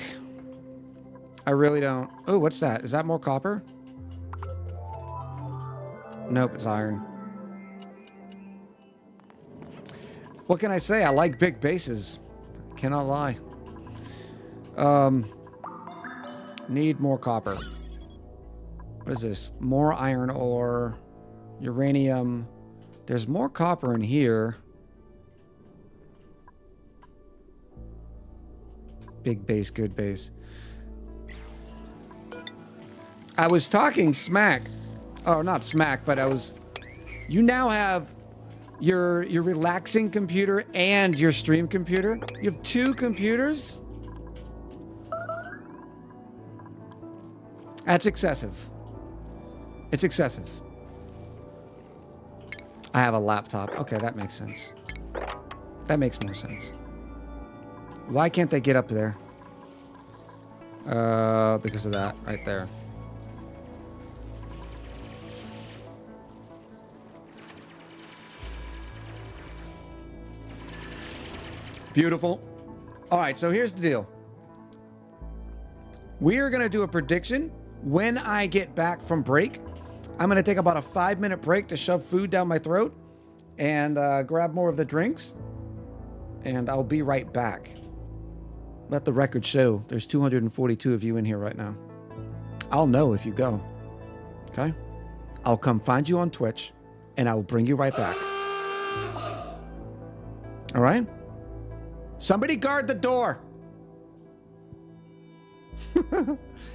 Speaker 2: I really don't. Oh, what's that? Is that more copper? Nope, it's iron. What can I say? I like big bases. Cannot lie. Need more copper. What is this? More iron ore. Uranium. There's more copper in here. Big base, good base. I was talking smack. Oh, not smack, but I was... You now have your relaxing computer and your stream computer. You have 2 computers? That's excessive. It's excessive. I have a laptop. Okay, that makes sense. That makes more sense. Why can't they get up there? Because of that right there. Beautiful. All right, so here's the deal. We are going to do a prediction when I get back from break. I'm going to take about a 5-minute break to shove food down my throat and grab more of the drinks. And I'll be right back. Let the record show there's 242 of you in here right now. I'll know if you go. Okay? I'll come find you on Twitch and I will bring you right back. All right? Somebody guard the door.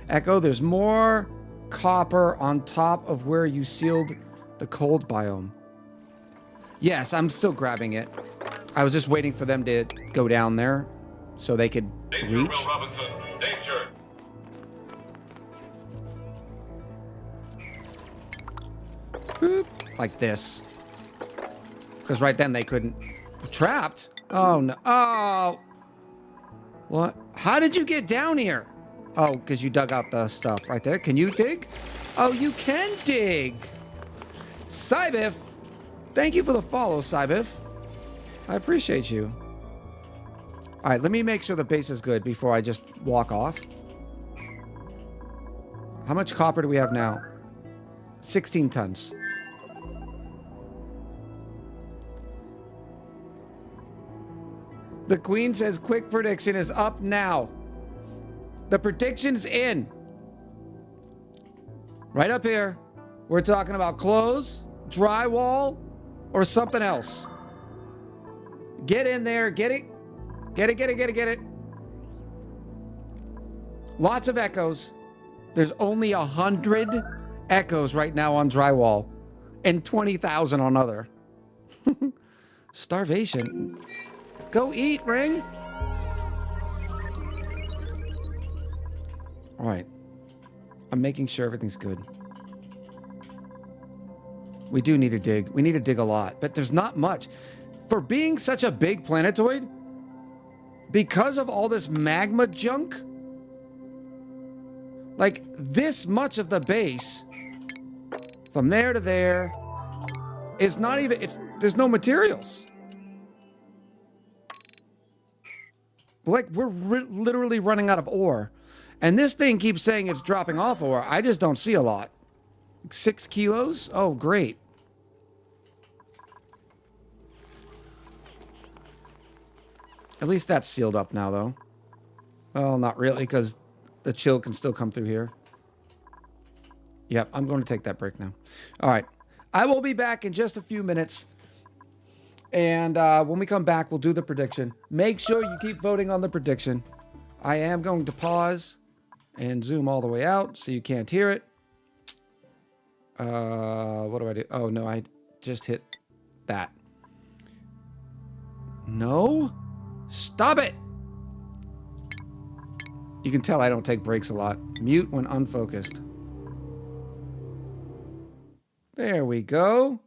Speaker 2: Echo, there's more copper on top of where you sealed the cold biome. Yes, I'm still grabbing it. I was just waiting for them to go down there so they could
Speaker 4: Danger,
Speaker 2: reach.
Speaker 4: Will Robinson. Danger.
Speaker 2: Boop, like this. Because right then they couldn't. Trapped? Oh, no. Oh. What? How did you get down here? Oh, because you dug out the stuff right there. Can you dig? Oh, you can dig. Cybiff. Thank you for the follow, Cybiff. I appreciate you. All right, let me make sure the base is good before I just walk off. How much copper do we have now? 16 tons. The Queen says quick prediction is up now. The prediction's in. Right up here. We're talking about clothes, drywall, or something else. Get in there. Get it. Get it, get it, get it, get it. Lots of echoes. There's only 100 echoes right now on drywall and 20,000 on other. Starvation. Go eat, Ring. All right. I'm making sure everything's good. We do need to dig. We need to dig a lot, but there's not much. For being such a big planetoid, because of all this magma junk, like this much of the base, from there to there, is not even, there's no materials. Like, we're literally running out of ore. And this thing keeps saying it's dropping off ore. I just don't see a lot. 6 kilos? Oh, great. At least that's sealed up now, though. Well, not really, because the chill can still come through here. Yep, I'm going to take that break now. All right. I will be back in just a few minutes. And when we come back, we'll do the prediction. Make sure you keep voting on the prediction. I am going to pause and zoom all the way out so you can't hear it. What do I do? Oh, no, I just hit that. No? Stop it! You can tell I don't take breaks a lot. Mute when unfocused. There we go.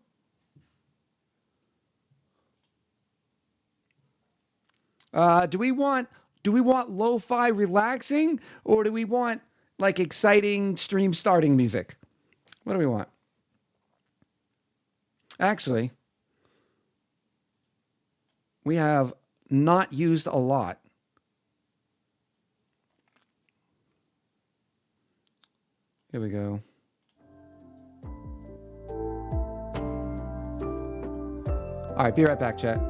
Speaker 2: Do we want lo-fi relaxing, or do we want like exciting stream starting music? What do we want? Actually, we have not used a lot. Here we go. All right, be right back, chat.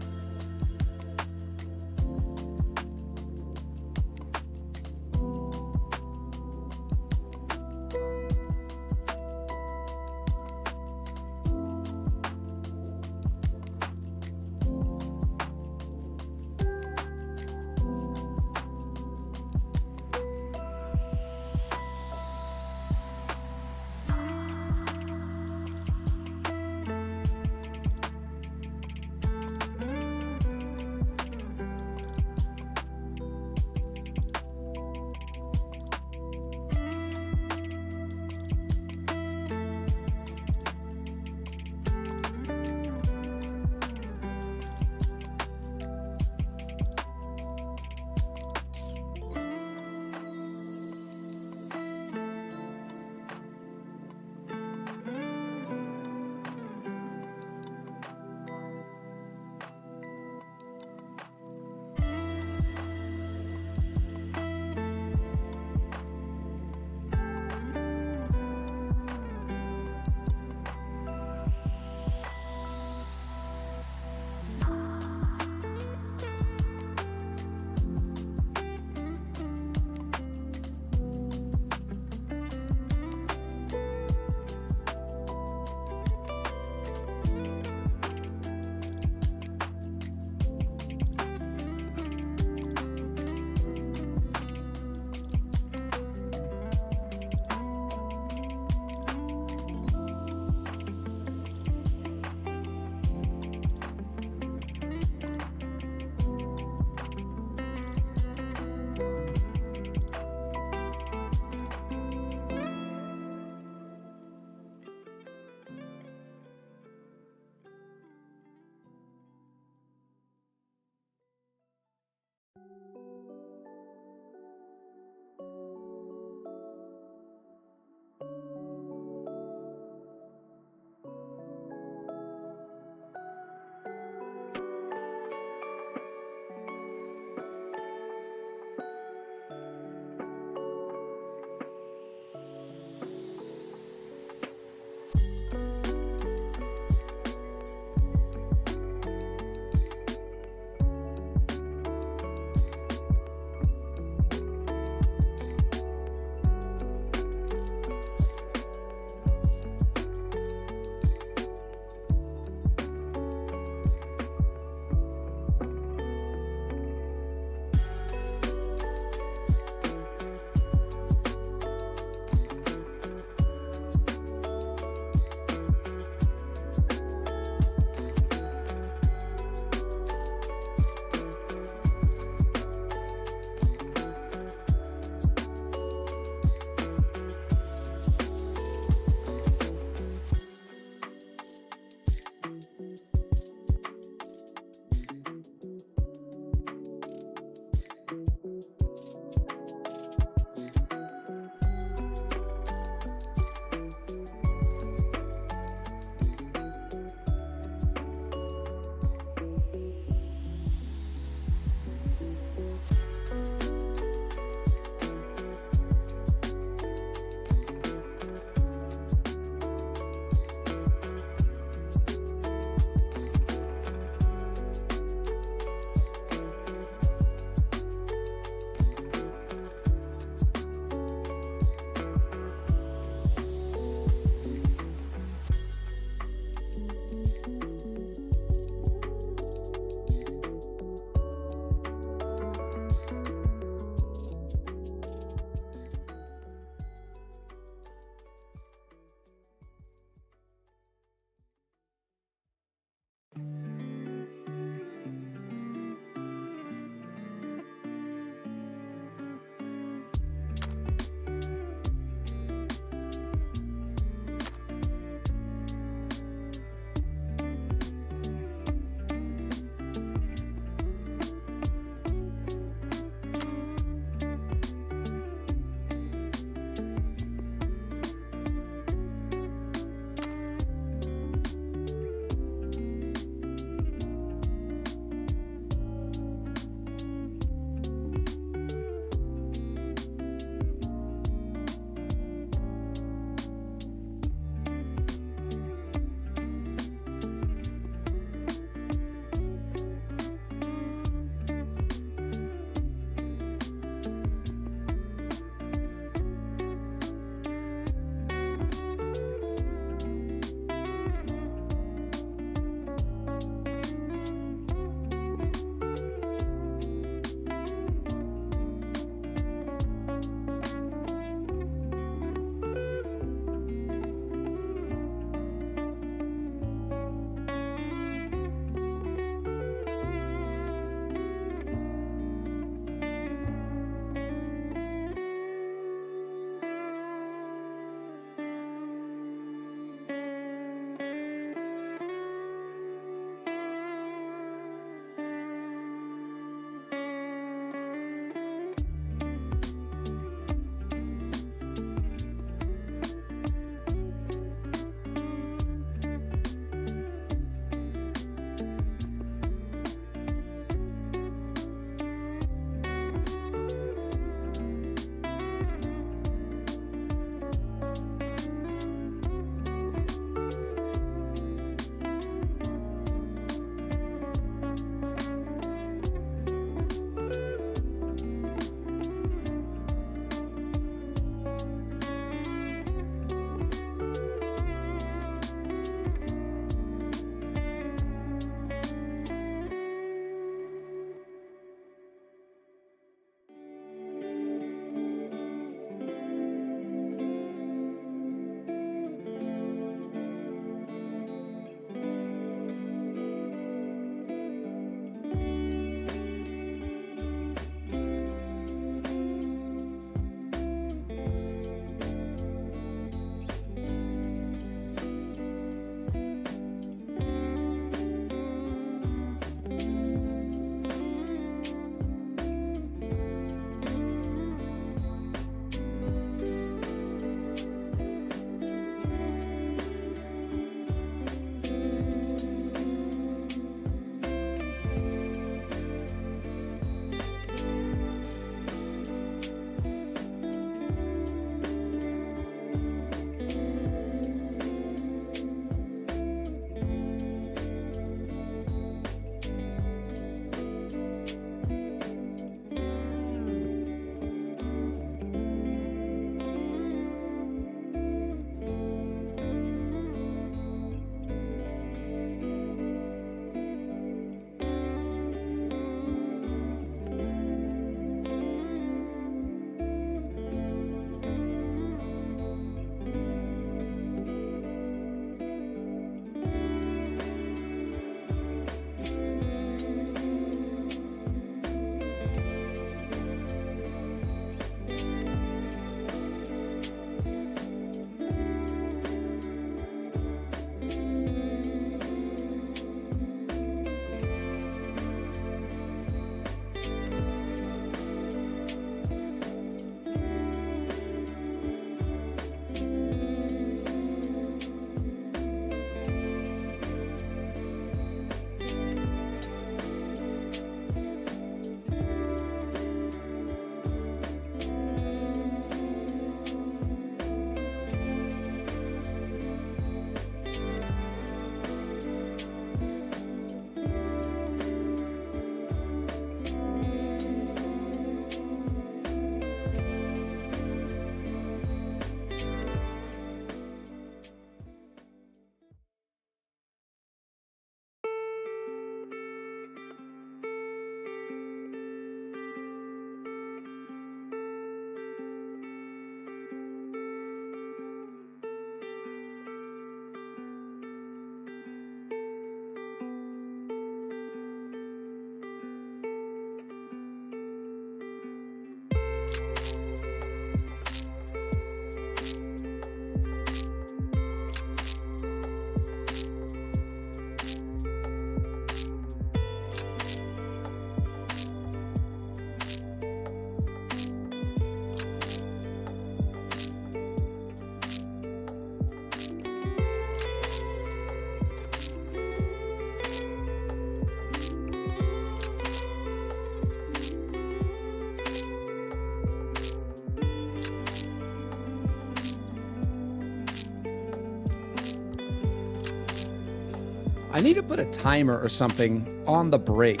Speaker 2: I need to put a timer or something on the break.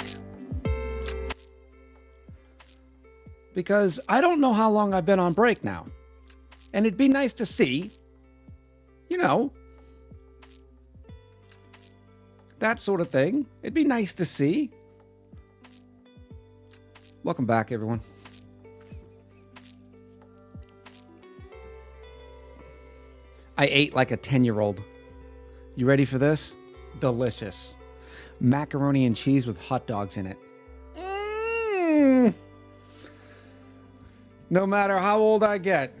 Speaker 2: Because I don't know how long I've been on break now. And it'd be nice to see, you know, that sort of thing. It'd be nice to see. Welcome back, everyone. I ate like a 10-year-old. You ready for this? Delicious. Macaroni and cheese with hot dogs in it. No matter how old I get,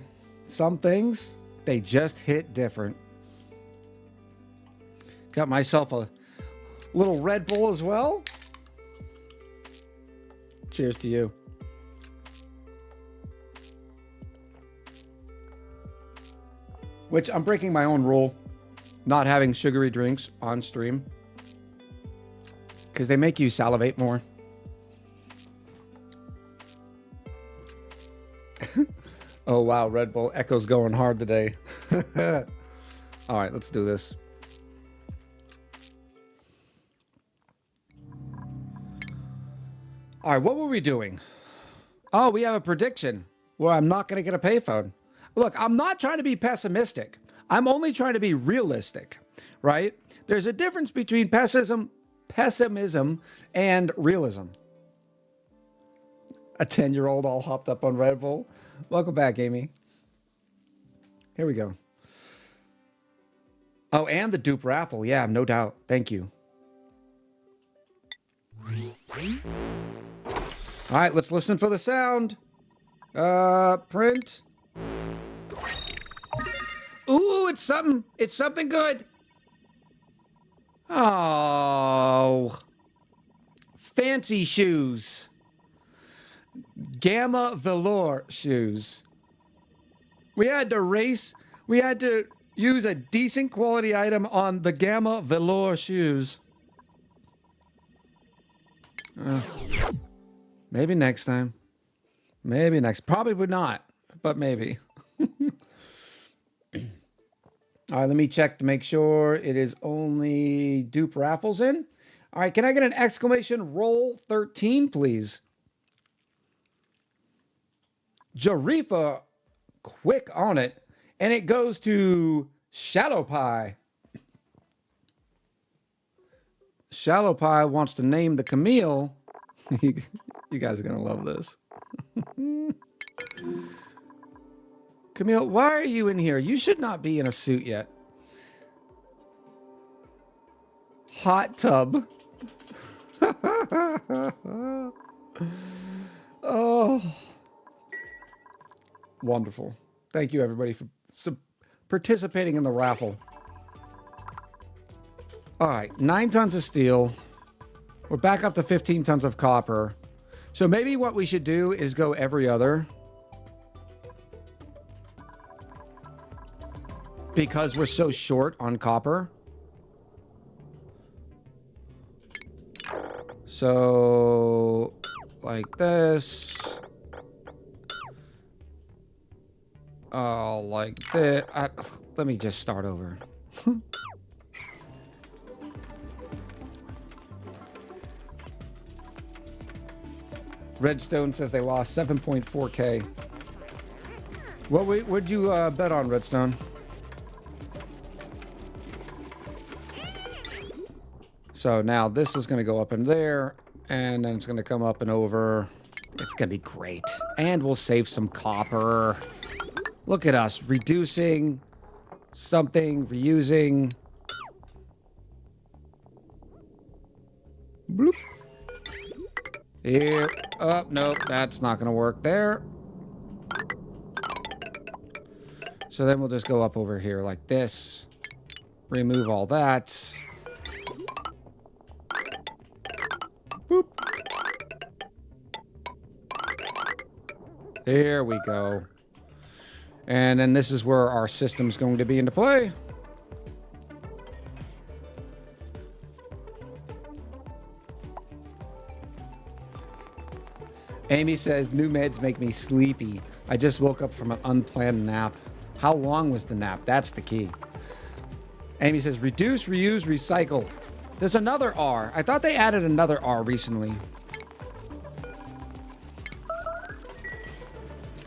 Speaker 2: some things, they just hit different. Got myself a little Red Bull as well. Cheers to you. Which I'm breaking my own rule, not having sugary drinks on stream, because they make you salivate more. Oh wow, Red Bull Echo's going hard today. All right, let's do this. All right, what were we doing? Oh, we have a prediction where I'm not going to get a payphone. Look, I'm not trying to be pessimistic. I'm only trying to be realistic, right? There's a difference between pessimism and realism. A 10-year-old all hopped up on Red Bull. Welcome back, Amy. Here we go. Oh, and the dupe raffle. Yeah, no doubt. Thank you. All right, let's listen for the sound. Print. Ooh, it's something. It's something good. Oh. Fancy shoes. Gamma velour shoes. We had to use a decent quality item on the Gamma velour shoes. Maybe next time. Maybe next. Probably not, but maybe. All right, let me check to make sure it is only dupe raffles in. All right, can I get an exclamation roll 13, please? Jarifa, quick on it. And it goes to Shallow Pie. Shallow Pie wants to name the Camille. You guys are going to love this. Camille, why are you in here? You should not be in a suit yet. Hot tub. Oh. Wonderful. Thank you, everybody, for participating in the raffle. All right, 9 tons of steel. We're back up to 15 tons of copper. So maybe what we should do is go every other. Because we're so short on copper. So, like this. Oh, like this. Let me just start over. Redstone says they lost 7.4K. What'd you bet on, Redstone? So now this is going to go up in there, and then it's going to come up and over. It's going to be great. And we'll save some copper. Look at us, reducing something, reusing. Bloop. Here. Oh, nope, that's not going to work there. So then we'll just go up over here like this. Remove all that. Boop. There we go. And then this is where our system's going to be into play. Amy says, new meds make me sleepy. I just woke up from an unplanned nap. How long was the nap? That's the key. Amy says, reduce, reuse, recycle. There's another R. I thought they added another R recently.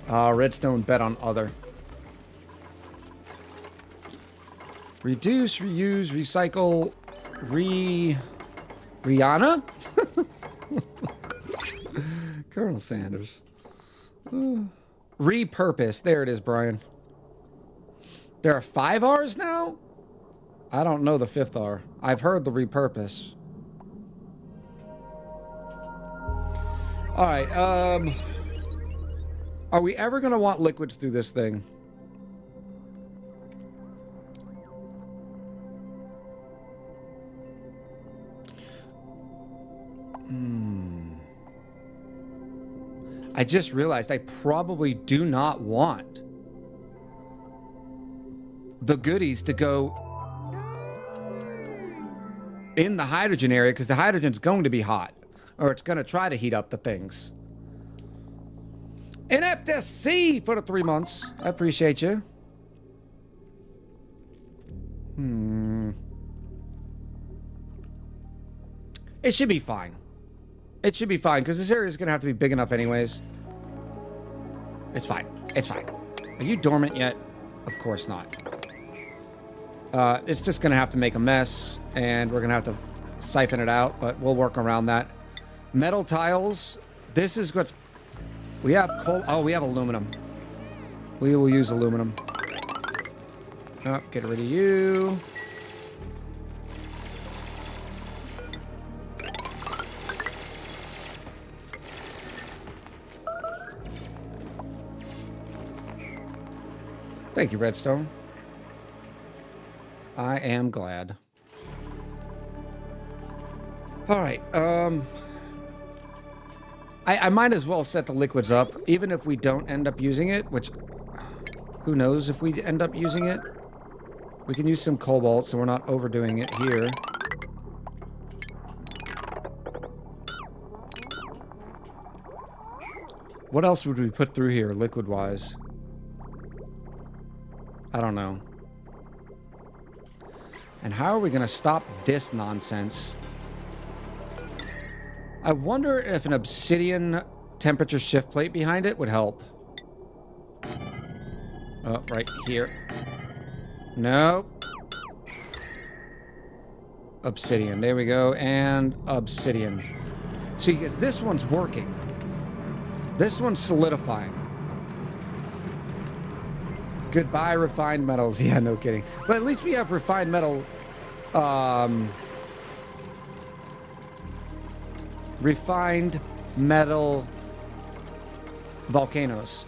Speaker 2: Redstone bet on other. Reduce, reuse, recycle, Rihanna? Colonel Sanders. Repurpose. There it is, Brian. There are 5 R's now? I don't know the 5th R. I've heard the repurpose. Alright, are we ever going to want liquids through this thing? I just realized I probably do not want the goodies to go in the hydrogen area because the hydrogen's going to be hot, or it's going to try to heat up the things. Inept SC for the 3 months. I appreciate you. It should be fine. It should be fine, because this area is going to have to be big enough anyways. It's fine. It's fine. Are you dormant yet? Of course not. It's just going to have to make a mess, and we're going to have to siphon it out, but we'll work around that. Metal tiles. This is what's... We have coal... Oh, we have aluminum. We will use aluminum. Oh, get rid of you. Thank you, Redstone. I am glad. All right. I might as well set the liquids up, even if we don't end up using it, which... Who knows if we end up using it? We can use some cobalt, so we're not overdoing it here. What else would we put through here, liquid-wise? I don't know. And how are we going to stop this nonsense? I wonder if an obsidian temperature shift plate behind it would help. Oh, right here. Nope. Obsidian. There we go. And obsidian. See, because this one's working. This one's solidifying. Goodbye, refined metals. Yeah, no kidding. But at least we have refined metal... refined metal volcanoes.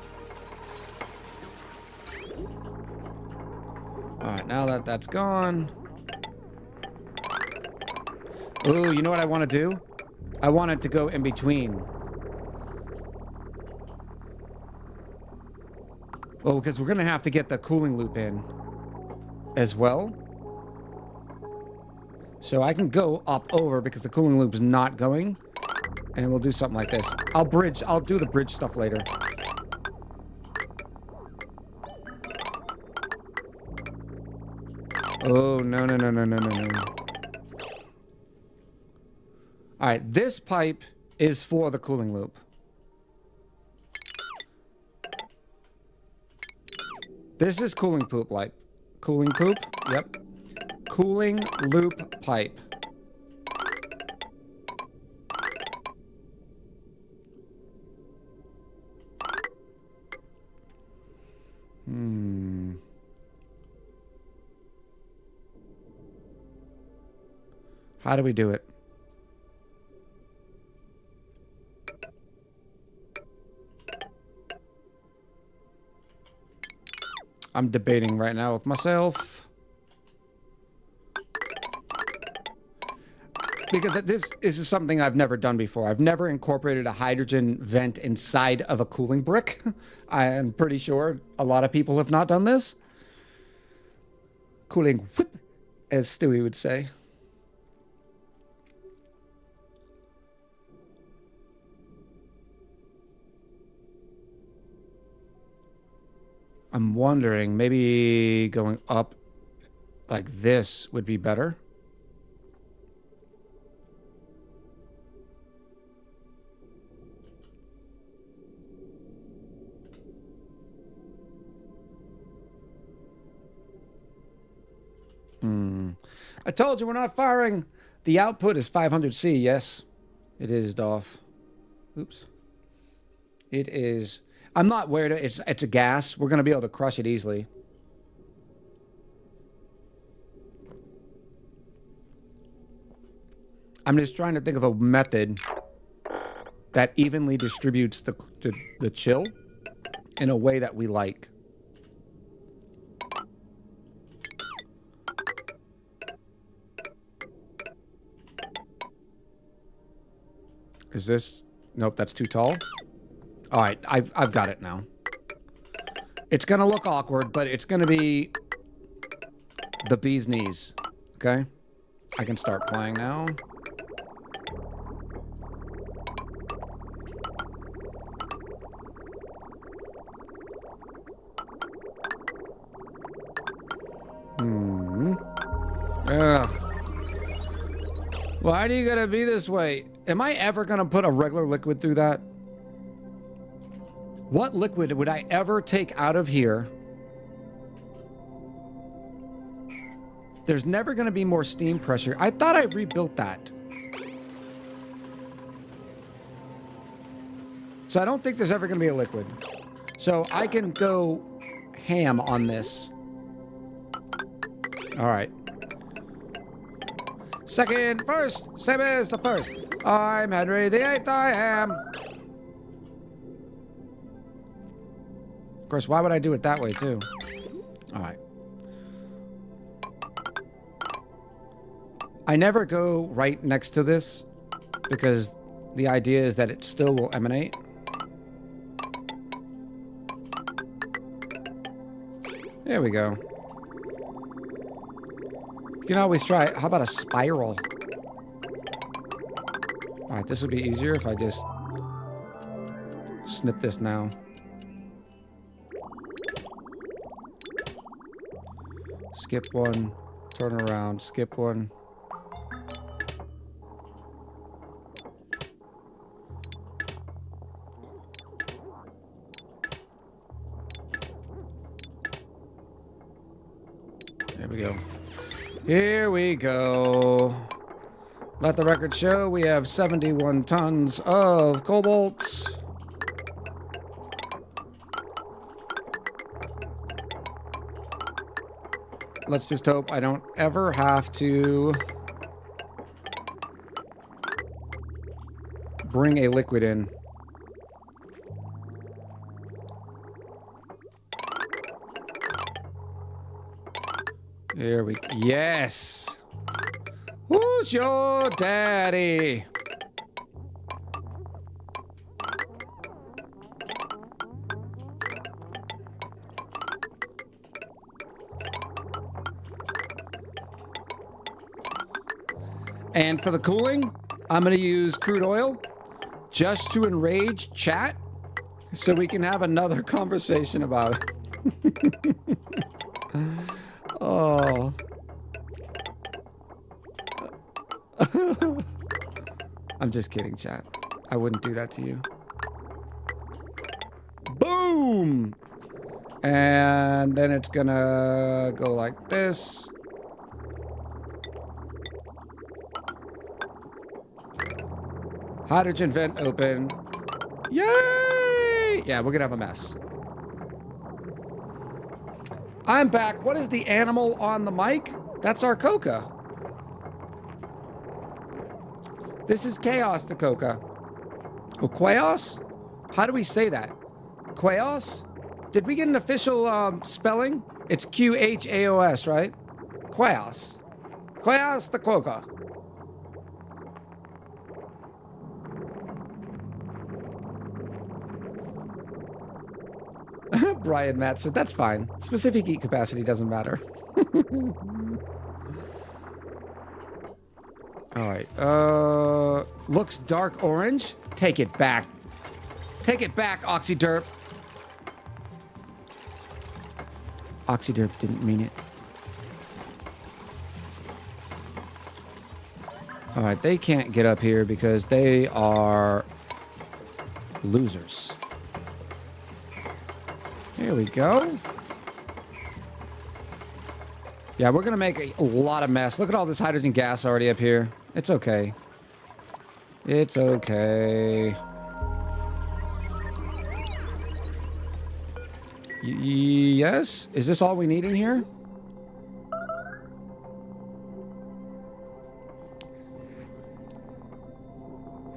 Speaker 2: Alright, now that that's gone... Ooh, you know what I want to do? I want it to go in between. Oh, because we're going to have to get the cooling loop in as well. So I can go up over because the cooling loop's not going. And we'll do something like this. I'll do the bridge stuff later. Oh, no, no, no, no, no, no, no. Alright, this pipe is for the cooling loop. This is cooling poop pipe. Cooling poop? Yep. Cooling loop pipe. How do we do it? I'm debating right now with myself. Because this is something I've never done before. I've never incorporated a hydrogen vent inside of a cooling brick. I am pretty sure a lot of people have not done this. Cooling whip, as Stewie would say. I'm wondering, maybe going up like this would be better. I told you we're not firing. The output is 500C. Yes, it is, Dolph. Oops. It is. I'm not worried. It's a gas. We're going to be able to crush it easily. I'm just trying to think of a method that evenly distributes the chill in a way that we like. Is this... Nope, that's too tall. All right, I've got it now. It's going to look awkward, but it's going to be the bee's knees. Okay? I can start playing now. Ugh. Why do you gotta be this way? Am I ever gonna put a regular liquid through that? What liquid would I ever take out of here? There's never gonna be more steam pressure. I thought I rebuilt that. So I don't think there's ever gonna be a liquid. So I can go ham on this. All right. Second, first, same as the first. I'm Henry the Eighth, I am. Of course, why would I do it that way, too? All right. I never go right next to this because the idea is that it still will emanate. There we go. You can always try it. How about a spiral? All right, this would be easier if I just snip this now. Skip one, turn around, skip one. There we go. Here we go. Let the record show we have 71 tons of cobalt. Let's just hope I don't ever have to bring a liquid in. Here we go. Yes! Who's your daddy? And for the cooling, I'm going to use crude oil just to enrage chat so we can have another conversation about it. Oh. I'm just kidding, chat. I wouldn't do that to you. Boom! And then it's gonna go like this. Hydrogen vent open. Yay! Yeah, we're gonna have a mess. I'm back. What is the animal on the mic? That's our Coca. This is Chaos the Coca. Oh, Quaos? How do we say that? Quaos? Did we get an official spelling? It's Q-H-A-O-S, right? Quaos. Quaos the Coca. Brian Matt said, that's fine. Specific heat capacity doesn't matter. All right. Looks dark orange. Take it back. Take it back, Oxyderp. Oxyderp didn't mean it. All right. They can't get up here because they are losers. Here we go. Yeah, we're gonna make a lot of mess. Look at all this hydrogen gas already up here. It's okay. It's okay. Yes? Is this all we need in here?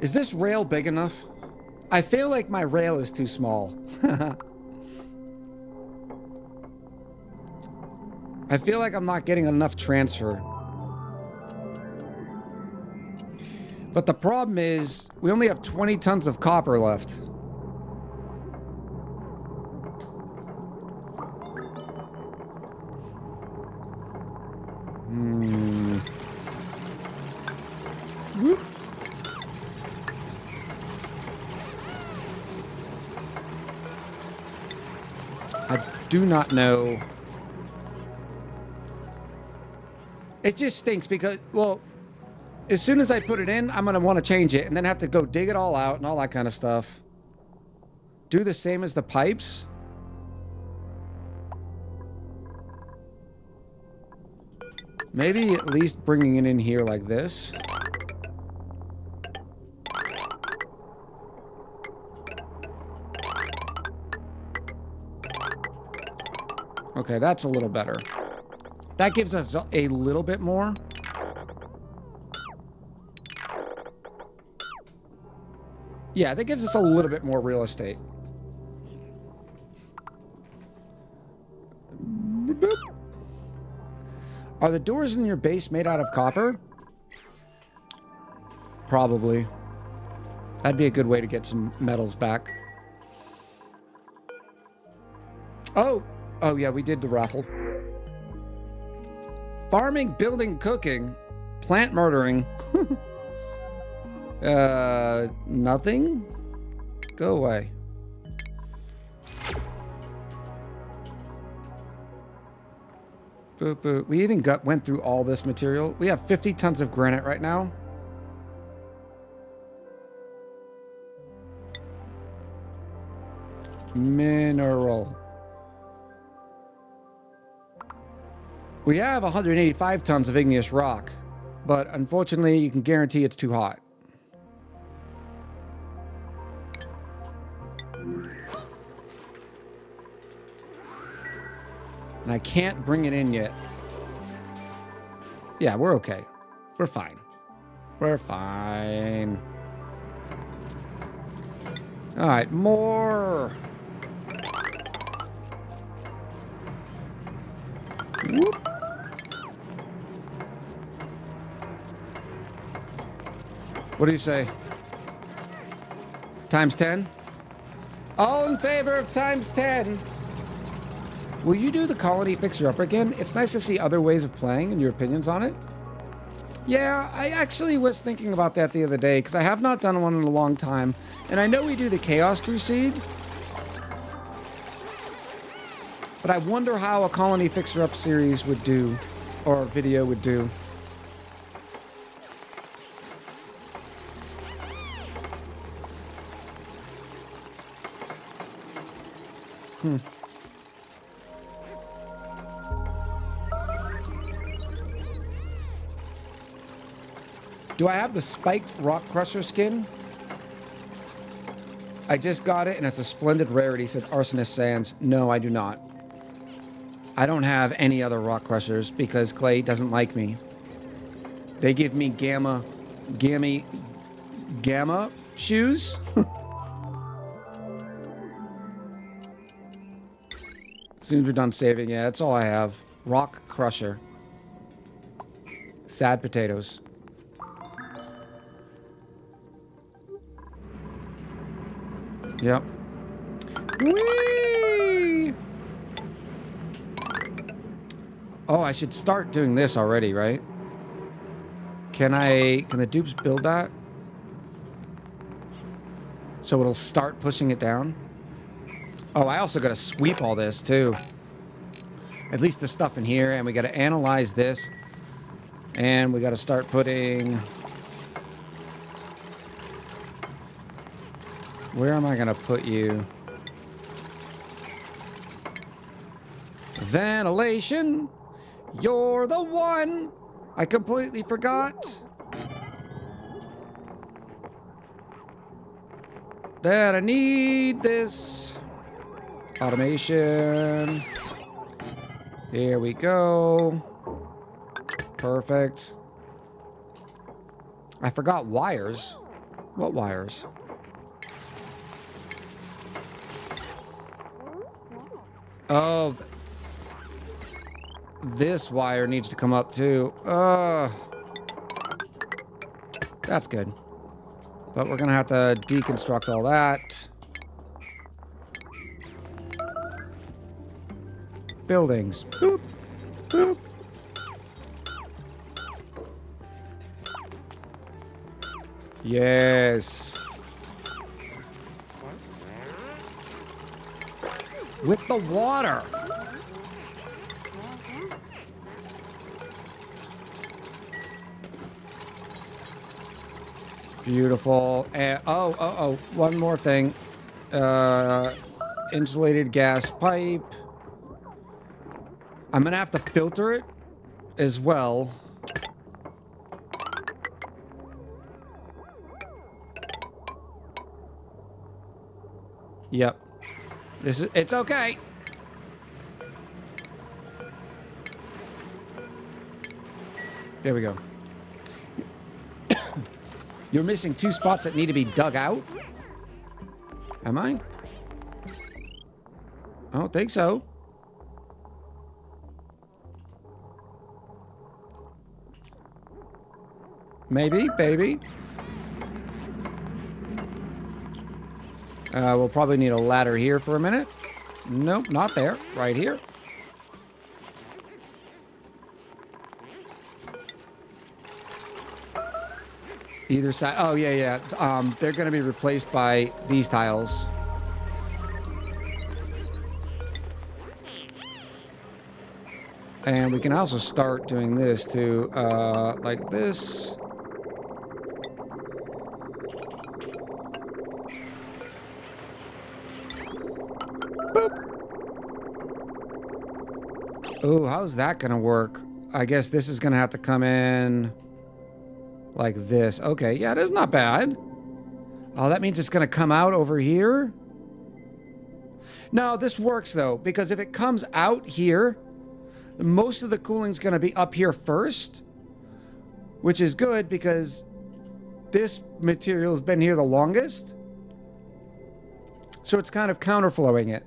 Speaker 2: Is this rail big enough? I feel like my rail is too small. I feel like I'm not getting enough transfer. But the problem is, we only have 20 tons of copper left. Whoop. I do not know. It just stinks because, well, as soon as I put it in, I'm going to want to change it and then have to go dig it all out and all that kind of stuff. Do the same as the pipes. Maybe at least bringing it in here like this. Okay, that's a little better. That gives us a little bit more. Yeah, that gives us a little bit more real estate. Boop. Are the doors in your base made out of copper? Probably. That'd be a good way to get some metals back. Oh! Oh, yeah, we did the raffle. Farming, building, cooking, plant murdering. Nothing? Go away. Boop, boop. We even went through all this material. We have 50 tons of granite right now. Mineral. We have 185 tons of igneous rock, but unfortunately, you can guarantee it's too hot. And I can't bring it in yet. Yeah, we're okay. We're fine. We're fine. All right, more. Whoop. What do you say? Times 10? All in favor of times 10. Will you do the colony fixer-upper again? It's nice to see other ways of playing and your opinions on it. Yeah, I actually was thinking about that the other day because I have not done one in a long time. And I know we do the Chaos Crusade. But I wonder how a colony fixer-up series would do, or video would do. Do I have the spiked rock crusher skin? I just got it and it's a splendid rarity, said Arsonist Sands. No, I do not. I don't have any other rock crushers because Clay doesn't like me. They give me gamma shoes. As soon as we're done saving, yeah, that's all I have. Rock crusher. Sad potatoes. Yep. Whee! Oh, I should start doing this already, right? Can the dupes build that? So it'll start pushing it down? Oh, I also gotta sweep all this too. At least the stuff in here, and we gotta analyze this. And we gotta start putting... Where am I gonna put you? Ventilation. You're the one! I completely forgot. That I need this. Automation. Here we go. Perfect. I forgot wires. What wires? Oh. This wire needs to come up too. That's good. But we're gonna have to deconstruct all that. Buildings. Boop. Boop. Yes. With the water. Beautiful. And oh, one more thing. Insulated gas pipe. I'm gonna have to filter it as well. Yep. It's okay. There we go. You're missing 2 spots that need to be dug out? Am I? I don't think so. Maybe, baby. We'll probably need a ladder here for a minute. Nope, not there. Right here. Either side. Oh, yeah. They're going to be replaced by these tiles. And we can also start doing this too, like this. Oh, how's that gonna work? I guess this is gonna have to come in like this. Okay, yeah, that's not bad. Oh, that means it's gonna come out over here? No, this works though, because if it comes out here, most of the cooling's gonna be up here first, which is good because this material has been here the longest. So it's kind of counterflowing it.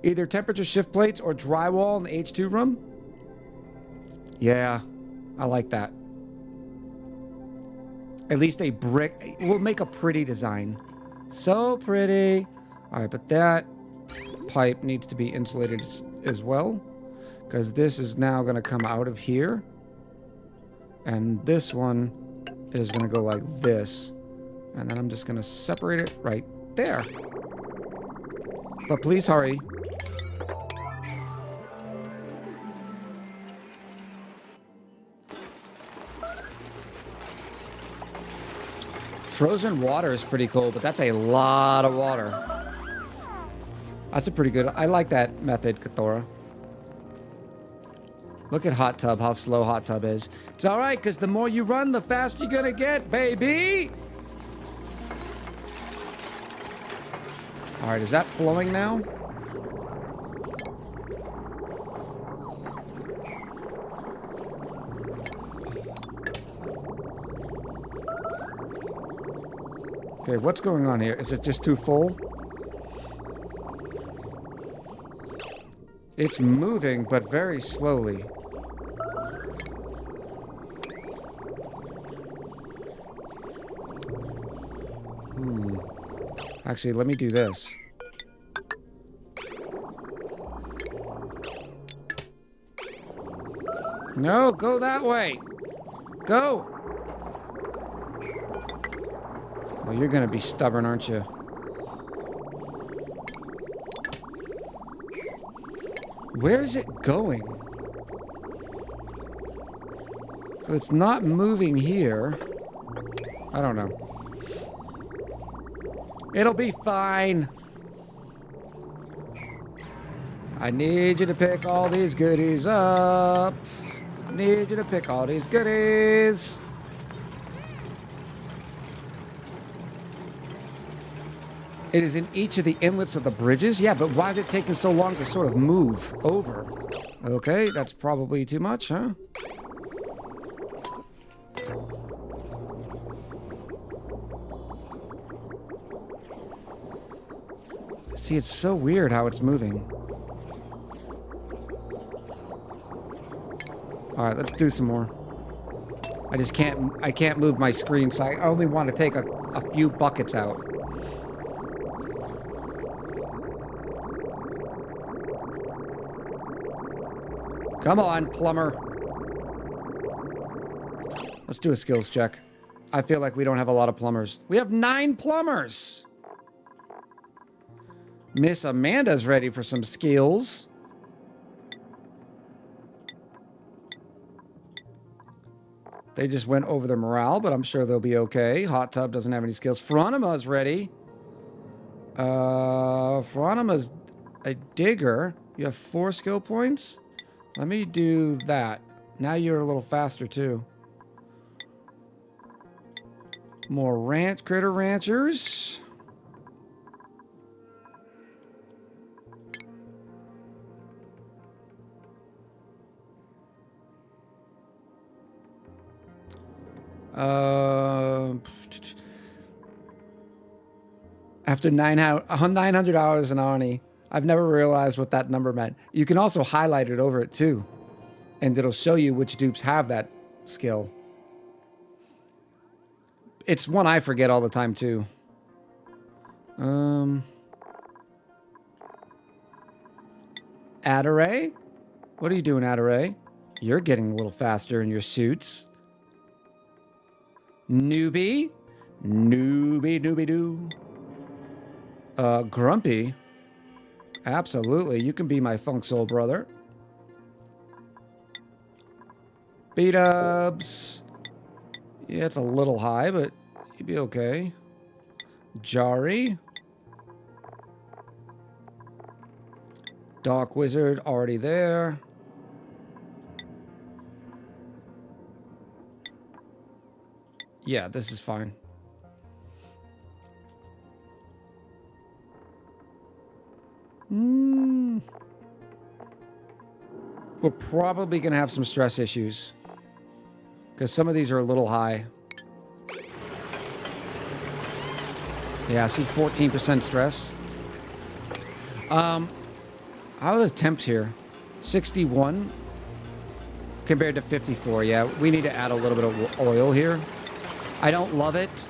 Speaker 2: Either temperature shift plates or drywall in the H2 room. Yeah, I like that. At least a brick will make a pretty design. So pretty. All right, but that pipe needs to be insulated as well, because this is now going to come out of here. And this one is going to go like this. And then I'm just going to separate it right there. But please hurry. Frozen water is pretty cool, but that's a lot of water. That's a pretty good... I like that method, Kathora. Look at Hot Tub, how slow Hot Tub is. It's alright, because the more you run, the faster you're gonna get, baby! Alright, is that flowing now? Okay, what's going on here? Is it just too full? It's moving, but very slowly. Actually, let me do this. No, go that way. Go. Well, you're gonna be stubborn, aren't you? Where is it going? It's not moving here. I don't know. It'll be fine. I need you to pick all these goodies up. Need you to pick all these goodies. It is in each of the inlets of the bridges? Yeah, but why is it taking so long to sort of move over? Okay, that's probably too much, huh? See, it's so weird how it's moving. All right, let's do some more. I can't move my screen, so I only want to take a few buckets out. Come on, plumber. Let's do a skills check. I feel like we don't have a lot of plumbers. We have 9 plumbers. Miss Amanda's ready for some skills. They just went over their morale, but I'm sure they'll be okay. Hot Tub doesn't have any skills. Fronima's ready. Fronima's a digger. You have 4 skill points? Let me do that. Now you're a little faster, too. More critter ranchers. After 900 hours in ONI, I've never realized what that number meant. You can also highlight it over it too, and it'll show you which dupes have that skill. It's one I forget all the time too. Adare? What are you doing, Adare? You're getting a little faster in your suits. Newbie? Newbie doo. Grumpy? Absolutely, you can be my funk soul brother. B-dubs. Yeah, it's a little high, but you'd be okay. Jari. Dark Wizard, already there. Yeah, this is fine. We're probably going to have some stress issues, because some of these are a little high. Yeah, I see 14% stress. How are the temps here? 61 compared to 54. Yeah, we need to add a little bit of oil here. I don't love it.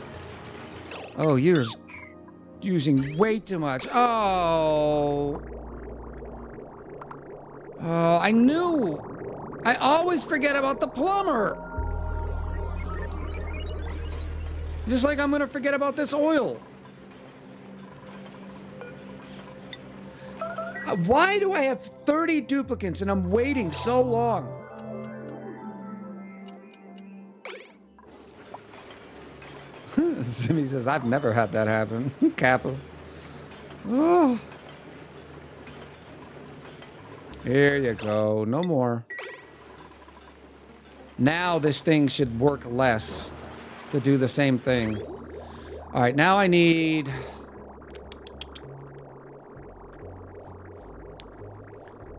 Speaker 2: Oh, you're using way too much. Oh. Oh, I knew. I always forget about the plumber. Just like I'm going to forget about this oil. Why do I have 30 duplicates and I'm waiting so long? Zimmy says, I've never had that happen. Kappa. Oh. Here you go. No more. Now this thing should work less to do the same thing. All right, now I need...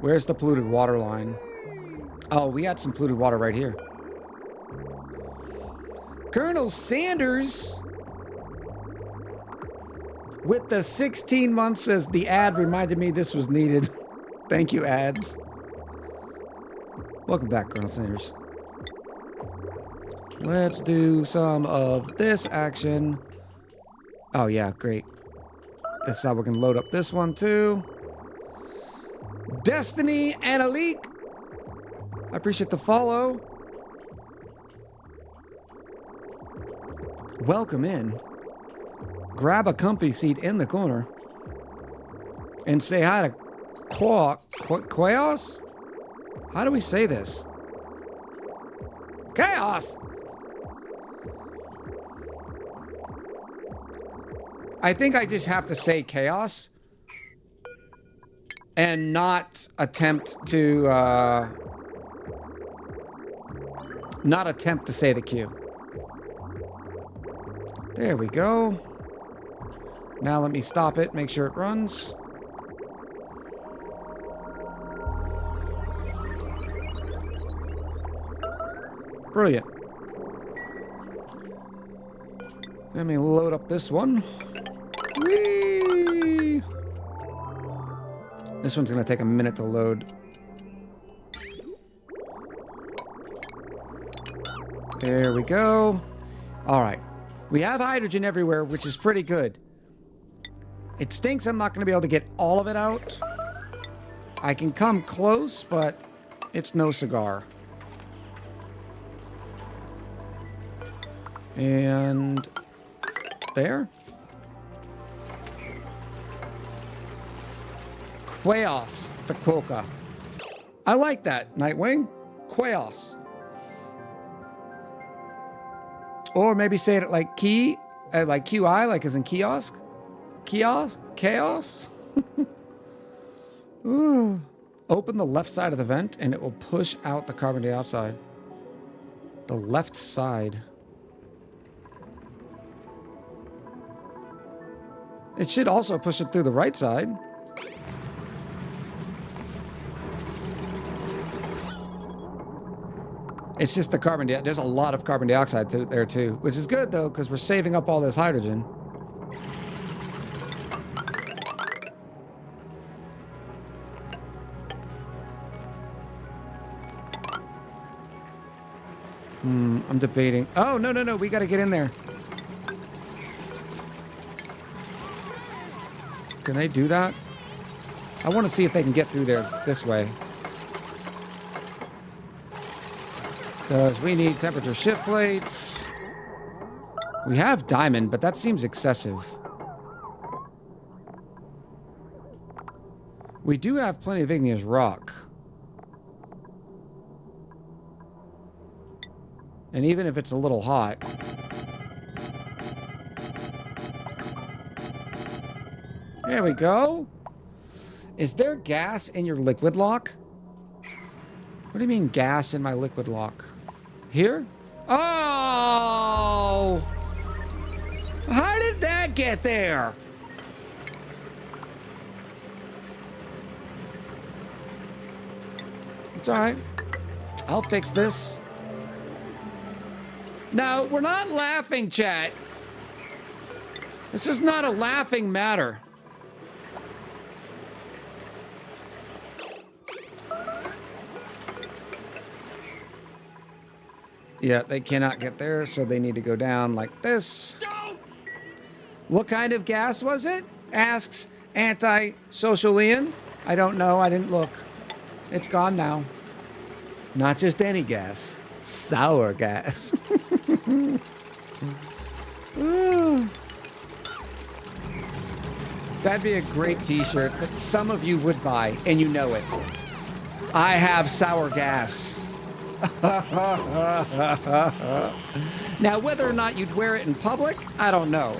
Speaker 2: Where's the polluted water line? Oh, we got some polluted water right here. Colonel Sanders with the 16 months says the ad reminded me this was needed. Thank you, ads. Welcome back, Colonel Sanders. Let's do some of this action. Oh, yeah, great. That's how we can load up this one, too. Destiny and Alik. I appreciate the follow. Welcome in. Grab a comfy seat in the corner. And say hi to Chaos? How do we say this? Chaos! I think I just have to say chaos. and not attempt to say the Q. There we go. Now let me stop it, make sure it runs. Brilliant. Let me load up this one. Whee! This one's going to take a minute to load. There we go. All right. We have hydrogen everywhere, which is pretty good. It stinks I'm not going to be able to get all of it out. I can come close, but it's no cigar. And there. Quaos, the quokka. I like that, Nightwing. Quaos. Or maybe say it like QI, like as in kiosk. Kiosk? Chaos? Ooh. Open the left side of the vent and it will push out the carbon dioxide. The left side. It should also push it through the right side. It's just the carbon dioxide. There's a lot of carbon dioxide there too, which is good though, because we're saving up all this hydrogen. I'm debating. Oh, no. We got to get in there. Can they do that? I want to see if they can get through there this way. Because we need temperature shift plates. We have diamond, but that seems excessive. We do have plenty of igneous rock. And even if it's a little hot. There we go. Is there gas in your liquid lock? What do you mean gas in my liquid lock? Here? Oh! How did that get there? It's all right. I'll fix this. No, we're not laughing, chat. This is not a laughing matter. Yeah, they cannot get there, so they need to go down like this. What kind of gas was it? Asks Anti-Social Ian. I don't know. I didn't look. It's gone now. Not just any gas. Sour gas. That'd be a great t-shirt that some of you would buy, and you know it. I have sour gas. Now, whether or not you'd wear it in public, I don't know.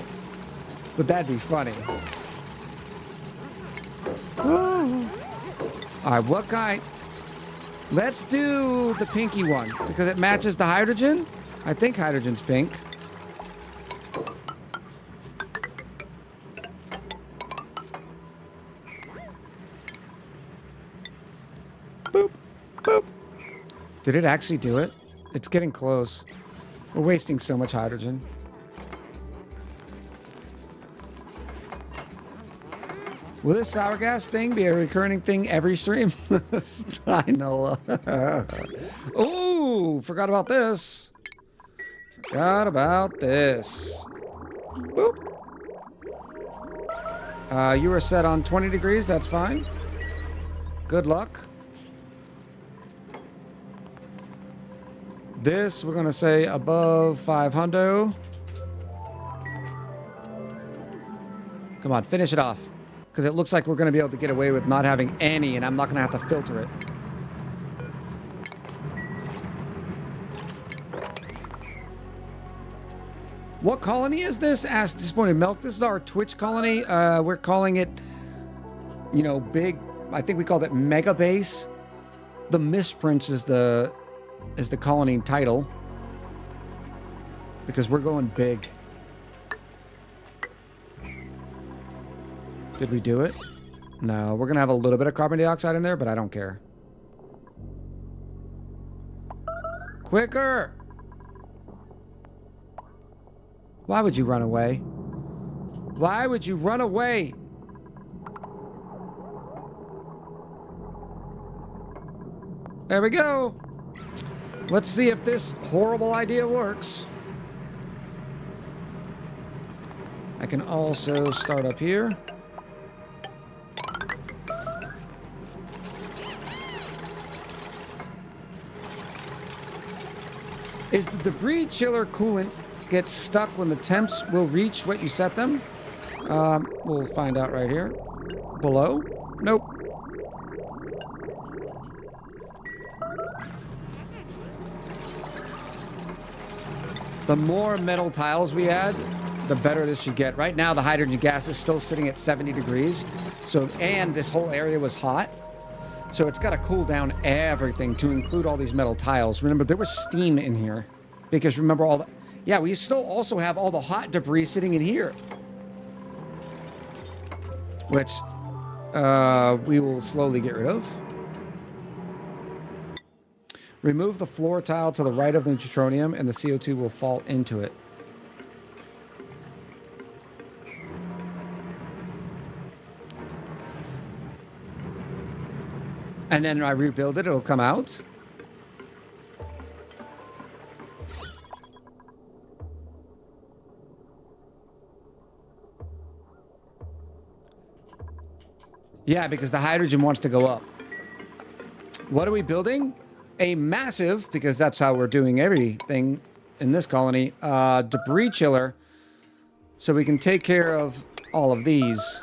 Speaker 2: But that'd be funny. All right, what kind? Let's do the pinky one because it matches the hydrogen. I think hydrogen's pink. Boop, boop. Did it actually do it? It's getting close. We're wasting so much hydrogen. Will this sour gas thing be a recurring thing every stream? I know. Ooh, forgot about this. Forgot about this. Boop. You were set on 20 degrees. That's fine. Good luck. This, we're going to say above 500. Come on, finish it off. Because it looks like we're going to be able to get away with not having any, and I'm not going to have to filter it. What colony is this? Asked Disappointed Milk. This is our Twitch colony. We're calling it, you know, Big I think we called it Mega Base. The Misprints is the colony title. Because we're going big. Did we do it? No, we're going to have a little bit of carbon dioxide in there, but I don't care. Quicker! Why would you run away? Why would you run away? There we go. Let's see if this horrible idea works. I can also start up here. Is the debris chiller coolant get stuck when the temps will reach what you set them? We'll find out right here. Below? Nope. The more metal tiles we add, the better this should get. Right now, the hydrogen gas is still sitting at 70 degrees. So, and this whole area was hot. So it's got to cool down everything to include all these metal tiles. Remember, there was steam in here. Because remember all the... Yeah, we still also have all the hot debris sitting in here. Which we will slowly get rid of. Remove the floor tile to the right of the neutronium and the CO2 will fall into it. And then I rebuild it, it'll come out. Yeah, because the hydrogen wants to go up. What are we building? A massive, because that's how we're doing everything in this colony, debris chiller. So we can take care of all of these.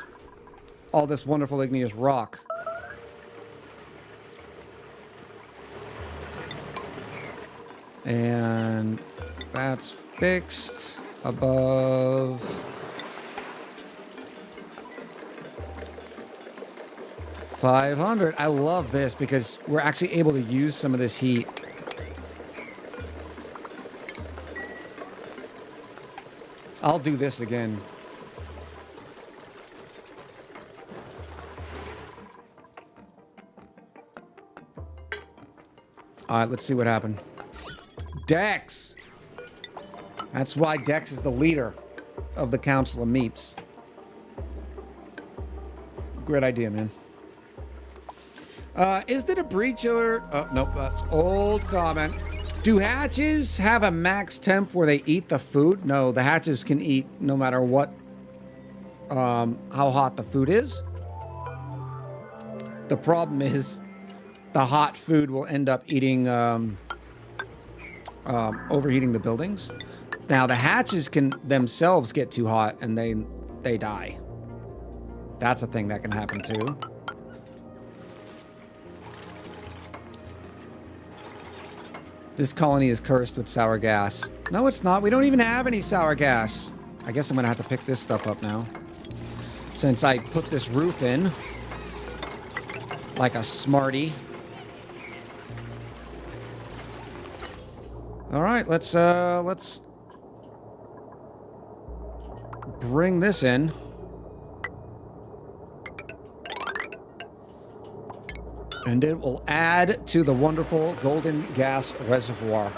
Speaker 2: All this wonderful igneous rock. And that's fixed above. $500. I love this because we're actually able to use some of this heat. I'll do this again. All right, let's see what happened. Dex. That's why Dex is the leader of the Council of Meeps. Great idea, man. Is the debris chiller... Oh, nope, that's old comment. Do hatches have a max temp where they eat the food? No, the hatches can eat no matter what, how hot the food is. The problem is the hot food will end up eating, overheating the buildings. Now, the hatches can themselves get too hot and they die. That's a thing that can happen too. This colony is cursed with sour gas. No, it's not. We don't even have any sour gas. I guess I'm going to have to pick this stuff up now. Since I put this roof in. Like a smarty. Alright, let's bring this in. And it will add to the wonderful golden gas reservoir.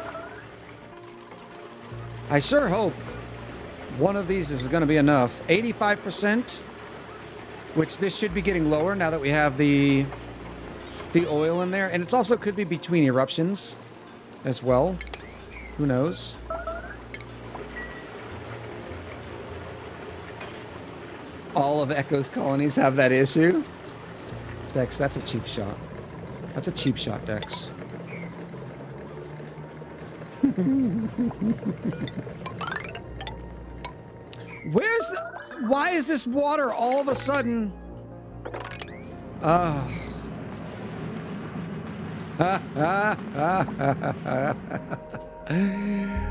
Speaker 2: I sure hope one of these is going to be enough. 85%, which this should be getting lower now that we have the oil in there. And it also could be between eruptions as well. Who knows? All of Echo's colonies have that issue. Dex, that's a cheap shot. That's a cheap shot, Dex. Why is this water all of a sudden...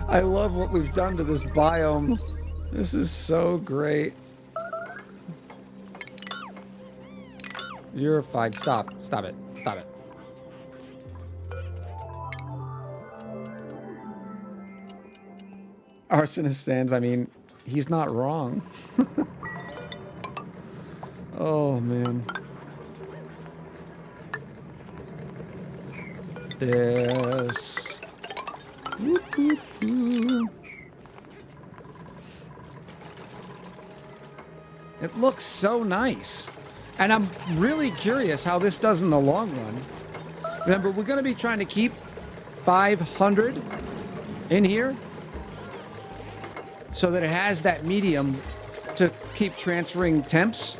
Speaker 2: I love what we've done to this biome. This is so great. You're fine. Stop. Stop it. Stop it. Arsonist Sands, I mean, he's not wrong. Oh, man. This. Whoop, whoop, whoop. It looks so nice. And I'm really curious how this does in the long run. Remember, we're going to be trying to keep 500 in here so that it has that medium to keep transferring temps.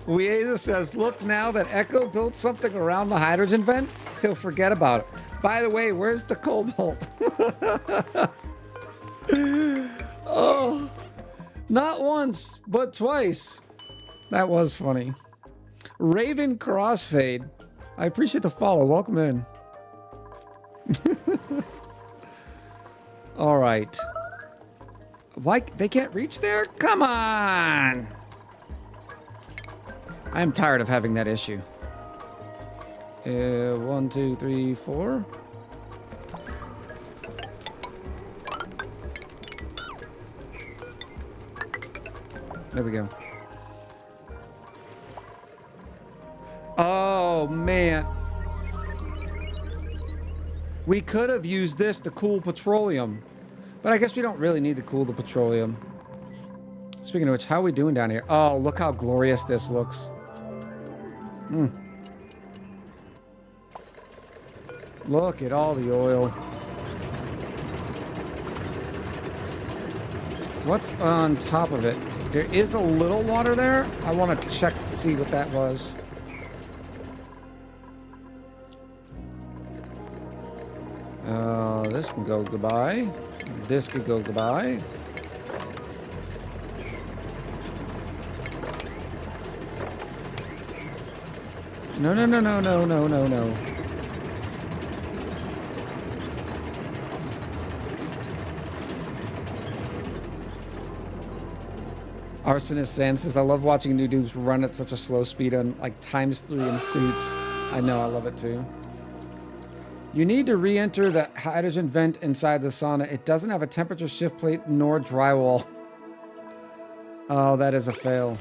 Speaker 2: Ueza says, look, now that Echo built something around the hydrogen vent, he'll forget about it. By the way, where's the cobalt? Oh, not once, but twice. That was funny. Raven Crossfade, I appreciate the follow. Welcome in. All right. Why they can't reach there? Come on. I am tired of having that issue. 1, 2, 3, 4. There we go. Oh, man. We could have used this to cool petroleum. But I guess we don't really need to cool the petroleum. Speaking of which, how are we doing down here? Oh, look how glorious this looks. Look at all the oil. What's on top of it? There is a little water there. I want to check to see what that was. This can go goodbye. This could go goodbye. No, no, no, no, no, no, no, no. Arsonist Sand says, I love watching new dudes run at such a slow speed on like ×3 in suits. I know, I love it too. You need to re-enter the hydrogen vent inside the sauna. It doesn't have a temperature shift plate nor drywall. Oh, that is a fail.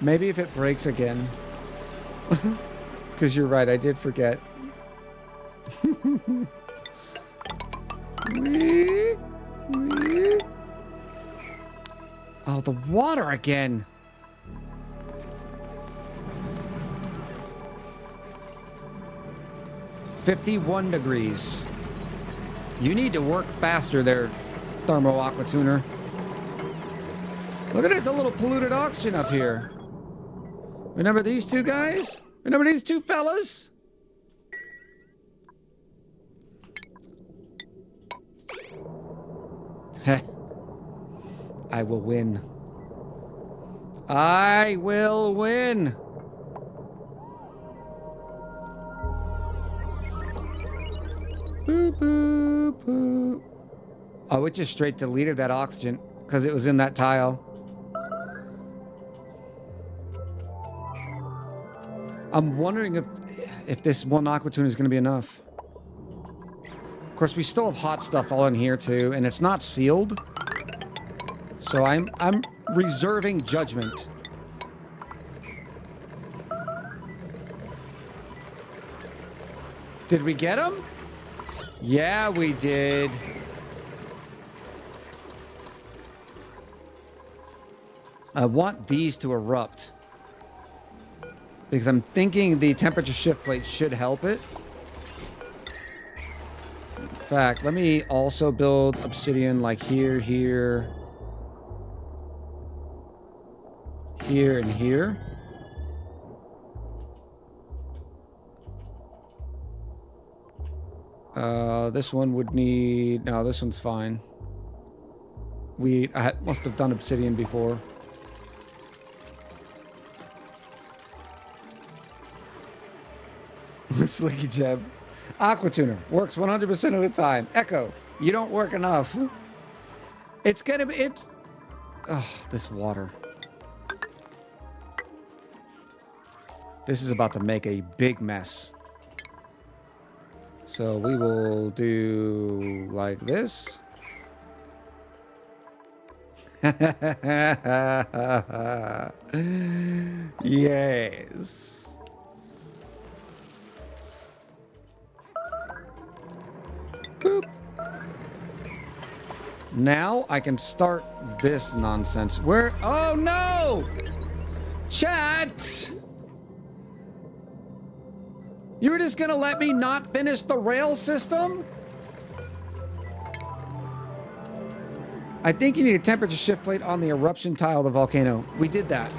Speaker 2: Maybe if it breaks again. Because you're right, I did forget. Oh, the water again. $51 degrees. You need to work faster there, Thermo Aqua Tuner. Look at it, it's a little polluted oxygen up here. Remember these two guys? Remember these two fellas? Heh. I will win. I will win. Boop, boop, boop. Oh, it just straight deleted that oxygen because it was in that tile. I'm wondering if this one aqua tuna is going to be enough. Of course, we still have hot stuff all in here too, and it's not sealed. So I'm reserving judgment. Did we get him? Yeah, we did. I want these to erupt. Because I'm thinking the temperature shift plate should help it. In fact, let me also build obsidian like here, here, here, and here. This one would need... No, this one's fine. I must have done obsidian before. Slicky Jeb. Aqua tuner works 100% of the time. Echo, you don't work enough. It's gonna be, it's, oh, this water. This is about to make a big mess. So we will do like this. Yes. Boop. Now I can start this nonsense. Where? Oh no! Chat! You were just gonna let me not finish the rail system? I think you need a temperature shift plate on the eruption tile of the volcano. We did that.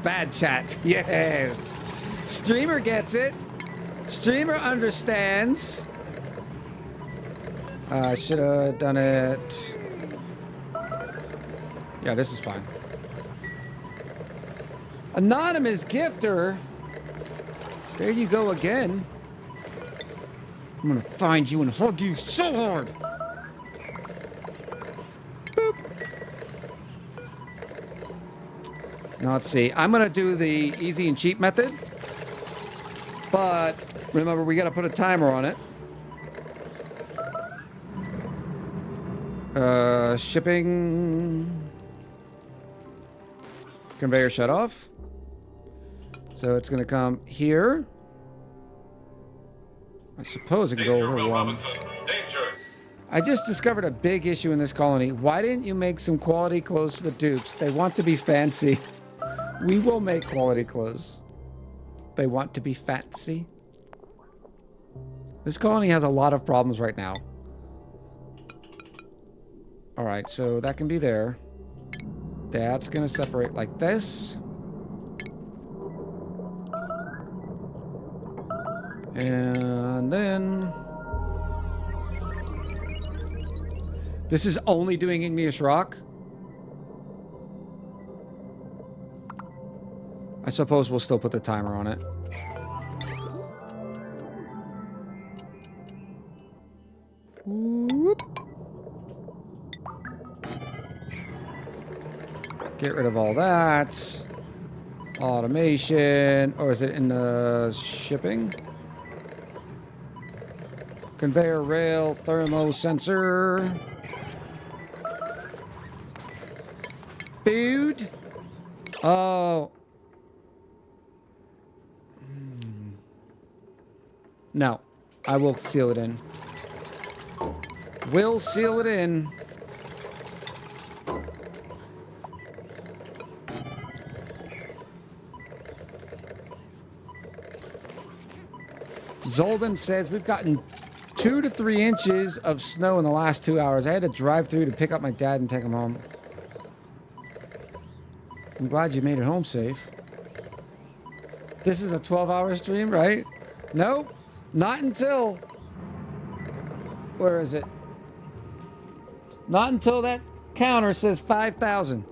Speaker 2: Bad chat. Yes. Streamer gets it. Streamer understands. I should have done it. Yeah, this is fine. Anonymous gifter. There you go again. I'm gonna find you and hug you so hard. Boop. Now let's see. I'm gonna do the easy and cheap method. But remember, we gotta put a timer on it. Shipping. Conveyor shut off. So it's going to come here. I suppose it can go over one. I just discovered a big issue in this colony. Why didn't you make some quality clothes for the dupes? They want to be fancy. We will make quality clothes. They want to be fancy. This colony has a lot of problems right now. All right, so that can be there. That's going to separate like this. And then... This is only doing igneous rock. I suppose we'll still put the timer on it. Whoop. Get rid of all that. Automation. Or is it in the shipping? Conveyor rail, thermo sensor. Food. Oh. No. I will seal it in. We'll seal it in. Zolden says we've gotten 2 to 3 inches of snow in the last 2 hours. I had to drive through to pick up my dad and take him home. I'm glad you made it home safe. This is a 12-hour stream, right? Nope. Not until... Where is it? Not until that counter says 5,000.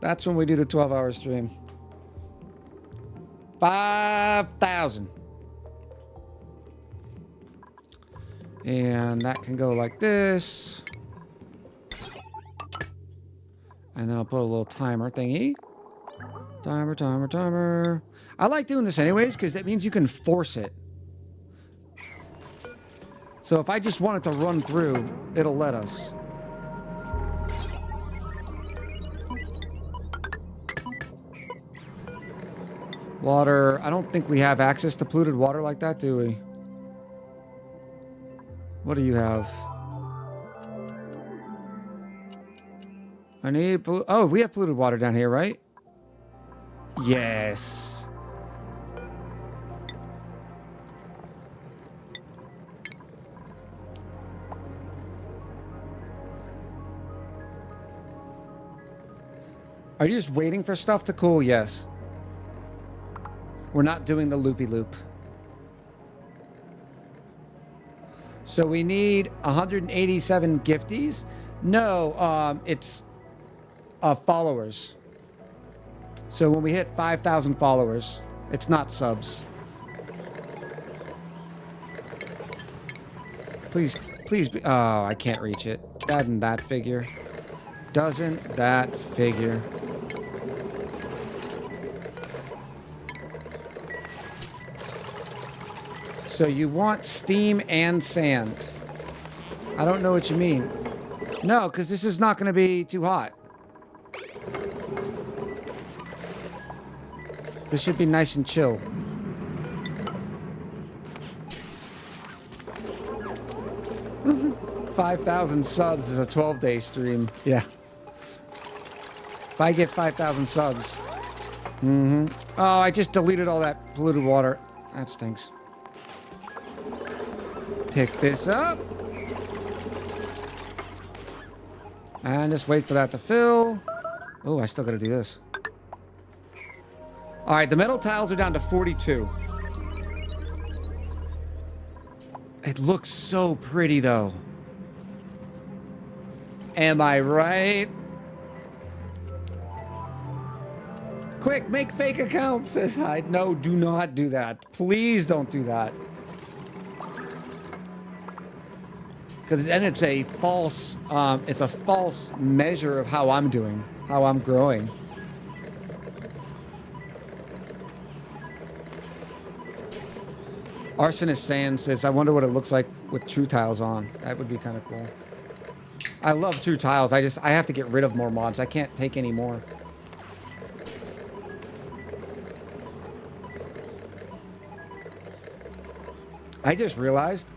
Speaker 2: That's when we do the 12-hour stream. 5,000. And that can go like this. And then I'll put a little timer thingy. Timer, timer, timer. I like doing this anyways because that means you can force it. So if I just want it to run through, it'll let us. Water. I don't think we have access to polluted water like that, do we? What do you have? I need... Oh, we have polluted water down here, right? Yes. Are you just waiting for stuff to cool? Yes. We're not doing the loopy-loop. So we need 187 gifties. No, it's followers. So when we hit 5,000 followers, it's not subs. Please, please be. Oh, I can't reach it. Doesn't that figure? Doesn't that figure? So you want steam and sand. I don't know what you mean. No, because this is not going to be too hot. This should be nice and chill. $5,000 subs is a 12-day stream. Yeah. If I get 5,000 subs. Oh, I just deleted all that polluted water. That stinks. Pick this up. And just wait for that to fill. Oh, I still gotta do this. All right, the metal tiles are down to 42. It looks so pretty, though. Am I right? Quick, make fake accounts, says Hyde. No, do not do that. Please don't do that. Because then it's a false measure of how I'm doing, how I'm growing. Arsonist Sand says, I wonder what it looks like with true tiles on. That would be kind of cool. I love true tiles. I have to get rid of more mobs. I can't take any more. I just realized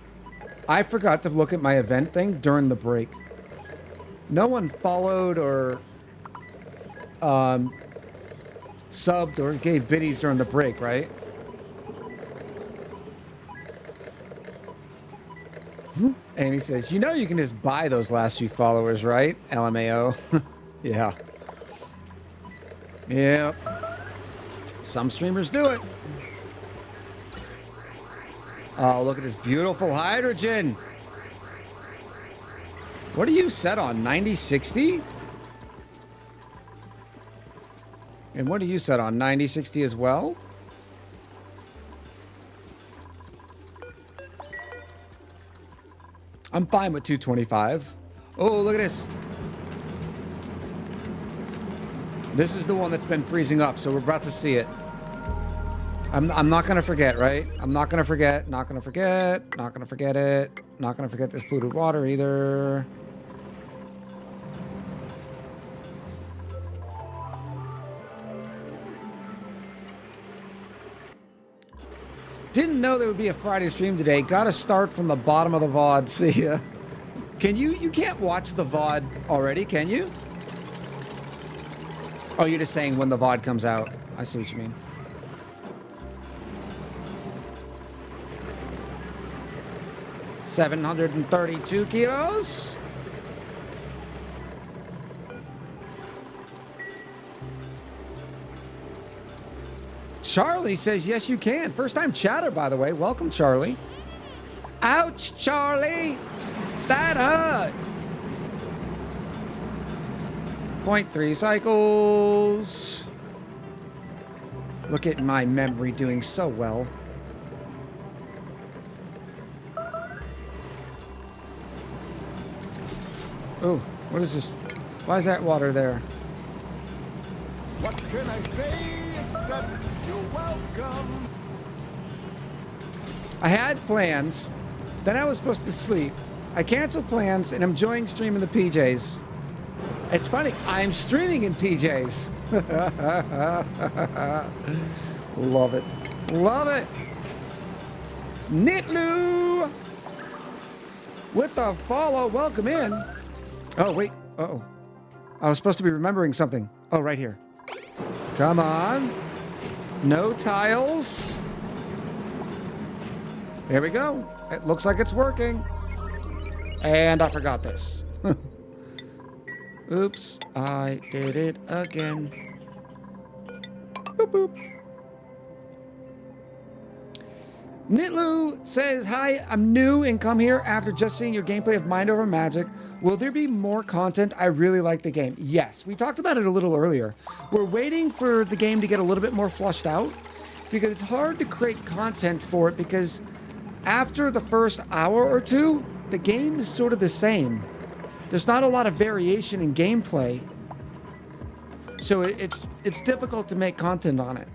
Speaker 2: I forgot to look at my event thing during the break. No one followed or subbed or gave biddies during the break, right? Amy says, you know you can just buy those last few followers, right? LMAO. Yeah. Yep. Some streamers do it. Oh, look at this beautiful hydrogen. What are you set on? 9060? And what are you set on? 9060 as well? I'm fine with 225. Oh, look at this. This is the one that's been freezing up, so we're about to see it. I'm not gonna forget, right? I'm not gonna forget, not gonna forget, not gonna forget it. Not gonna forget this polluted water either. Didn't know there would be a Friday stream today. Gotta start from the bottom of the VOD. See ya. Can you can't watch the VOD already, can you? Oh, you're just saying when the VOD comes out. I see what you mean. $732 kilos. Charlie says, yes, you can. First time chatter, by the way. Welcome, Charlie. Ouch, Charlie. That hurt. 0.3 cycles. Look at my memory doing so well. Oh, what is this? Why is that water there?
Speaker 1: What can I say except you're welcome?
Speaker 2: I had plans. Then I was supposed to sleep. I canceled plans and I'm enjoying streaming the PJs. It's funny. I'm streaming in PJs. Love it. Love it. Nitlu with the follow. Welcome in. Oh, wait. Uh-oh. I was supposed to be remembering something. Oh, right here. Come on. No tiles. There we go. It looks like it's working. And I forgot this. Oops. I did it again. Boop, boop. Nitlu says, hi, I'm new and come here after just seeing your gameplay of Mind Over Magic. Will there be more content? I really like the game. Yes, we talked about it a little earlier. We're waiting for the game to get a little bit more flushed out because it's hard to create content for it because after the first hour or two, the game is sort of the same. There's not a lot of variation in gameplay. So it's difficult to make content on it.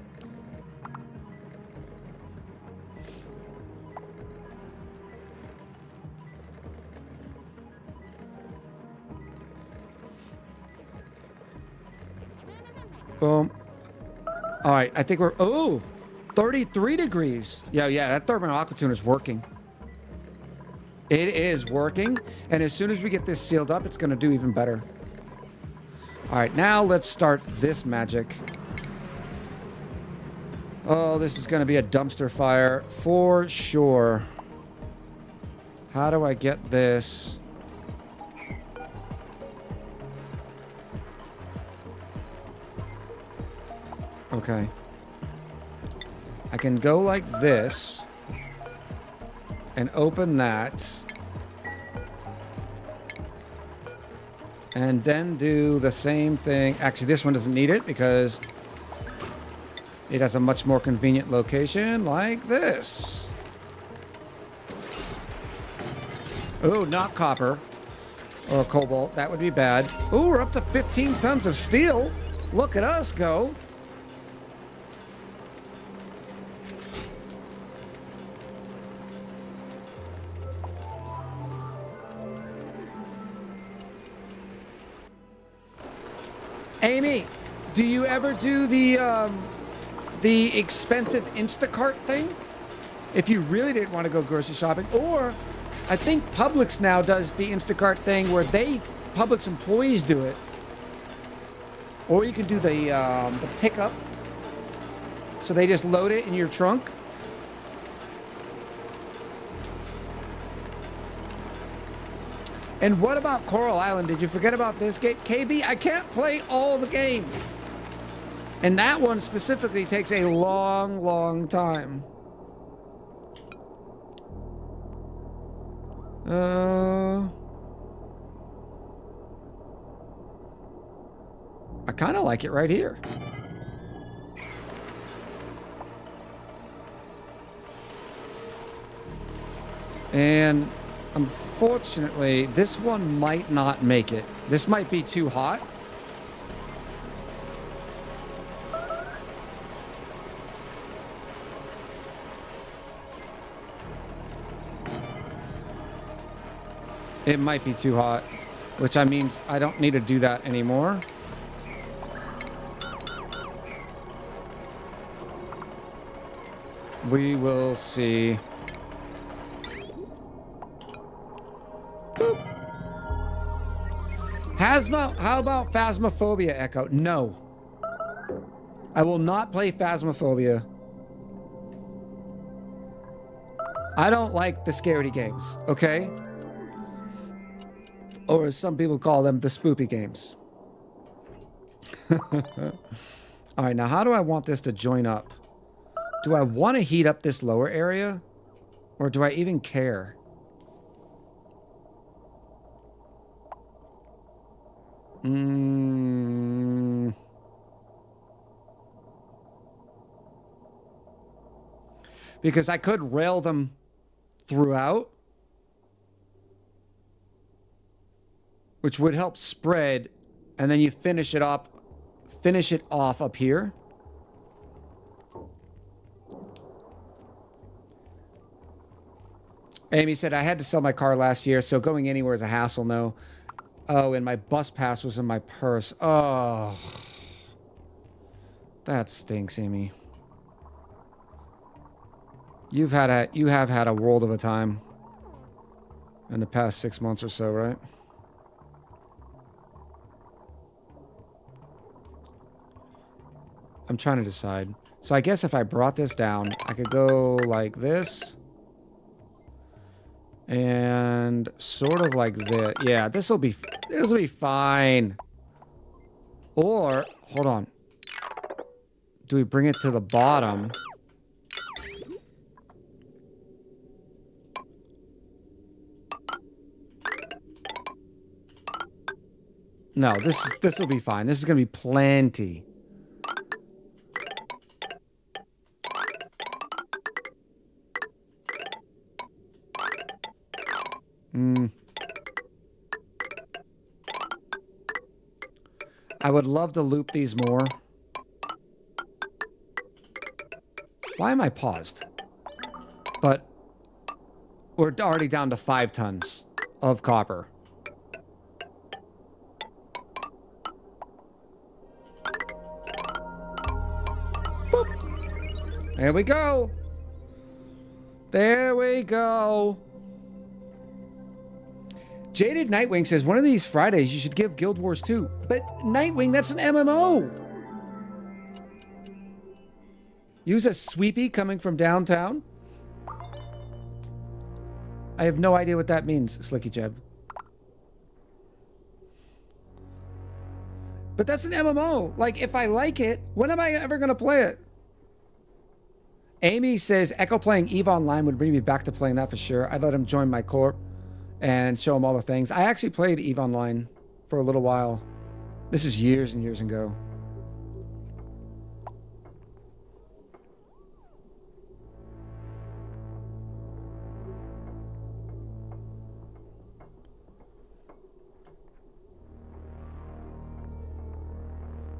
Speaker 2: Boom. All right, I think we're... Oh, 33 degrees. Yeah, that thermal aqua tuner is working. It is working. And as soon as we get this sealed up, it's going to do even better. All right, now let's start this magic. Oh, this is going to be a dumpster fire for sure. How do I get this? Okay. I can go like this and open that and then do the same thing. Actually, this one doesn't need it because it has a much more convenient location like this. Oh, not copper or cobalt. That would be bad. Oh, we're up to 15 tons of steel. Look at us go. Amy, do you ever do the expensive Instacart thing? If you really didn't want to go grocery shopping, or I think Publix now does the Instacart thing where Publix employees do it, or you can do the pickup. So they just load it in your trunk. And what about Coral Island? Did you forget about this game? KB, I can't play all the games. And that one specifically takes a long, long time. I kind of like it right here. And unfortunately, this one might not make it. This might be too hot. It might be too hot, which means I don't need to do that anymore. We will see. How about Phasmophobia, Echo? No. I will not play Phasmophobia. I don't like the scaredy games, okay? Or as some people call them, the spoopy games. All right, now how do I want this to join up? Do I want to heat up this lower area? Or do I even care? Because I could rail them throughout, which would help spread, and then you finish it off up here. Amy said, I had to sell my car last year, so going anywhere is a hassle, no. Oh, and my bus pass was in my purse. Oh. That stinks, Amy. You have had a world of a time in the past 6 months or so, right? I'm trying to decide. So I guess if I brought this down, I could go like this. And sort of like this. Yeah, this will be fine. Or, hold on. Do we bring it to the bottom? No, this will be fine. This is going to be plenty. I would love to loop these more. Why am I paused? But we're already down to 5 tons of copper. Boop. There we go. There we go. Jaded Nightwing says, one of these Fridays you should give Guild Wars 2. But Nightwing, that's an MMO. Use a sweepy coming from downtown. I have no idea what that means, Slicky Jeb. But that's an MMO. Like, if I like it, when am I ever going to play it? Amy says, Echo playing EVE Online would bring me back to playing that for sure. I'd let him join my corp and show him all the things. I actually played EVE Online for a little while. This is years and years ago.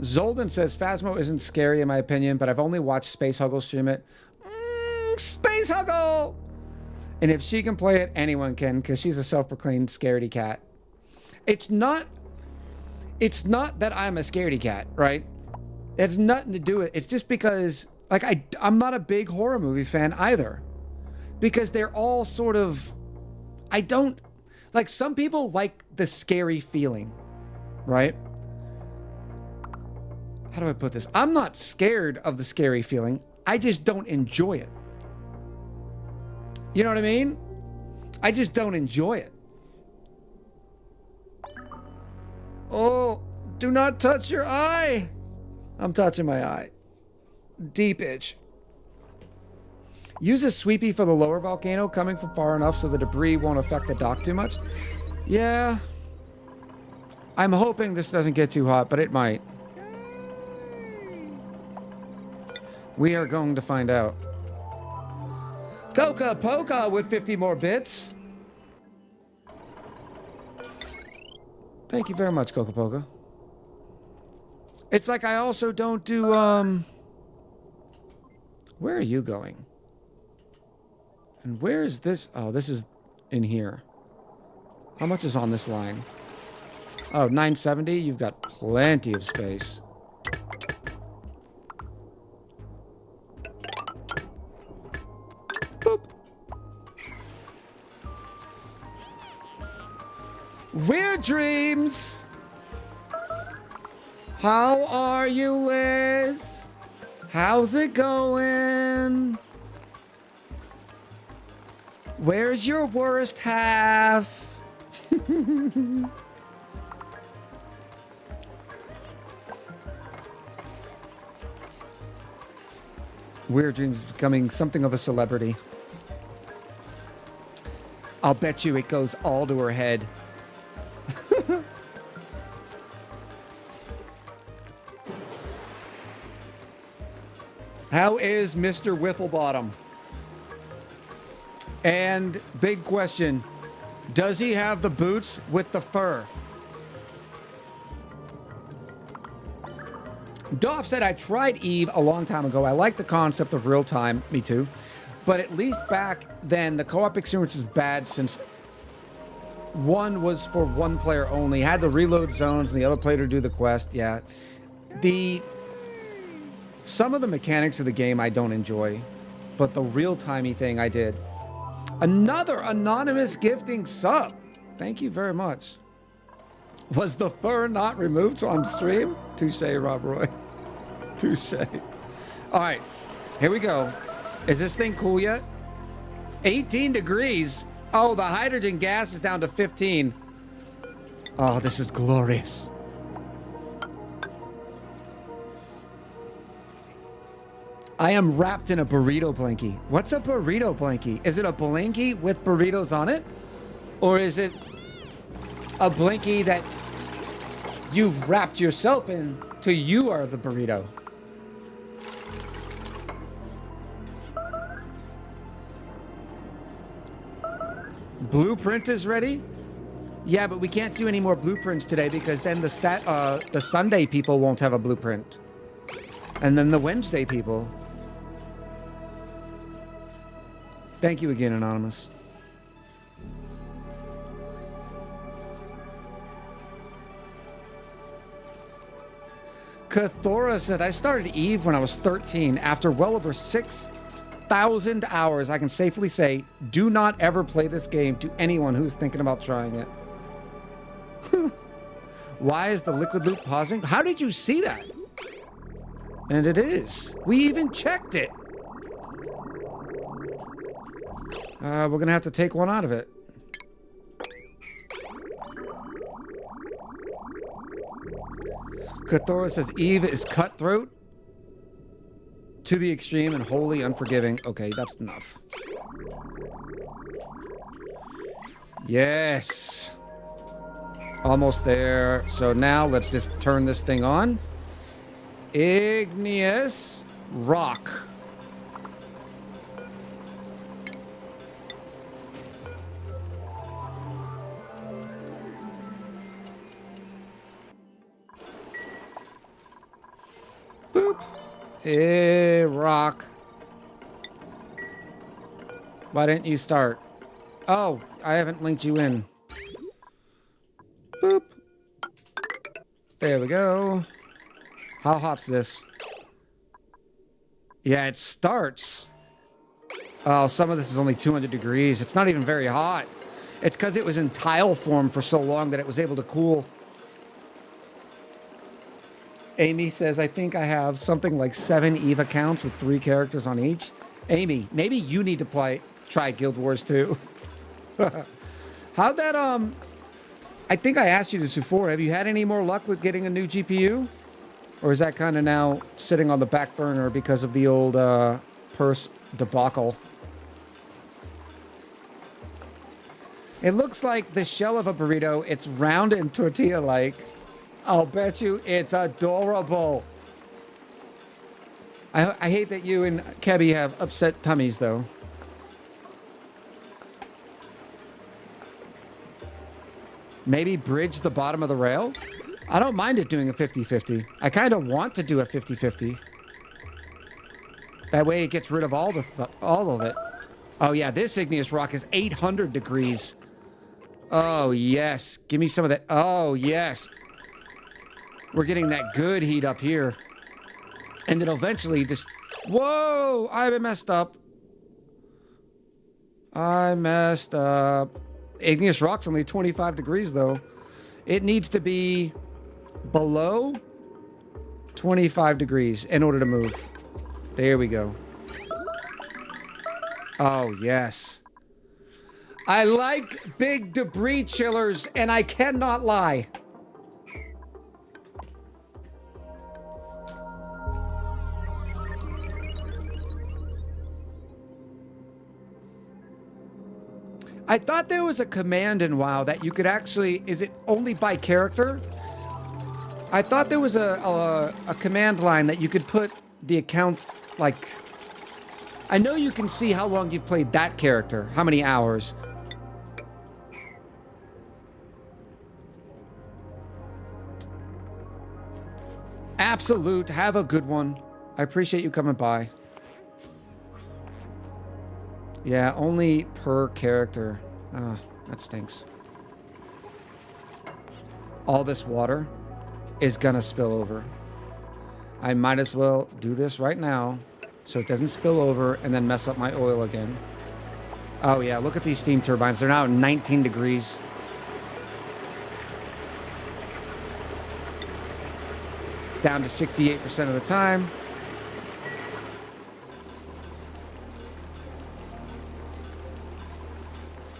Speaker 2: Zolden says, Phasmo isn't scary in my opinion, but I've only watched Space Huggle stream it. Space Huggle! And if she can play it, anyone can, because she's a self-proclaimed scaredy cat. It's not that I'm a scaredy cat, right? It's nothing to do with it. It's just because, like, I'm not a big horror movie fan either. Because they're all sort of, like, some people like the scary feeling, right? How do I put this? I'm not scared of the scary feeling. I just don't enjoy it. You know what I mean? I just don't enjoy it. Oh, do not touch your eye. I'm touching my eye. Deep itch. Use a sweepy for the lower volcano coming from far enough so the debris won't affect the dock too much. Yeah. I'm hoping this doesn't get too hot, but it might. We are going to find out. Coca Poca with 50 more bits. Thank you very much, Coca Poca. It's like I also don't do, where are you going? And where is this? Oh, this is in here. How much is on this line? Oh, 970? You've got plenty of space. Boop. Weird dreams. How are you, Liz? How's it going? Where's your worst half? Weird Dreams is becoming something of a celebrity. I'll bet you it goes all to her head. How is Mr. Whifflebottom? And big question, does he have the boots with the fur? Doff said, I tried EVE a long time ago. I like the concept of real time. Me too. But at least back then, the co-op experience is bad since one was for one player only. Had to reload zones and the other player to do the quest. Yeah. Some of the mechanics of the game I don't enjoy, but the real-timey thing I did. Another anonymous gifting sub. Thank you very much. Was the fur not removed on stream? Touche, Rob Roy. Touche. All right, here we go. Is this thing cool yet? 18 degrees. Oh, the hydrogen gas is down to 15. Oh, this is glorious. I am wrapped in a burrito blankie. What's a burrito blankie? Is it a blankie with burritos on it? Or is it a blankie that You've wrapped yourself in till you are the burrito. Blueprint is ready? Yeah, but we can't do any more blueprints today because then the Sunday people won't have a blueprint. And then the Wednesday people. Thank you again, Anonymous. Cathora said, I started Eve when I was 13. After well over 6,000 hours, I can safely say, do not ever play this game to anyone who's thinking about trying it. Why is the liquid loop pausing? How did you see that? And it is. We even checked it. We're going to have to take one out of it. Cathora says Eve is cutthroat to the extreme and wholly unforgiving. Okay, that's enough. Yes. Almost there. So now let's just turn this thing on. Igneous rock. Boop. Rock. Why didn't you start? Oh, I haven't linked you in. Boop. There we go. How hot's this? Yeah, it starts. Oh, some of this is only 200 degrees. It's not even very hot. It's because it was in tile form for so long that it was able to cool. Amy says, I think I have something like 7 Eve accounts with 3 characters on each. Amy, maybe you need to try Guild Wars too. How'd that, I think I asked you this before. Have you had any more luck with getting a new GPU? Or is that kind of now sitting on the back burner because of the old purse debacle? It looks like the shell of a burrito. It's round and tortilla-like. I'll bet you it's adorable. I hate that you and Kebby have upset tummies, though. Maybe bridge the bottom of the rail? I don't mind it doing a 50-50. I kind of want to do a 50-50. That way it gets rid of all of it. Oh, yeah, this igneous rock is 800 degrees. Oh, yes. Give me some of that. Oh, yes. We're getting that good heat up here. And then eventually just... Whoa! I messed up. I messed up. Igneous rock's only 25 degrees, though. It needs to be below 25 degrees in order to move. There we go. Oh, yes. I like big debris chillers, and I cannot lie. I thought there was a command in WoW that you could actually... Is it only by character? I thought there was a command line that you could put the account, like... I know you can see how long you've played that character. How many hours. Absolute. Have a good one. I appreciate you coming by. Yeah, only per character. Ah, that stinks. All this water is gonna spill over. I might as well do this right now so it doesn't spill over and then mess up my oil again. Oh yeah, look at these steam turbines. They're now at 19 degrees. It's down to 68% of the time.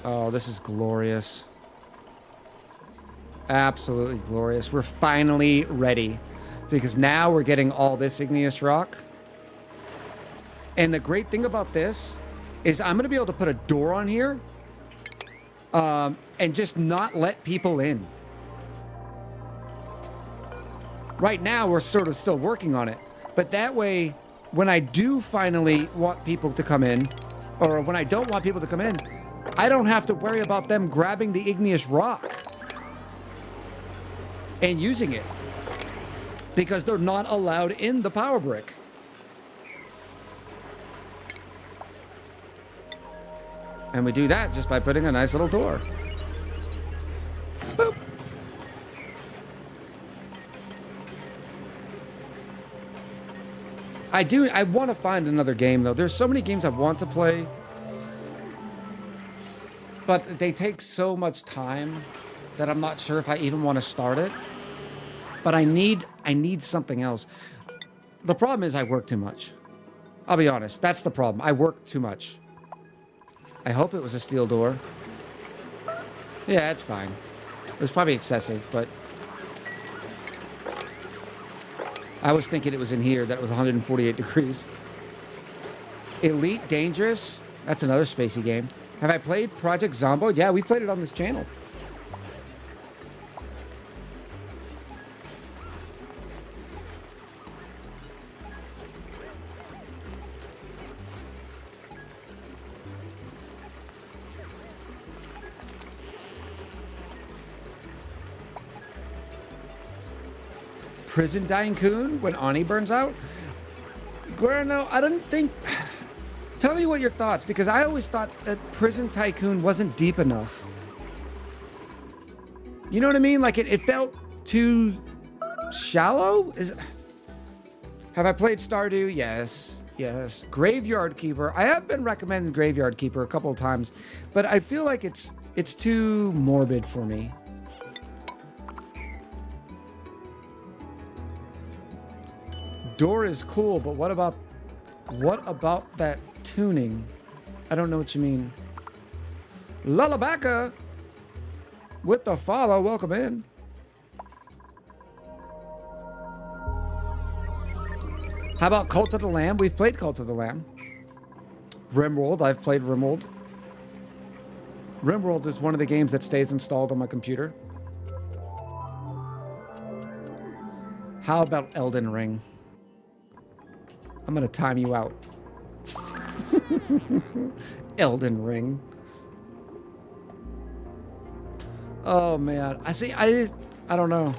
Speaker 2: Oh, this is glorious. Absolutely glorious. We're finally ready because now we're getting all this igneous rock. And the great thing about this is I'm going to be able to put a door on here and just not let people in. Right now, we're sort of still working on it. But that way, when I do finally want people to come in, or when I don't want people to come in, I don't have to worry about them grabbing the igneous rock and using it, because they're not allowed in the power brick. And we do that just by putting a nice little door. Boop. I want to find another game, though. There's so many games I want to play, but they take so much time that I'm not sure if I even want to start it. But I need something else. The problem is I work too much. I'll be honest. That's the problem. I work too much. I hope it was a steel door. Yeah, it's fine. It was probably excessive, but I was thinking it was in here, that it was 148 degrees. Elite Dangerous. That's another spacey game. Have I played Project Zombo? Yeah, we played it on this channel. Prison Tycoon when Ani burns out? Guerno, I don't think... Tell me what your thoughts, because I always thought that Prison Tycoon wasn't deep enough. You know what I mean? Like, it felt too shallow? Have I played Stardew? Yes. Yes. Graveyard Keeper. I have been recommending Graveyard Keeper a couple of times, but I feel like it's too morbid for me. Door is cool, but what about that tuning? I don't know what you mean. Lullabaca with the follow. Welcome in. How about Cult of the Lamb? We've played Cult of the Lamb. Rimworld. I've played Rimworld. Rimworld is one of the games that stays installed on my computer. How about Elden Ring? I'm gonna time you out. Elden Ring. Oh man, I don't know.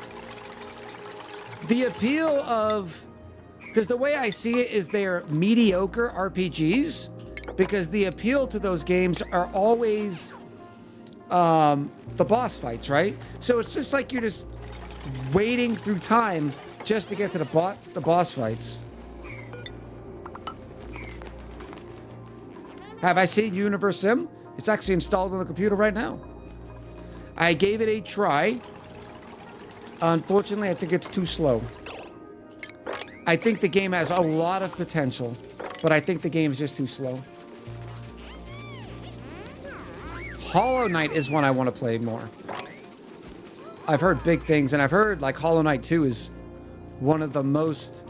Speaker 2: The appeal of, because the way I see it is they're mediocre RPGs, because the appeal to those games are always the boss fights, right? So it's just like you're just waiting through time just to get to the boss fights. Have I seen Universe Sim? It's actually installed on the computer right now. I gave it a try. Unfortunately, I think it's too slow. I think the game has a lot of potential, but I think the game is just too slow. Hollow Knight is one I want to play more. I've heard big things, and I've heard like Hollow Knight 2 is one of the most...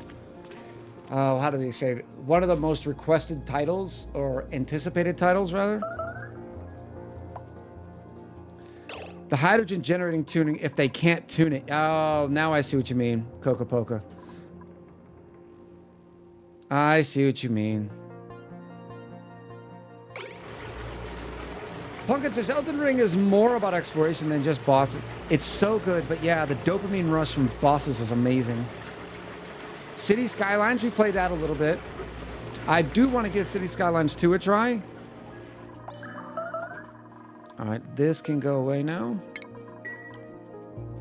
Speaker 2: how do they say it? One of the most requested titles, or anticipated titles, rather. The hydrogen generating tuning, if they can't tune it. Oh, now I see what you mean, Coca Poca. I see what you mean. Pumpkin says Elden Ring is more about exploration than just bosses. It's so good, but yeah, the dopamine rush from bosses is amazing. City Skylines, we played that a little bit. I do want to give City Skylines 2 a try. Alright, this can go away now.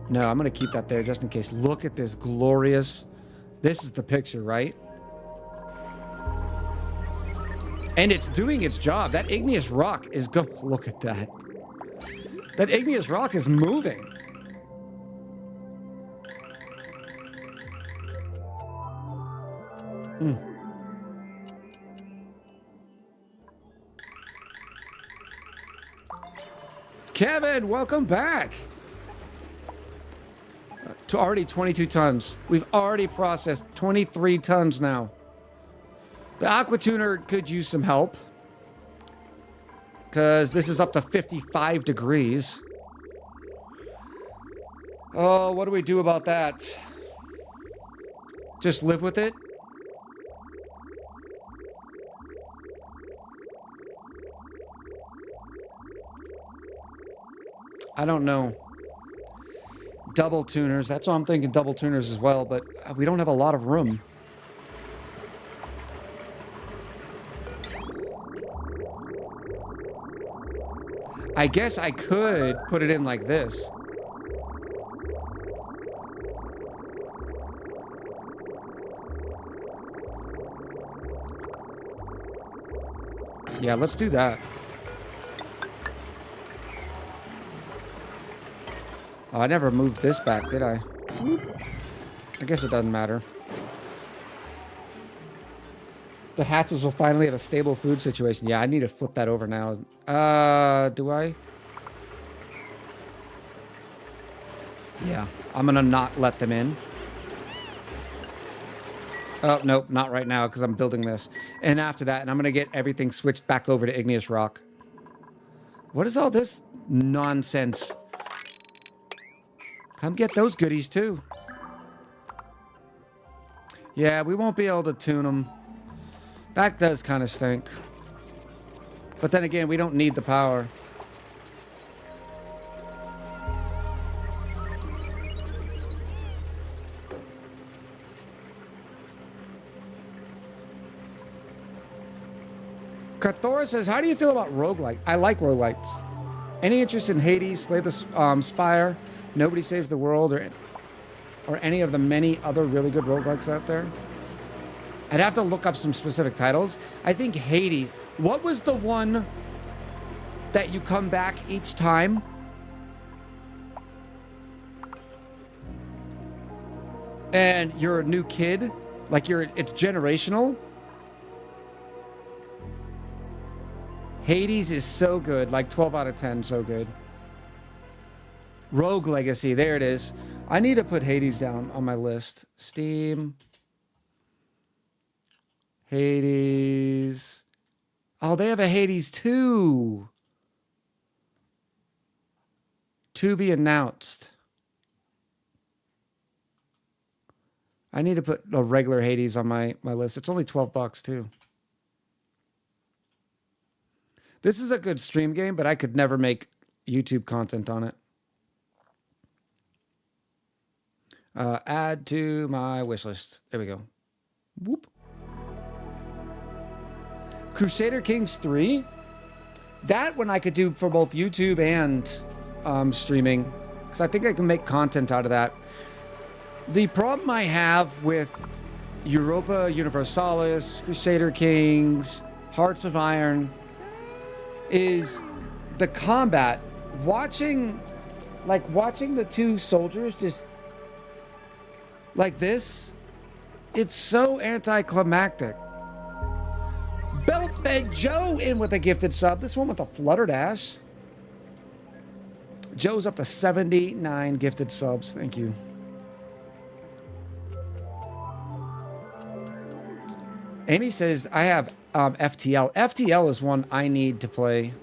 Speaker 2: No, I'm going to keep that there just in case. Look at this glorious... This is the picture, right? And it's doing its job. That igneous rock is go. Look at that. That igneous rock is moving. Kevin, welcome back. To already 22 tons. We've already processed 23 tons now. The aqua tuner could use some help, because this is up to 55 degrees. Oh, what do we do about that? Just live with it? I don't know. Double tuners. That's why I'm thinking double tuners as well, but we don't have a lot of room. I guess I could put it in like this. Yeah, let's do that. Oh, I never moved this back, did I? I guess it doesn't matter. The Hatzels will finally have a stable food situation. Yeah, I need to flip that over now. Do I? Yeah, I'm gonna not let them in. Oh, nope, not right now, because I'm building this. And after that, and I'm gonna get everything switched back over to igneous rock. What is all this nonsense? Come get those goodies, too. Yeah, we won't be able to tune them. That does kind of stink. But then again, we don't need the power. Carthora says, how do you feel about roguelike? I like roguelites. Any interest in Hades, Slay the Spire, Nobody Saves the World, or any of the many other really good roguelikes out there? I'd have to look up some specific titles. I think Hades. What was the one that you come back each time? And you're a new kid? Like it's generational? Hades is so good. Like 12 out of 10, so good. Rogue Legacy, there it is. I need to put Hades down on my list. Steam. Hades. Oh, they have a Hades 2. To be announced. I need to put a regular Hades on my list. It's only $12 too. This is a good stream game, but I could never make YouTube content on it. Add to my wish list. There we go. Whoop. Crusader Kings 3. That one I could do for both YouTube and streaming, because I think I can make content out of that. The problem I have with Europa Universalis, Crusader Kings, Hearts of Iron is the combat. Watching the two soldiers just like this, it's so anticlimactic. Belt-fed Joe in with a gifted sub. This one with a fluttered ass. Joe's up to 79 gifted subs. Thank you. Amy says, I have FTL. FTL is one I need to play.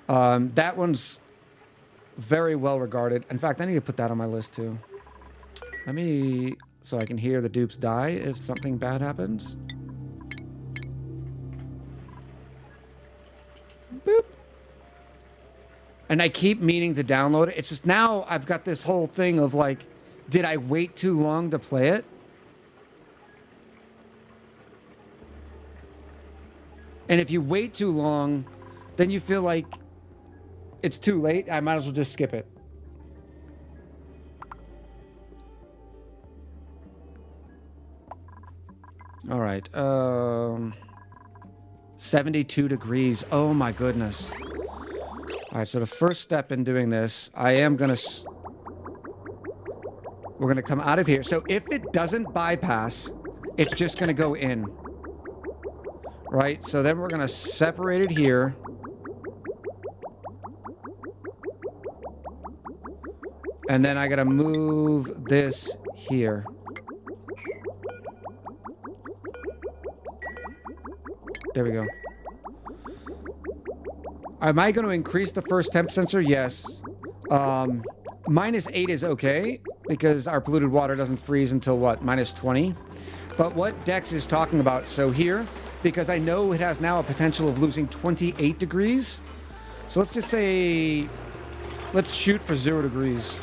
Speaker 2: That one's very well regarded. In fact, I need to put that on my list too. So I can hear the dupes die if something bad happens. Boop. And I keep meaning to download it. It's just now I've got this whole thing of like, did I wait too long to play it? And if you wait too long, then you feel like it's too late. I might as well just skip it. All right. 72 degrees. Oh my goodness. All right. So the first step in doing this, we're going to come out of here. So if it doesn't bypass, it's just going to go in. Right, so then we're going to separate it here. And then I got to move this here. There we go. Am I going to increase the first temp sensor? Yes. -8 is okay. because our polluted water doesn't freeze until what, -20? But what Dex is talking about, so here, because I know it has now a potential of losing 28 degrees. So let's just say, let's shoot for 0 degrees.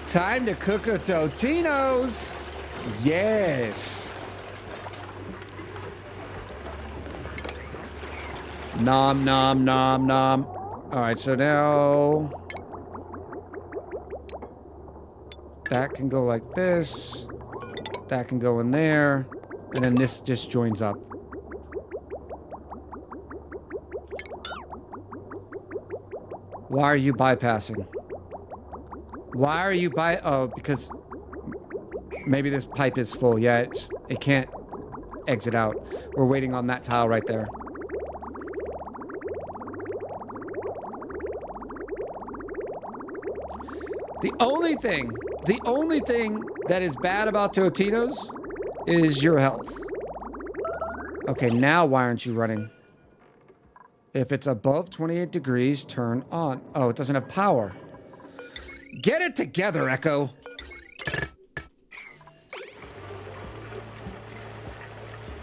Speaker 2: Time to cook a Totino's. Yes. Nom, nom, nom, nom. All right, so now that can go like this. That can go in there. And then this just joins up. Why are you bypassing? Why are you oh, because maybe this pipe is full. Yeah, it can't exit out. We're waiting on that tile right there. The only thing that is bad about Totino's is your health. Okay, now why aren't you running? If it's above 28 degrees, turn on. Oh, it doesn't have power. Get it together, Echo.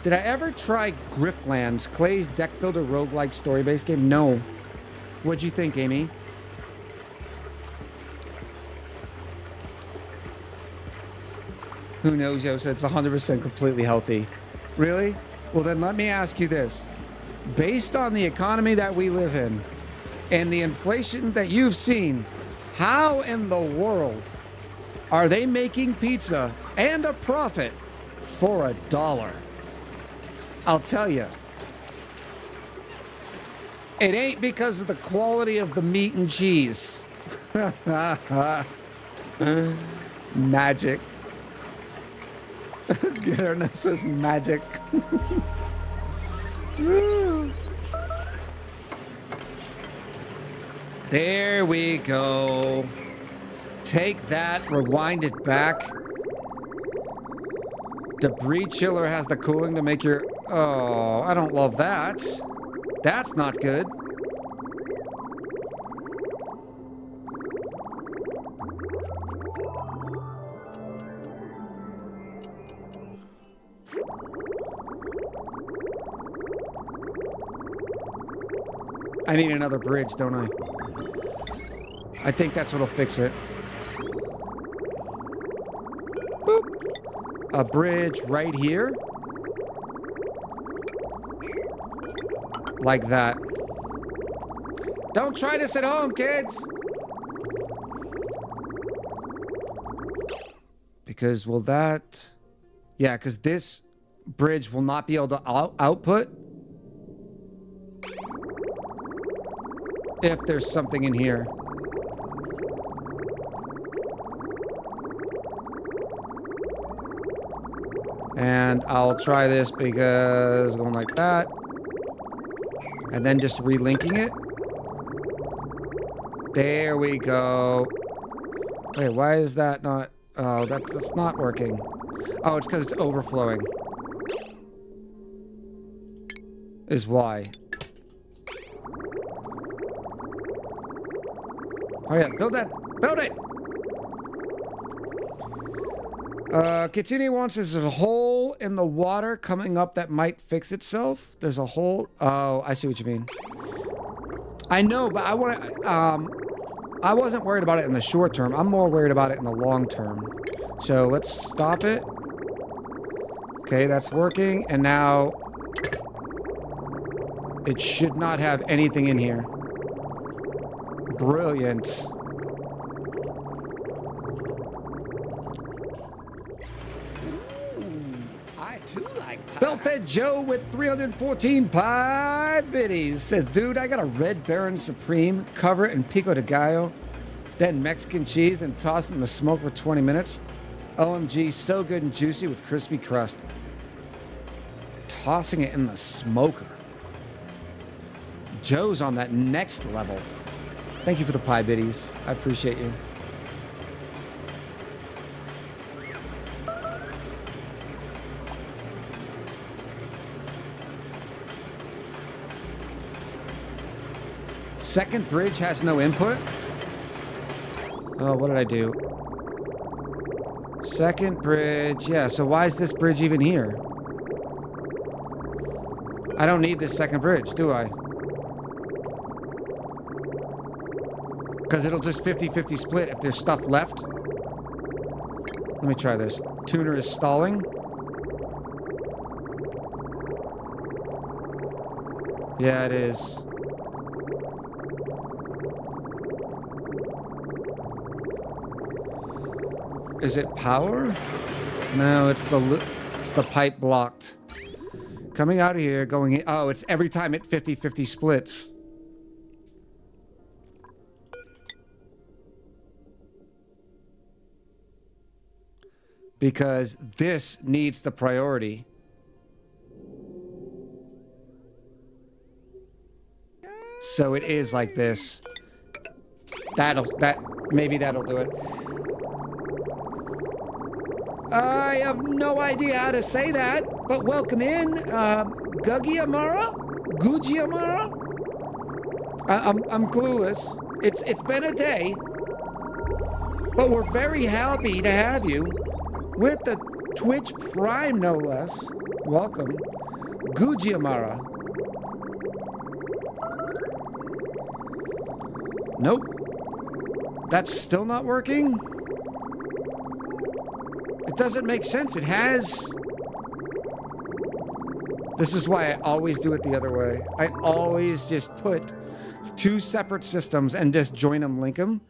Speaker 2: Did I ever try Grifflands, Clay's deck builder roguelike story-based game? No. What'd you think, Amy? Who knows, Yo said it's 100% completely healthy. Really? Well, then let me ask you this. Based on the economy that we live in and the inflation that you've seen, how in the world are they making pizza and a profit for $1? I'll tell you. It ain't because of the quality of the meat and cheese. Magic. Gerna says magic. There we go. Take that, rewind it back. Debris chiller has the cooling to make your... Oh, I don't love that. That's not good. I need another bridge, don't I? I think that's what'll fix it. Boop. A bridge right here. Like that. Don't try this at home, kids! Because will that... Yeah, because this bridge will not be able to output if there's something in here. And I'll try this because going like that. And then just relinking it. There we go. Wait, why is that not... Oh, that's not working. Oh, it's because it's overflowing. Is why. Oh yeah, build that! Build it! Kitsune wants there's a hole in the water coming up that might fix itself. There's a hole. Oh, I see what you mean. I know, but I want to... I wasn't worried about it in the short term. I'm more worried about it in the long term. So let's stop it. Okay, that's working. And now... It should not have anything in here. Brilliant.
Speaker 4: I too like pie.
Speaker 2: Bell-fed Joe with 314 pie biddies says, dude, I got a Red Baron Supreme, cover it in pico de gallo, then Mexican cheese, and toss it in the smoke for 20 minutes. OMG, so good and juicy with crispy crust. Tossing it in the smoker. Joe's on that next level. Thank you for the pie biddies. I appreciate you. Second bridge has no input? Oh, what did I do? Second bridge. Yeah, so why is this bridge even here? I don't need this second bridge, do I? Because it'll just 50-50 split if there's stuff left. Let me try this. Tuner is stalling. Yeah, it is. Is it power? No, it's the pipe blocked. Coming out of here, going in. Oh, it's every time it 50-50 splits. Because this needs the priority. So it is like this. Maybe that'll do it. I have no idea how to say that, but welcome in, Gugiamara? Gugiamara? I'm clueless. It's been a day, but we're very happy to have you with the Twitch Prime, no less. Welcome, Gugiamara. Nope. That's still not working? It doesn't make sense. It has... This is why I always do it the other way. I always just put two separate systems and just join them, link them.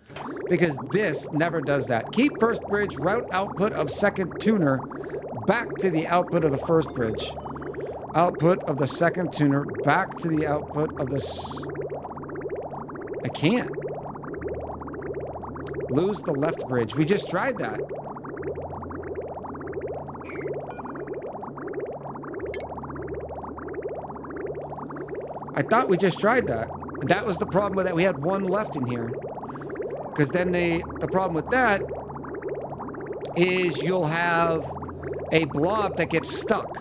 Speaker 2: Because this never does that. Keep first bridge, route output of second tuner back to the output of the first bridge. Output of the second tuner back to the output of this... I can't. Lose the left bridge. We just tried that. I thought we just tried that. That was the problem with that. We had one left in here. Because then the problem with that is you'll have a blob that gets stuck.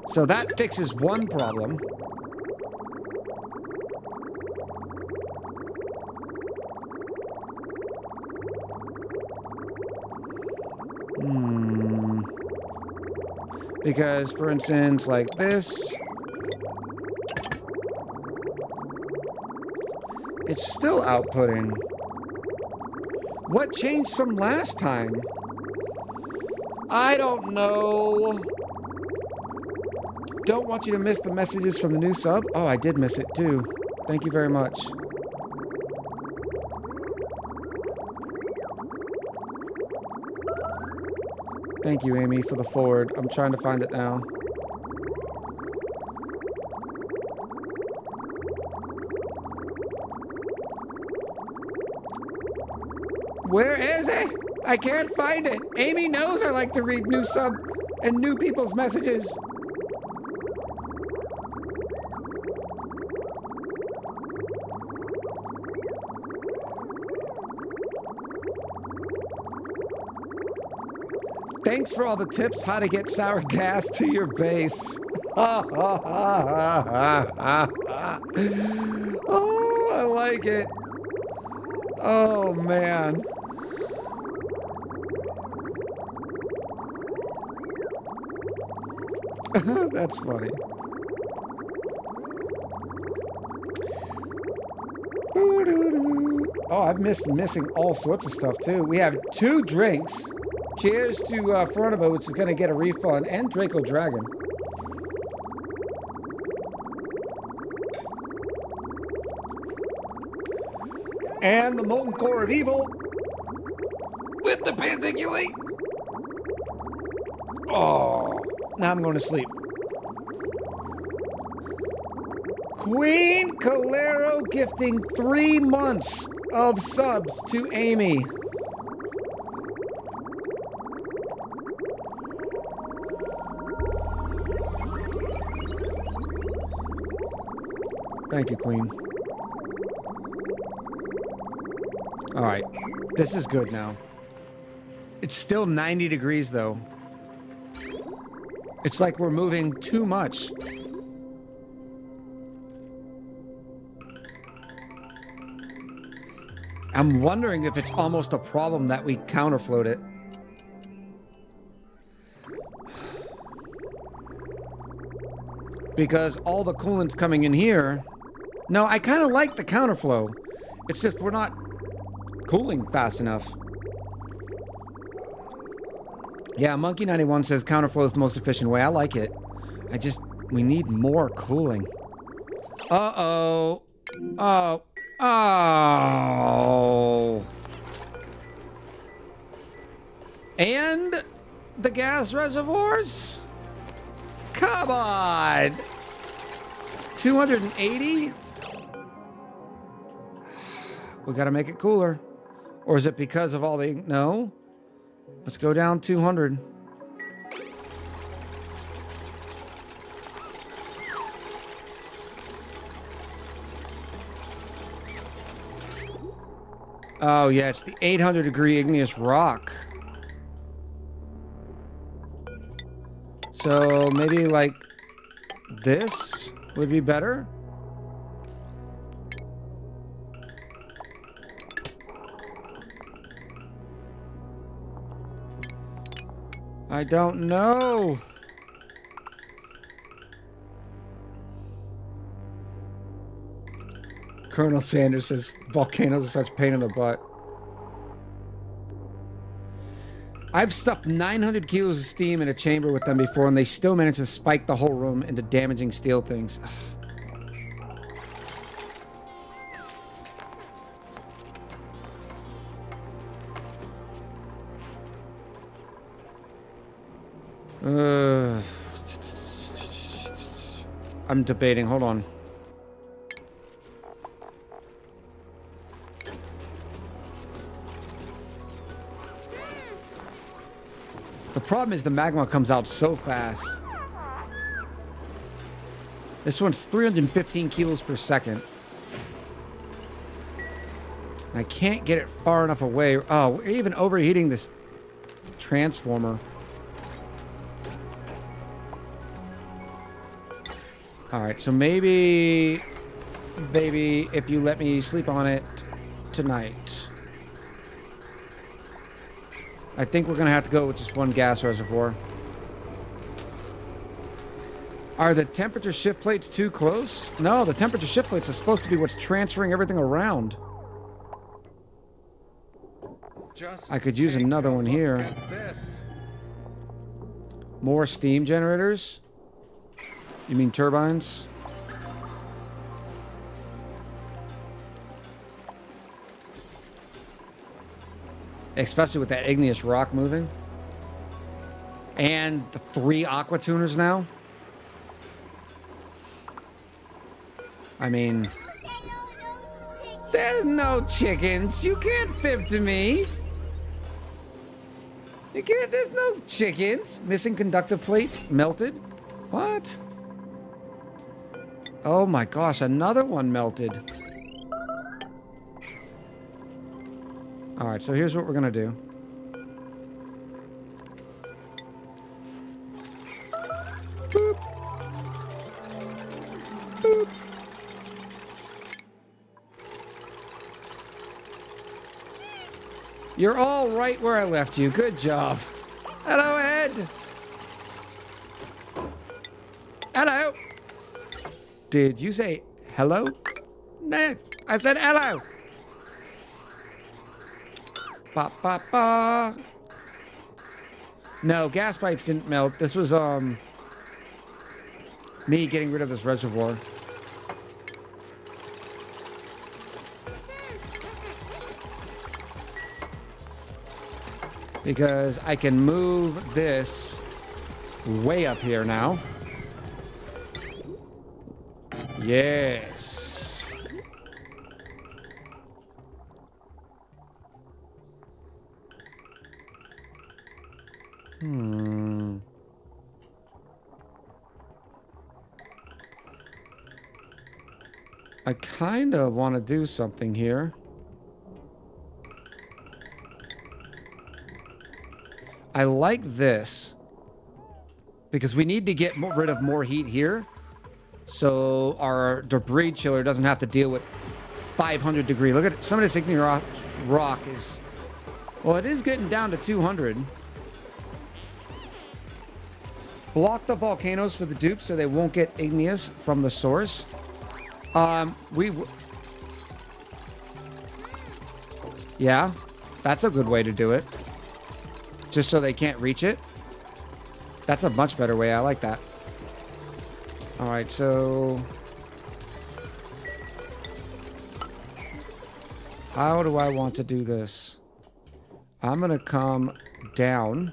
Speaker 2: So that fixes one problem. Because, for instance, like this, it's still outputting. What changed from last time? I don't know. Don't want you to miss the messages from the new sub. Oh, I did miss it too. Thank you very much. Thank you, Amy, for the forward. I'm trying to find it now. Where is it? I can't find it. Amy knows I like to read new sub and new people's messages. Thanks for all the tips how to get sour gas to your base. Oh, I like it. Oh, man. That's funny. Oh, I've missing all sorts of stuff, too. We have 2 drinks. Cheers to Fronabo, which is going to get a refund, and Draco Dragon. And the Molten Core of Evil with the Pandiculate. Oh, now I'm going to sleep. Queen Calero gifting 3 months of subs to Amy. Thank you, Queen. All right. This is good now. It's still 90 degrees, though. It's like we're moving too much. I'm wondering if it's almost a problem that we counterflowed it. Because all the coolant's coming in here. No, I kind of like the counterflow. It's just we're not cooling fast enough. Yeah, Monkey91 says counterflow is the most efficient way. I like it. We need more cooling. Uh-oh. Oh. Oh. And the gas reservoirs? Come on. 280? We gotta make it cooler. Or is it because of all the... No. Let's go down 200. Oh, yeah, it's the 800 degree igneous rock. So maybe like this would be better. I don't know. Colonel Sanders says volcanoes are such pain in the butt. I've stuffed 900 kilos of steam in a chamber with them before, and they still manage to spike the whole room into damaging steel things. I'm debating. Hold on. The problem is the magma comes out so fast. This one's 315 kilos per second. And I can't get it far enough away. Oh, we're even overheating this transformer. Alright, so maybe, baby, if you let me sleep on it tonight. I think we're going to have to go with just one gas reservoir. Are the temperature shift plates too close? No, the temperature shift plates are supposed to be what's transferring everything around. I could use another one here. More steam generators? You mean turbines? Especially with that igneous rock moving. And the 3 aqua tuners now. I mean... There's no chickens. You can't fib to me. You can't... There's no chickens. Missing conductive plate melted. What? Oh my gosh, another one melted. Alright, so here's what we're gonna do. Boop. Boop. You're all right where I left you. Good job. Hello, Ed. Hello. Did you say hello? No, I said hello. Ba ba ba. No, gas pipes didn't melt. This was me getting rid of this reservoir. Because I can move this way up here now. Yes. I kind of want to do something here. I like this. because we need to get rid of more heat here, so our debris chiller doesn't have to deal with 500 degree. Look at it. Some of this igneous rock is, well, it is getting down to 200. Block the volcanoes for the dupes so they won't get igneous from the source. Yeah, that's a good way to do it. Just so they can't reach it. That's a much better way. I like that. All right, so how do I want to do this? I'm going to come down.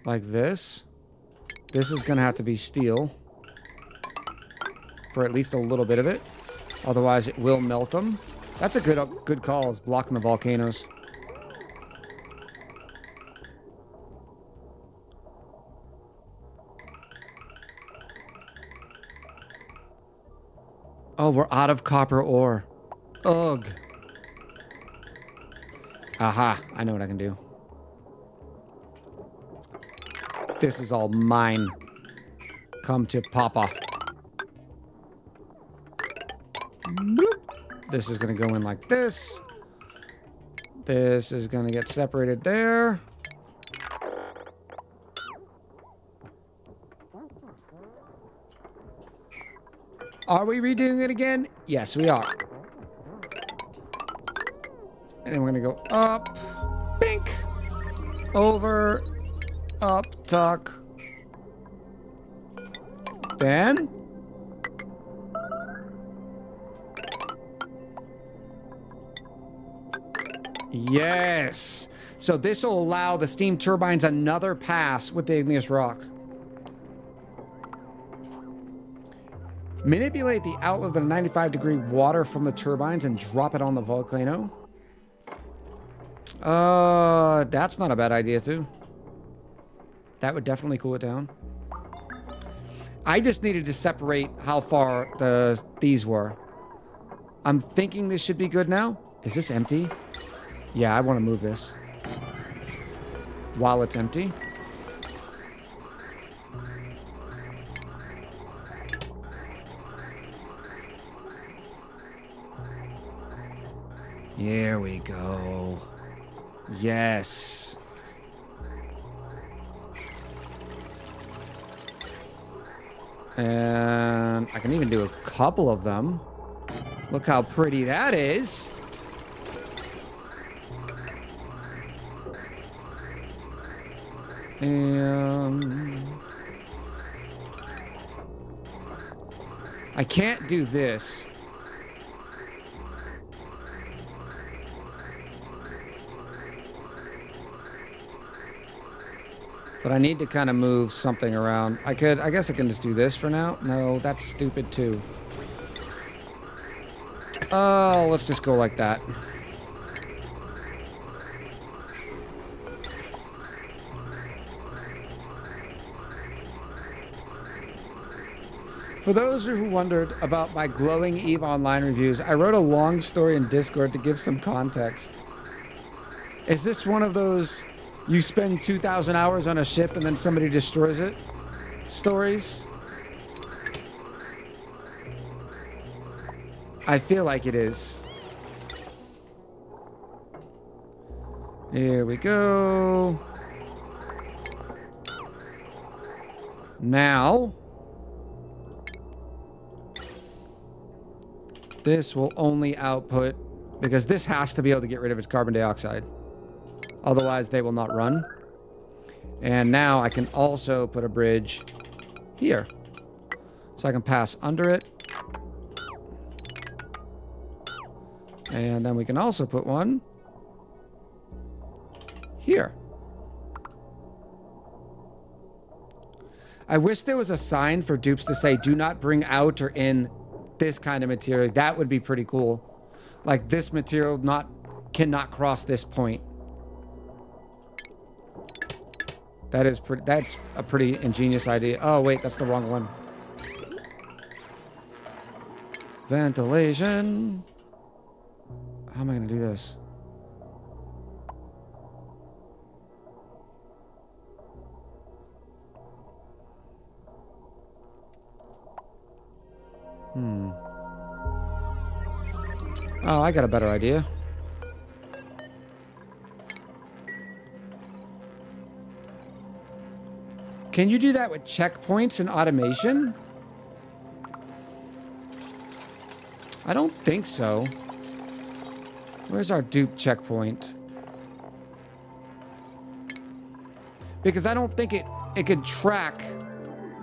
Speaker 2: Like this. This is going to have to be steel. For at least a little bit of it. Otherwise, it will melt them. That's a good call, is blocking the volcanoes. Oh, we're out of copper ore. Ugh. Aha, I know what I can do. This is all mine. Come to Papa. Bloop. This is going to go in like this. This is going to get separated there. Are we redoing it again? Yes, we are. And we're going to go up. Bink. Over. Up. Tuck. Then. Yes. So this will allow the steam turbines another pass with the igneous rock. Manipulate the outlet of the 95-degree water from the turbines and drop it on the volcano. That's not a bad idea too. That would definitely cool it down. I just needed to separate how far these were. I'm thinking this should be good now. Is this empty? Yeah, I want to move this while it's empty. Here we go. Yes. And I can even do a couple of them. Look how pretty that is. And I can't do this. But I need to kind of move something around. I guess I can just do this for now. No, that's stupid too. Oh, let's just go like that. For those who wondered about my glowing EVE Online reviews, I wrote a long story in Discord to give some context. Is this one of those you spend 2,000 hours on a ship and then somebody destroys it stories? I feel like it is. Here we go. Now, this will only output, because this has to be able to get rid of its carbon dioxide. Otherwise, they will not run. And now I can also put a bridge here. So I can pass under it. And then we can also put one here. I wish there was a sign for dupes to say, do not bring out or in this kind of material. That would be pretty cool. Like, this material cannot cross this point. That's a pretty ingenious idea. Oh, wait, that's the wrong one. Ventilation. How am I going to do this? Oh, I got a better idea. Can you do that with checkpoints and automation? I don't think so. Where's our dupe checkpoint? Because I don't think it could track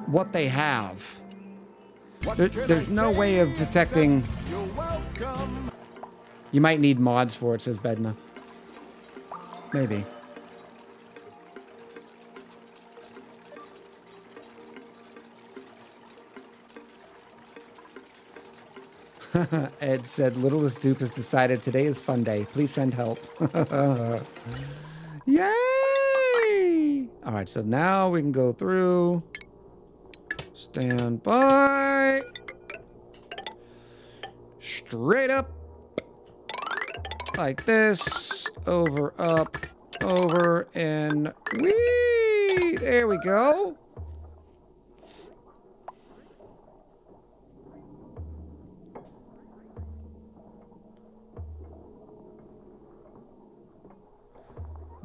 Speaker 2: what they have. There's no way of detecting.
Speaker 1: You're welcome.
Speaker 2: You might need mods for it, says Bedna. Maybe. Ed said, Littlest Dupe has decided today is fun day. Please send help. Yay! All right, so now we can go through. Stand by. Straight up. Like this. Over, up, over, and whee! There we go.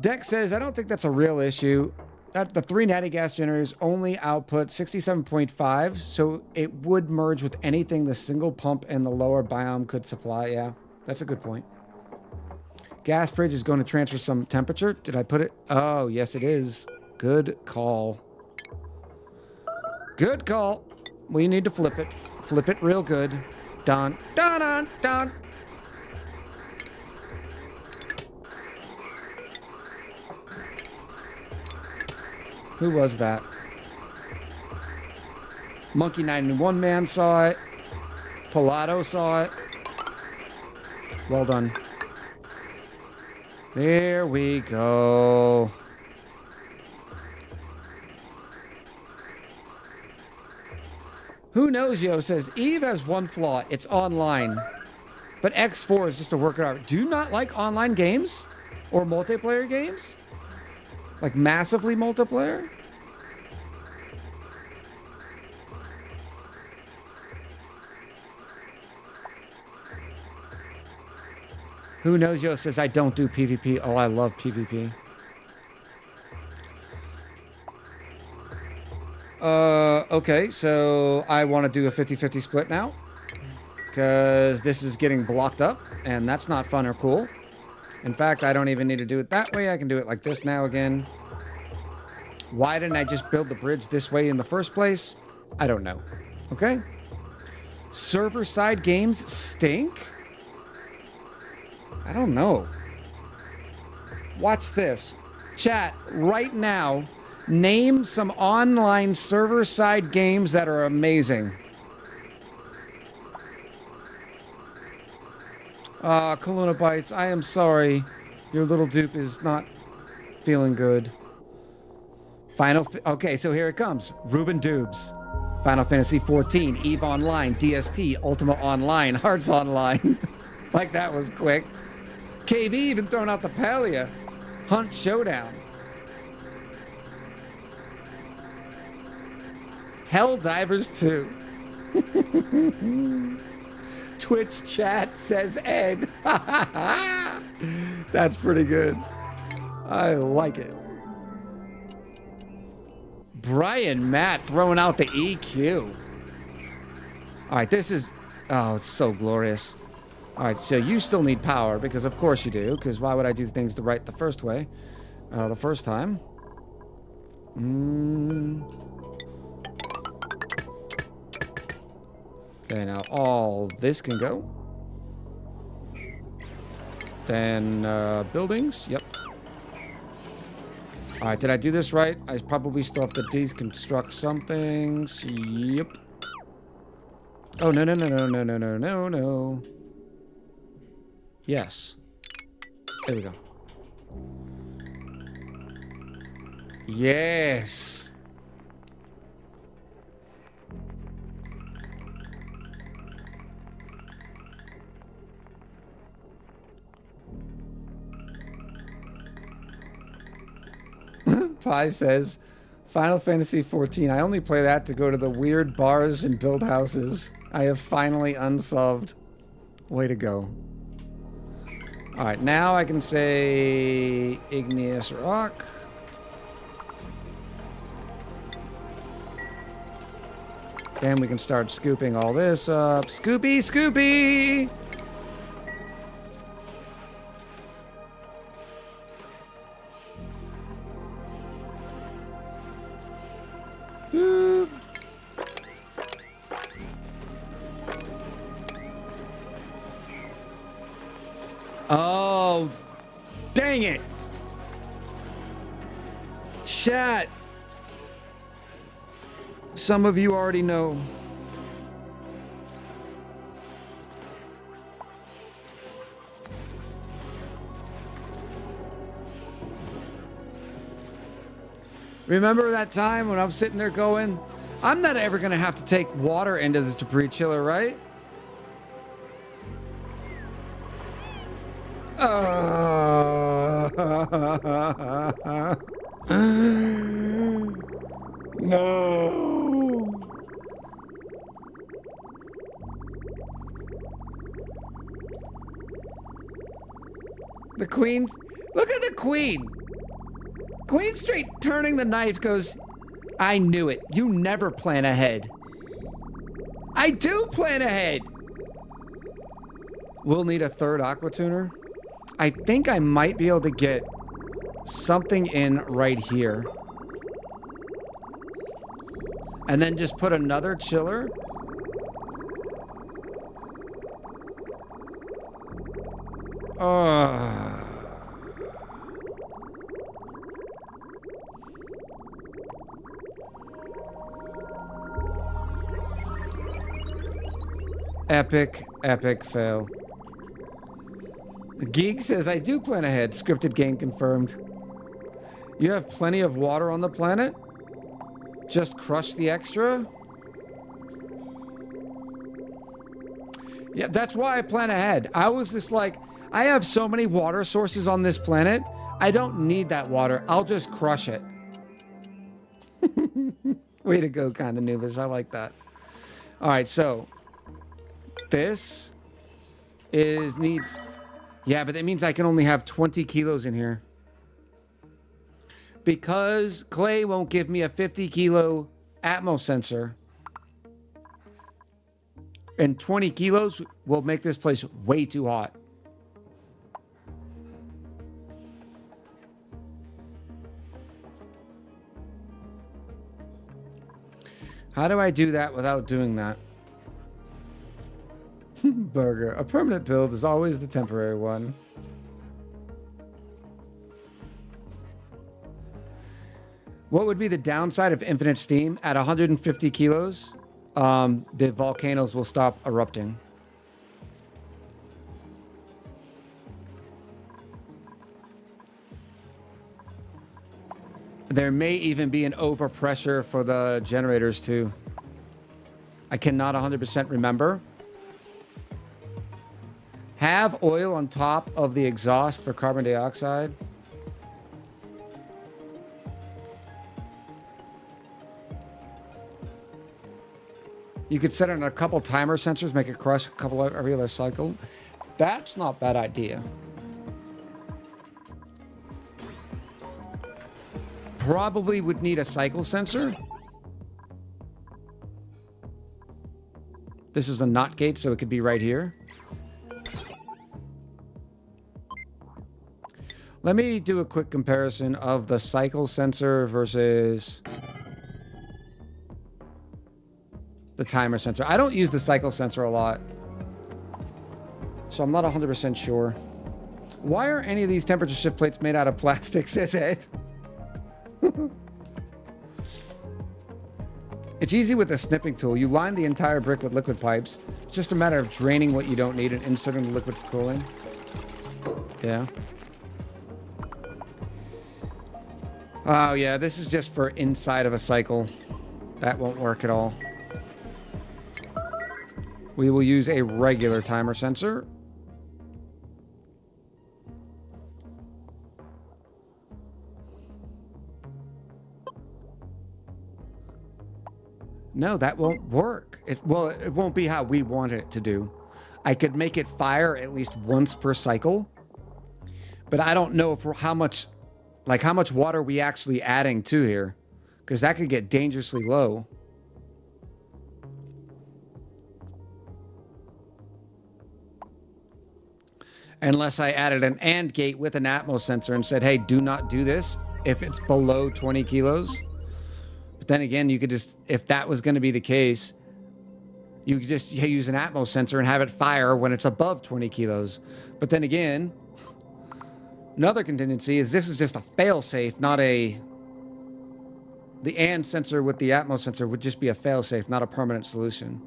Speaker 2: Dex says, I don't think that's a real issue. That the 3 natty gas generators only output 67.5, so it would merge with anything the single pump and the lower biome could supply. Yeah, that's a good point. Gas bridge is going to transfer some temperature. Did I put it? Oh, yes, it is. Good call. Good call. We need to flip it. Flip it real good. Dun, dun, dun, dun. Who was that? Monkey 91 Man saw it. Pilato saw it. Well done. There we go. Who knows, Yo says, Eve has one flaw. It's online. But X4 is just a workaround. Do you not like online games? Or multiplayer games? Like massively multiplayer? Who knows, Yo says, I don't do PvP. Oh, I love PvP. Okay, so I want to do a 50-50 split now. Because this is getting blocked up, and that's not fun or cool. In fact, I don't even need to do it that way. I can do it like this now again. Why didn't I just build the bridge this way in the first place? I don't know. Okay? Server-side games stink? I don't know. Watch this. Chat, right now, name some online server-side games that are amazing. Kaluna Bites, I am sorry. Your little dupe is not feeling good. Okay, so here it comes. Ruben Dubes. Final Fantasy XIV, EVE Online, DST, Ultima Online, Hearts Online. Like that was quick. KB even throwing out the Palia. Hunt Showdown. Helldivers 2. Twitch chat, says Ed. That's pretty good. I like it. Brian Matt throwing out the EQ. All right, this is... Oh, it's so glorious. All right, so you still need power, because of course you do, because why would I do things the first way? The first time. Okay, now all this can go. Then, buildings. Yep. All right, did I do this right? I probably still have to deconstruct some things. Yep. Oh, no, no, no, no, no, no, no, no, no. Yes. There we go. Yes. Pi says, Final Fantasy 14. I only play that to go to the weird bars and build houses. I have finally unsubbed. Way to go. Alright, now I can say igneous rock. Then we can start scooping all this up. Scoopy, Scoopy! Boop. Oh, dang it. Chat. Some of you already know. Remember that time when I'm sitting there going, I'm not ever going to have to take water into this debris chiller, right? No. The queen. Look at the queen. Queen straight turning the knife goes, I knew it. You never plan ahead. I do plan ahead. We'll need a third aqua tuner. I think I might be able to get something in right here. And then just put another chiller. Epic, epic fail. Geek says, I do plan ahead. Scripted game confirmed. You have plenty of water on the planet? Just crush the extra? Yeah, that's why I plan ahead. I was just like, I have so many water sources on this planet. I don't need that water. I'll just crush it. Way to go, kind of Nubis. I like that. All right, so this needs... Yeah, but that means I can only have 20 kilos in here. Because clay won't give me a 50 kilo Atmos sensor. And 20 kilos will make this place way too hot. How do I do that without doing that? Burger. A permanent build is always the temporary one. What would be the downside of infinite steam? At 150 kilos, the volcanoes will stop erupting. There may even be an overpressure for the generators too. I cannot 100% remember. Have oil on top of the exhaust for carbon dioxide. You could set it on a couple timer sensors, make it crush a couple every other cycle. That's not a bad idea. Probably would need a cycle sensor. This is a NOT gate, so it could be right here. Let me do a quick comparison of the cycle sensor versus the timer sensor. I don't use the cycle sensor a lot, so I'm not 100% sure. Why are any of these temperature shift plates made out of plastic, says Ed? It's easy with a snipping tool. You line the entire brick with liquid pipes. It's just a matter of draining what you don't need and inserting the liquid for cooling. Yeah. Oh, yeah, this is just for inside of a cycle. That won't work at all. We will use a regular timer sensor. No, that won't work. Well, it won't be how we want it to do. I could make it fire at least once per cycle, but I don't know how much water we actually adding to here, because that could get dangerously low. Unless I added an AND gate with an Atmos sensor and said, hey, do not do this if it's below 20 kilos. But then again, you could just, if that was going to be the case, you could just use an Atmos sensor and have it fire when it's above 20 kilos. But then again, another contingency is this is just a fail-safe, not a... The AND sensor with the Atmos sensor would just be a fail-safe, not a permanent solution.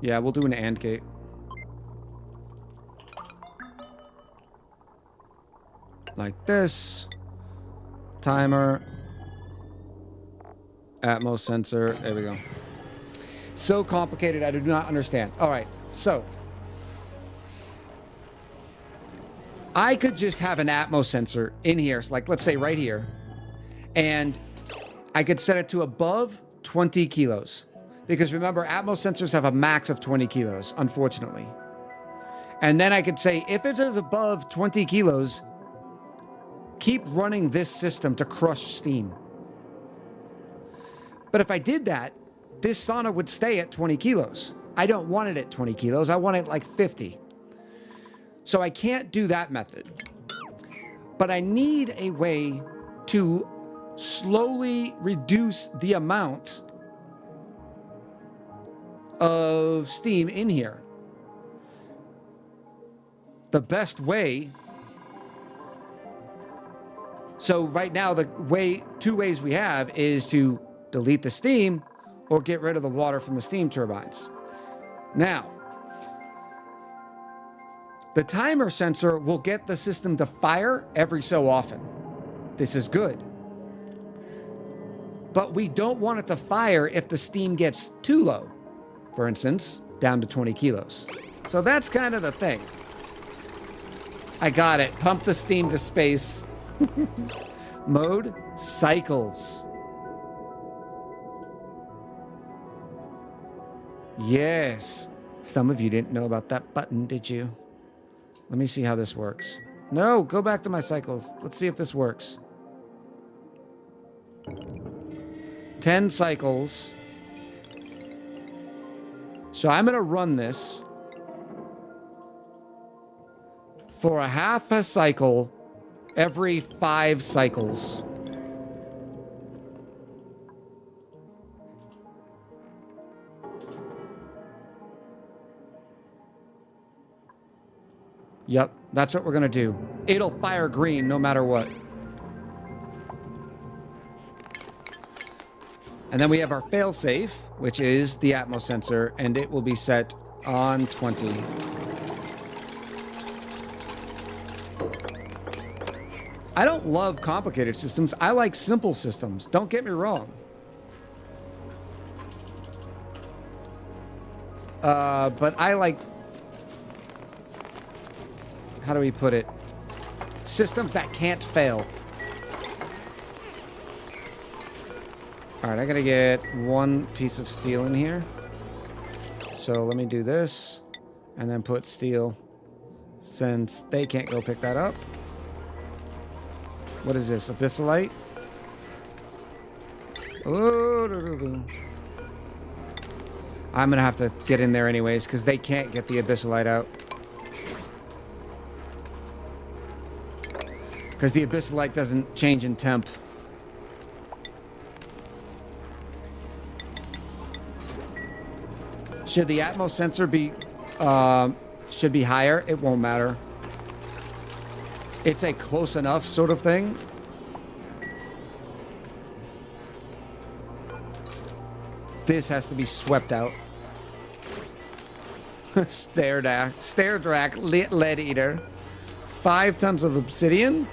Speaker 2: Yeah, we'll do an AND gate. Like this. Timer. Atmos sensor. There we go. So complicated, I do not understand. All right, so. I could just have an Atmos sensor in here, so like let's say right here. And I could set it to above 20 kilos. Because remember, Atmos sensors have a max of 20 kilos, unfortunately. And then I could say, if it is above 20 kilos, keep running this system to crush steam. But if I did that, this sauna would stay at 20 kilos. I don't want it at 20 kilos. I want it like 50. So I can't do that method. But I need a way to slowly reduce the amount of steam in here. The best way. So right now, two ways we have is to delete the steam or get rid of the water from the steam turbines. Now, the timer sensor will get the system to fire every so often. This is good. But we don't want it to fire if the steam gets too low. For instance, down to 20 kilos. So that's kind of the thing. I got it. Pump the steam to space. Mode, cycles. Yes. Some of you didn't know about that button, did you? Let me see how this works. No, go back to my cycles. Let's see if this works. 10 cycles. So I'm going to run this for a half a cycle every 5 cycles. Yep, that's what we're going to do. It'll fire green no matter what. And then we have our fail-safe, which is the Atmos sensor, and it will be set on 20. I don't love complicated systems. I like simple systems. Don't get me wrong. But I like... How do we put it? Systems that can't fail. All right, I gotta get one piece of steel in here. So let me do this and then put steel since they can't go pick that up. What is this? Abyssalite? Oh, I'm gonna have to get in there anyways because they can't get the Abyssalite out. Because the Abyssalite doesn't change in temp. Should the Atmos sensor be should be higher? It won't matter. It's a close enough sort of thing. This has to be swept out. Stair drac lead eater. 5 tons of obsidian.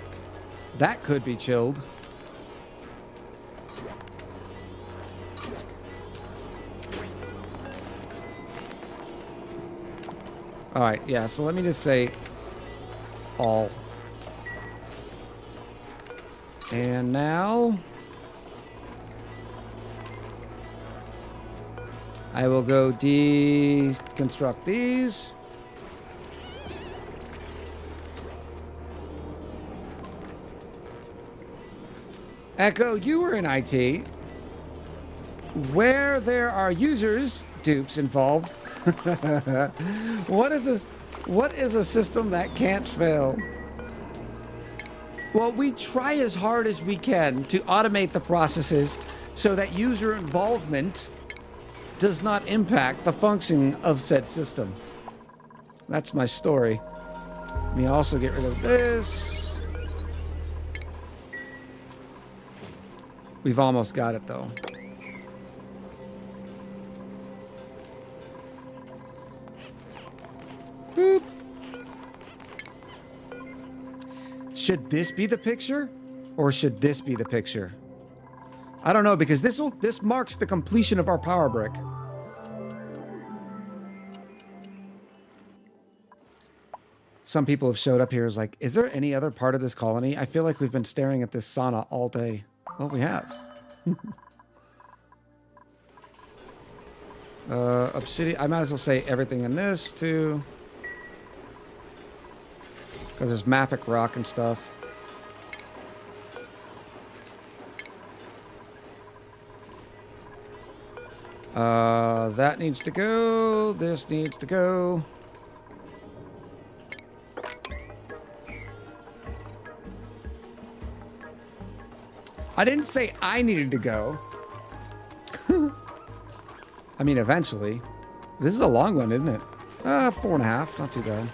Speaker 2: That could be chilled. All right, yeah, so let me just say all. And now I will go deconstruct these. Echo, you were in IT. Where there are users, dupes involved. What is this? What is a system that can't fail? Well, we try as hard as we can to automate the processes so that user involvement does not impact the function of said system. That's my story. Let me also get rid of this. We've almost got it though. Boop. Should this be the picture or should this be the picture? I don't know, because this marks the completion of our power brick. Some people have showed up here as like, is there any other part of this colony? I feel like we've been staring at this sauna all day. Well, we have. Obsidian. I might as well say everything in this too, because there's mafic rock and stuff. That needs to go. This needs to go. I didn't say I needed to go. I mean, eventually. This is a long one, isn't it? 4.5. Not too bad.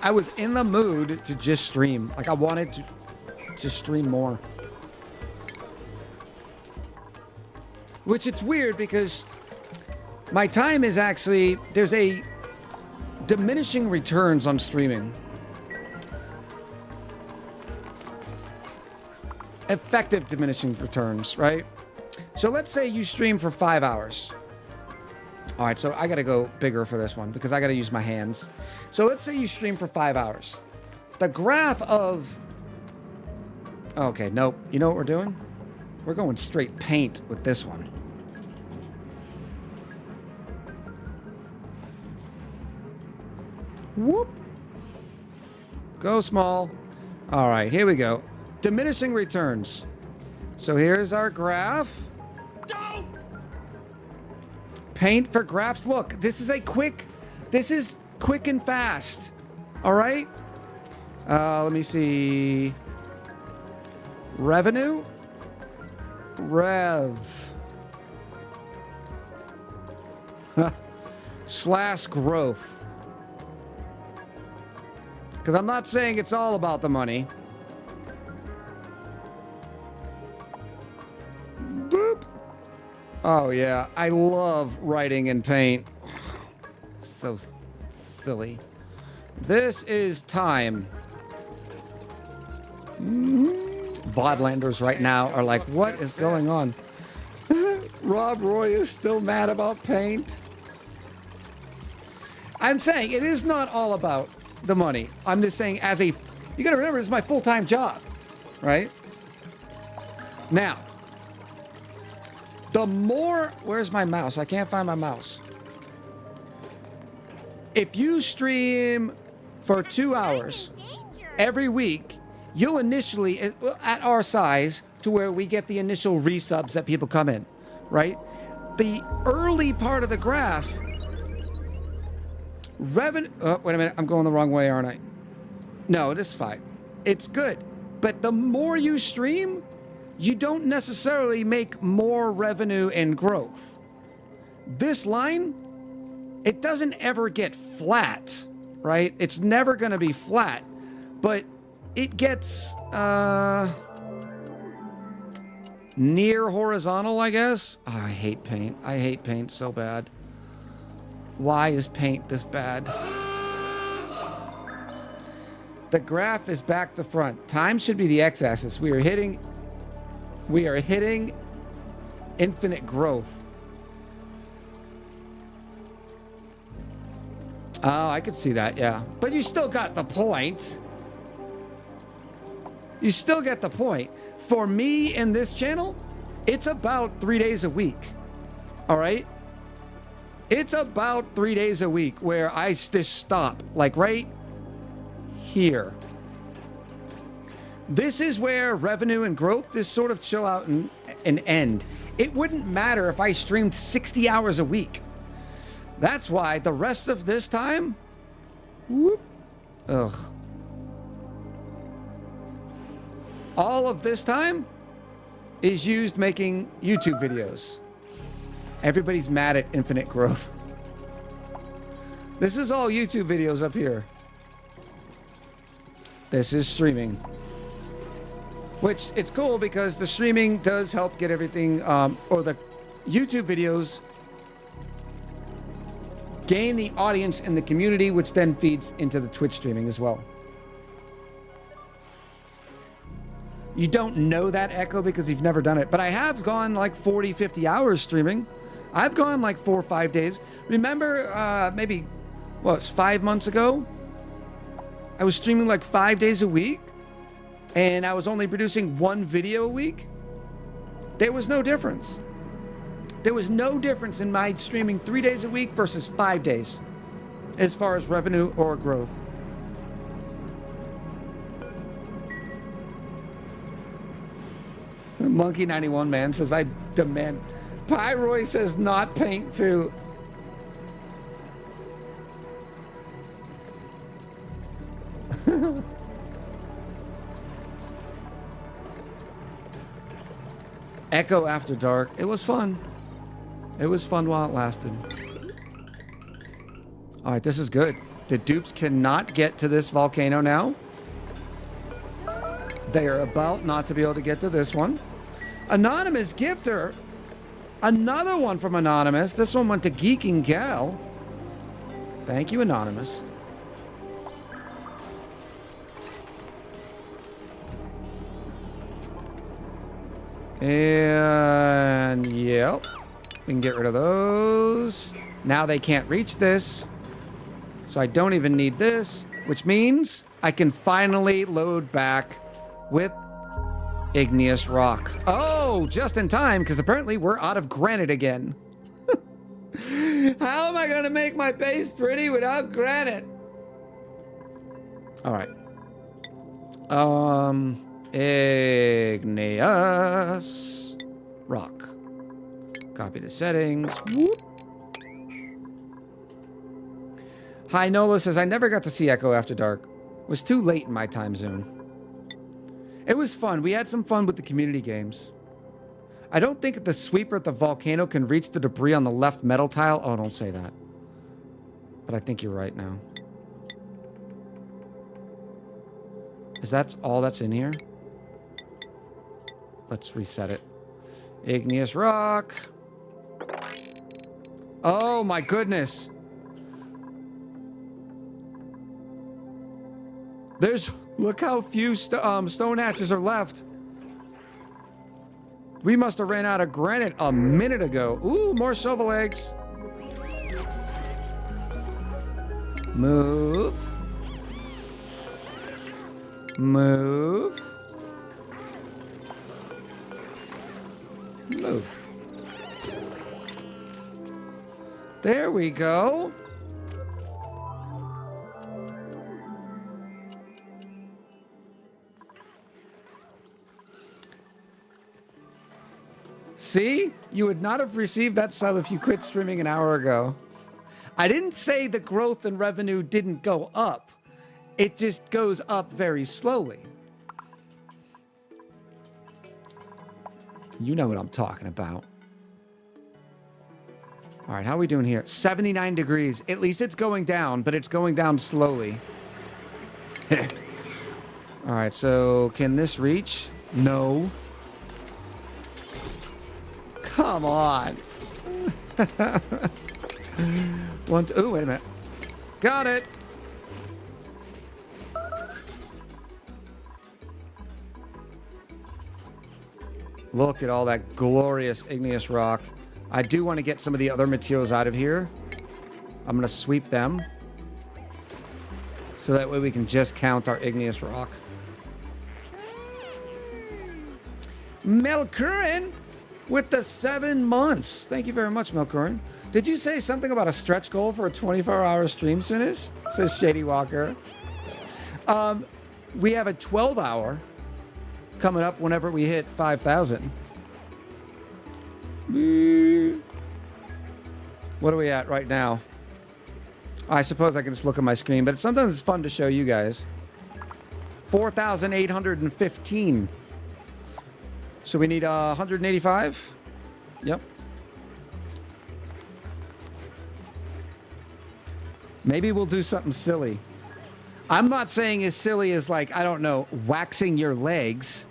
Speaker 2: I was in the mood to just stream. Like, I wanted to just stream more. Which it's weird because my time is actually... There's a diminishing returns on streaming. Effective diminishing returns, right? So let's say you stream for 5 hours. All right, so I got to go bigger for this one because I got to use my hands. So let's say you stream for 5 hours. The graph of... Okay, nope. You know what we're doing? We're going straight paint with this one. Whoop. Go small. All right, here we go. Diminishing returns. So here's our graph. Paint for graphs. Look, this is quick and fast. All right. Let me see. Revenue. Rev. Slash growth. Because I'm not saying it's all about the money. Boop. Oh, yeah. I love writing in paint. So silly. This is time. Vodlanders right now are like, what is going on? Rob Roy is still mad about paint. I'm saying it is not all about the money. I'm just saying you gotta remember, this is my full-time job, right? Now, the more, where's my mouse? I can't find my mouse. If you stream for 2 hours every week, you'll initially, at our size, to where we get the initial resubs that people come in, right? The early part of the graph, revenue, oh, wait a minute, I'm going the wrong way, aren't I? No, it is fine. It's good. But the more you stream, you don't necessarily make more revenue and growth. This line, it doesn't ever get flat, right? It's never going to be flat, but it gets near horizontal, I guess. Oh, I hate paint. I hate paint so bad. Why is paint this bad? The graph is back to front. Time should be the x-axis. We are hitting infinite growth. Oh, I could see that, yeah. But you still got the point. You still get the point. For me in this channel, it's about 3 days a week. All right? It's about 3 days a week where I just stop, like right here. This is where revenue and growth just sort of chill out and end. It wouldn't matter if I streamed 60 hours a week. That's why the rest of this time, whoop, ugh. All of this time is used making YouTube videos. Everybody's mad at infinite growth. This is all YouTube videos up here. This is streaming. Which, it's cool because the streaming does help get everything, or the YouTube videos gain the audience in the community, which then feeds into the Twitch streaming as well. You don't know that, Echo, because you've never done it. But I have gone like 40, 50 hours streaming. I've gone like 4 or 5 days. Remember, maybe, what, was 5 months ago? I was streaming like 5 days a week. And I was only producing 1 video a week. There was no difference. There was no difference in my streaming 3 days a week versus 5 days as far as revenue or growth. Monkey 91 man says, I demand. Pyroy says not paint too. Echo After Dark. It was fun. It was fun while it lasted. All right, this is good. The dupes cannot get to this volcano now. They are about not to be able to get to this one. Anonymous Gifter. Another one from Anonymous. This one went to Geeking Gal. Thank you, Anonymous. And yep, we can get rid of those. Now they can't reach this, so I don't even need this, which means I can finally load back with igneous rock. Oh, just in time, because apparently we're out of granite again. How am I going to make my base pretty without granite? All right. Igneous rock. Copy the settings. Whoop. Hi, Nola says, I never got to see Echo After Dark. It was too late in my time zone. It was fun. We had some fun with the community games. I don't think the sweeper at the volcano can reach the debris on the left metal tile. Oh, don't say that. But I think you're right now. Is that all that's in here? Let's reset it. Igneous rock. Oh my goodness. Look how few stone hatches are left. We must have ran out of granite a minute ago. Ooh, more shovel eggs. Move. Move. Move. There we go. See? You would not have received that sub if you quit streaming an hour ago. I didn't say the growth and revenue didn't go up. It just goes up very slowly. You know what I'm talking about. All right, how are we doing here? 79 degrees. At least it's going down, but it's going down slowly. All right, so can this reach? No. Come on. Ooh, wait a minute. Got it. Look at all that glorious igneous rock. I do want to get some of the other materials out of here. I'm going to sweep them. So that way we can just count our igneous rock. Melkurin with the 7 months. Thank you very much, Melkurin. Did you say something about a stretch goal for a 24-hour stream soonish? Says Shady Walker. We have a 12-hour coming up whenever we hit 5,000. What are we at right now? I suppose I can just look at my screen, but sometimes it's fun to show you guys. 4,815. So we need 185. Yep. Maybe we'll do something silly. I'm not saying as silly as, like, I don't know, waxing your legs.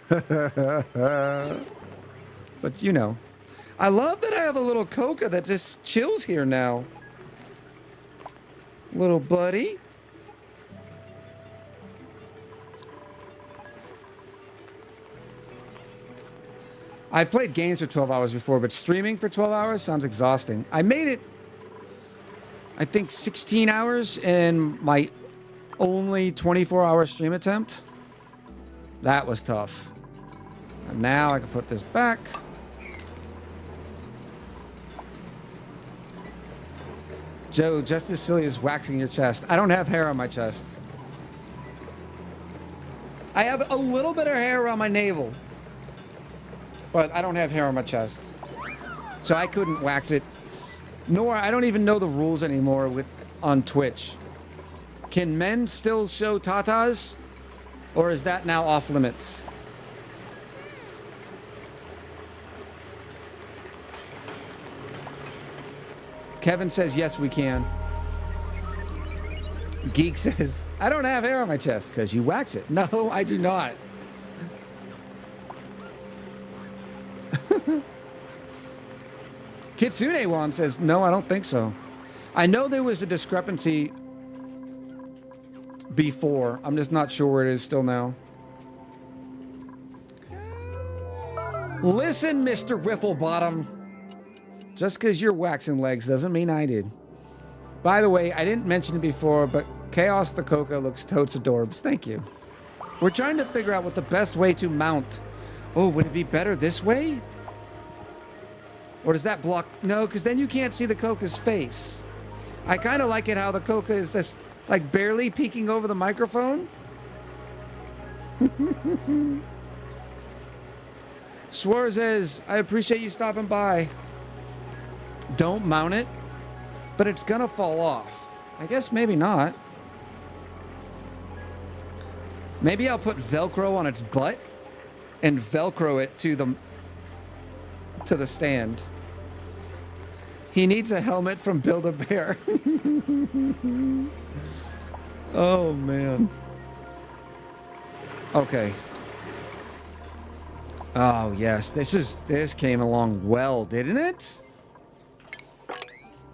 Speaker 2: But you know. I love that I have a little Coca that just chills here now. Little buddy. I played games for 12 hours before, but streaming for 12 hours sounds exhausting. I made it, I think, 16 hours in my only 24-hour stream attempt. That was tough. And now I can put this back. Joe, just as silly as waxing your chest. I don't have hair on my chest. I have a little bit of hair on my navel. But I don't have hair on my chest. So I couldn't wax it. Nor, I don't even know the rules anymore on Twitch. Can men still show tatas? Or is that now off limits? Kevin says, yes, we can. Geek says, I don't have hair on my chest because you wax it. No, I do not. Kitsune-wan says, no, I don't think so. I know there was a discrepancy before. I'm just not sure where it is still now. Listen, Mr. Whifflebottom. Just because you're waxing legs doesn't mean I did. By the way, I didn't mention it before, but Chaos the Coca looks totes adorbs. Thank you. We're trying to figure out what the best way to mount. Oh, would it be better this way? Or does that block? No, because then you can't see the Coca's face. I kind of like it how the Coca is just like barely peeking over the microphone. Swore says, I appreciate you stopping by. Don't mount it, but it's gonna fall off. I guess maybe not. Maybe I'll put Velcro on its butt and Velcro it to the stand. He needs a helmet from Build-A-Bear. Oh, man. Okay. Oh, yes. This came along well, didn't it?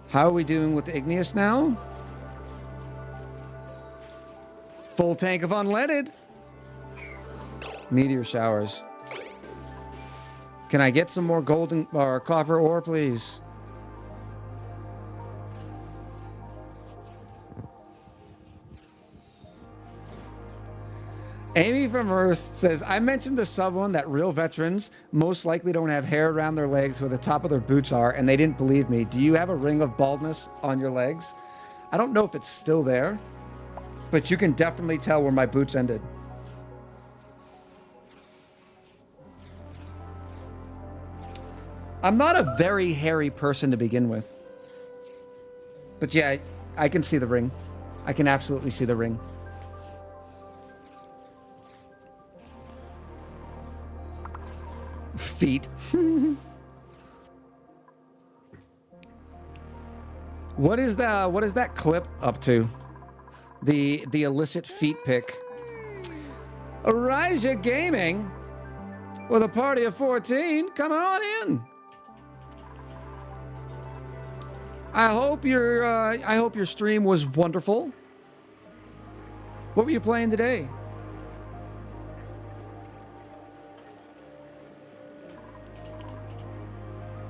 Speaker 2: How are we doing with the igneous now? Full tank of unleaded. Meteor showers. Can I get some more golden or copper ore, please? Amy from Earth says, I mentioned to someone that real veterans most likely don't have hair around their legs where the top of their boots are, and they didn't believe me. Do you have a ring of baldness on your legs? I don't know if it's still there, but you can definitely tell where my boots ended. I'm not a very hairy person to begin with. But yeah, I can see the ring. I can absolutely see the ring. Feet. What is that clip up to? The illicit feet pic. Arisia Gaming with a party of 14. Come on in. I hope your stream was wonderful. What were you playing today?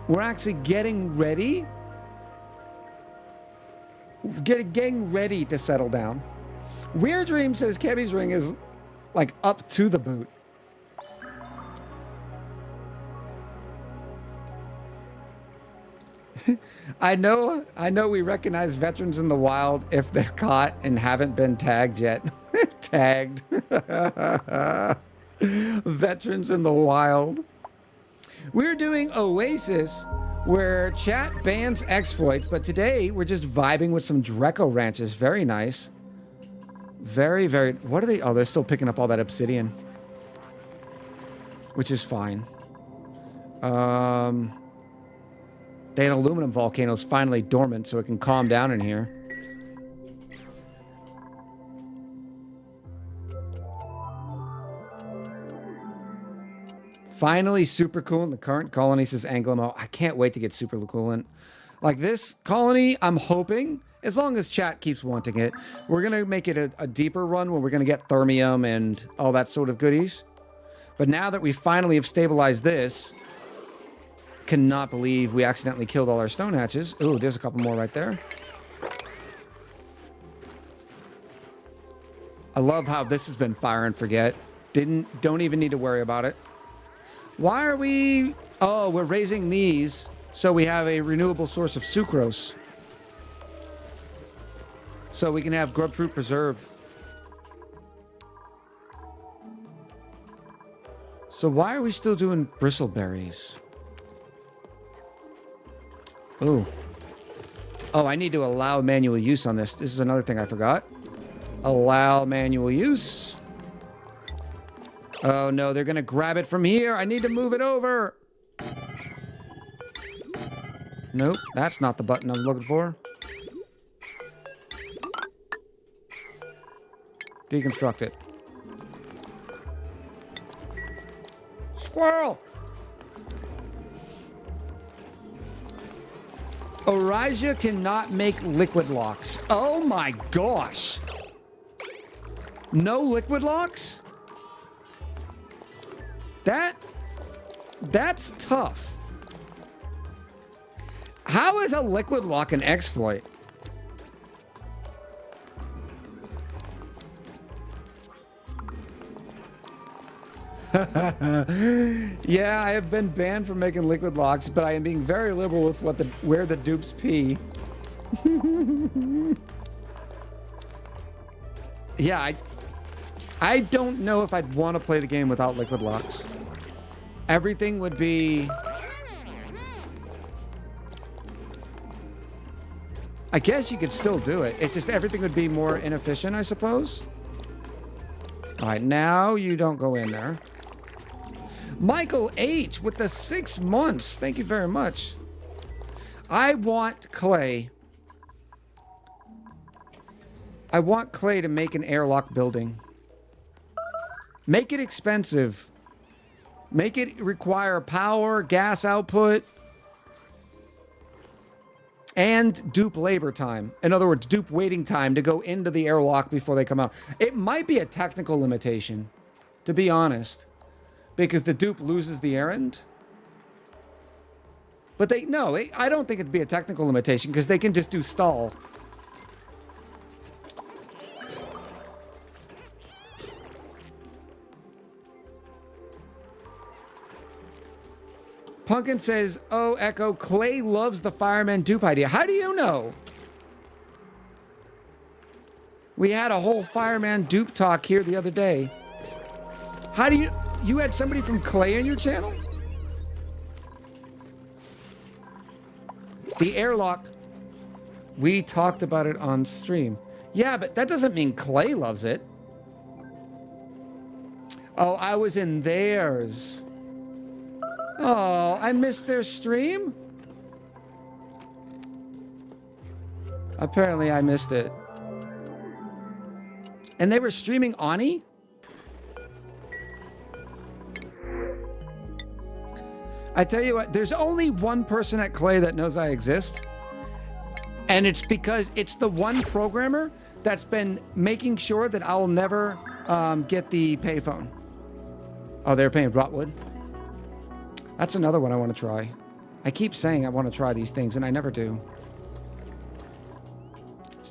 Speaker 2: We're actually getting ready. getting ready to settle down. Weird Dream says Kebby's ring is like up to the boot. I know we recognize veterans in the wild if they're caught and haven't been tagged yet. Tagged. Veterans in the wild. We're doing Oasis, where chat bans exploits, but today we're just vibing with some Dreco ranches. Very nice. Very, very... What are they? Oh, they're still picking up all that obsidian. Which is fine. That aluminum volcano is finally dormant, so it can calm down in here. Finally, super coolant. The current colony says Anglimo. I can't wait to get super coolant. Like this colony, I'm hoping, as long as chat keeps wanting it, we're going to make it a deeper run where we're going to get thermium and all that sort of goodies. But now that we finally have stabilized this, cannot believe we accidentally killed all our stone hatches. Ooh, there's a couple more right there. I love how this has been fire and forget. Don't even need to worry about it. Why are we... Oh, we're raising these so we have a renewable source of sucrose. So we can have grub fruit preserve. So why are we still doing bristleberries? Ooh. Oh, I need to allow manual use on this. This is another thing I forgot. Allow manual use. Oh, no, they're going to grab it from here. I need to move it over. Nope, that's not the button I'm looking for. Deconstruct it. Squirrel! Orisia cannot make liquid locks. Oh my gosh. No liquid locks? That's tough. How is a liquid lock an exploit? Yeah, I have been banned from making liquid locks, but I am being very liberal with where the dupes pee. Yeah, I don't know if I'd want to play the game without liquid locks. Everything would be... I guess you could still do it. It's just everything would be more inefficient, I suppose. All right, now you don't go in there. Michael H. with the 6 months. Thank you very much. I want clay. I want clay to make an airlock building. Make it expensive. Make it require power, gas output, and dupe labor time. In other words, dupe waiting time to go into the airlock before they come out. It might be a technical limitation, to be honest, because the dupe loses the errand. But I don't think it'd be a technical limitation because they can just do stall. Pumpkin says, oh, Echo, Clay loves the fireman dupe idea. How do you know? We had a whole fireman dupe talk here the other day. How do you had somebody from Clay on your channel? The airlock, we talked about it on stream. Yeah, but that doesn't mean Clay loves it. Oh, I was in theirs. Oh, I missed their stream? Apparently I missed it. And they were streaming ONI? I tell you what, there's only one person at Clay that knows I exist. And it's because it's the one programmer that's been making sure that I'll never get the payphone. Oh, they're paying Rotwood. That's another one I want to try. I keep saying I want to try these things, and I never do.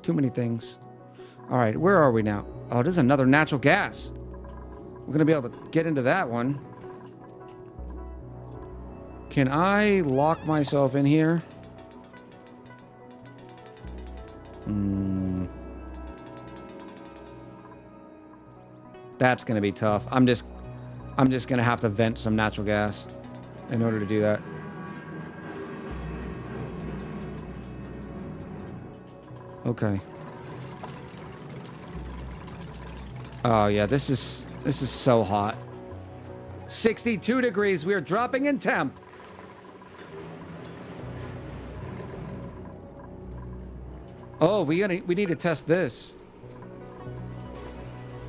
Speaker 2: Too many things. All right, where are we now? Oh, there's another natural gas. We're going to be able to get into that one. Can I lock myself in here? That's going to be tough. I'm just going to have to vent some natural gas in order to do that. Okay. Oh yeah, this is so hot. 62 degrees. We are dropping in temp. Oh, we need to test this.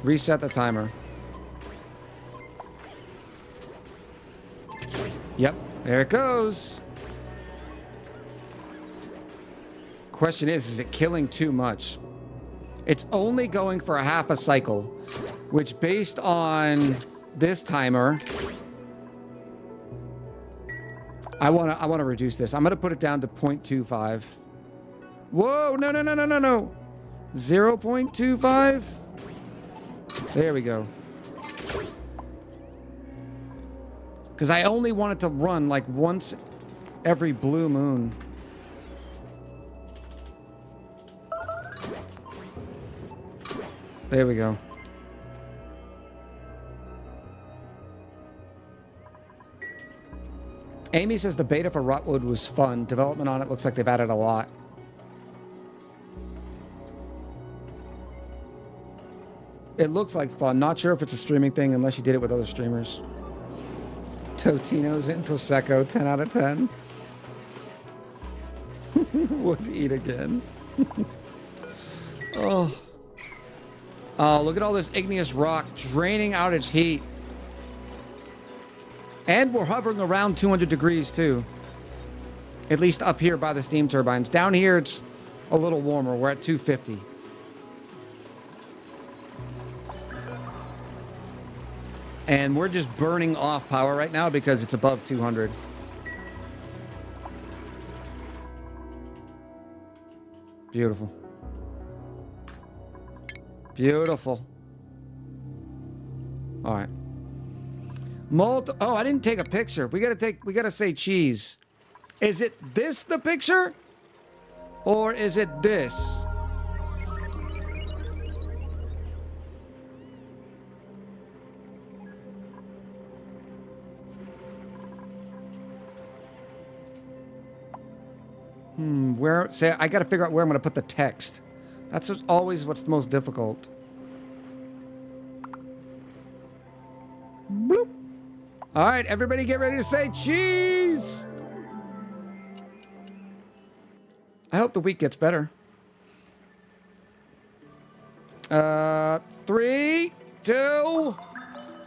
Speaker 2: Reset the timer. Yep, there it goes. Question is it killing too much? It's only going for a half a cycle, which based on this timer, I want to reduce this. I'm going to put it down to 0.25. Whoa, no. 0.25. There we go. Because I only want it to run like once every blue moon. There we go. Amy says the beta for Rotwood was fun. Development on it looks like they've added a lot. It looks like fun. Not sure if it's a streaming thing unless you did it with other streamers. Totino's in Prosecco, 10 out of 10. Would eat again. Oh, look at all this igneous rock draining out its heat. And we're hovering around 200 degrees too. At least up here by the steam turbines. Down here it's a little warmer. We're at 250. And we're just burning off power right now because it's above 200. Beautiful. Beautiful. All right. Oh, I didn't take a picture. We gotta say cheese. Is it this the picture? Or is it this? I gotta figure out where I'm gonna put the text. That's always what's the most difficult. Bloop. All right, everybody get ready to say cheese. I hope the week gets better. 3, 2,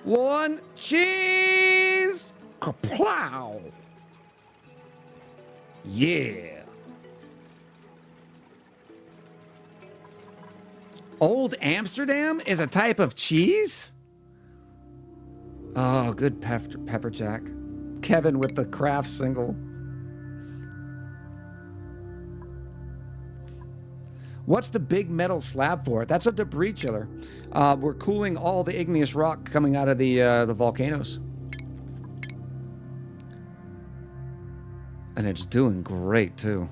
Speaker 2: 1, cheese! Kaplow! Yeah. Old Amsterdam is a type of cheese? Oh, good pepper jack. Kevin with the craft single. What's the big metal slab for? That's a debris chiller. We're cooling all the igneous rock coming out of the volcanoes. And it's doing great, too.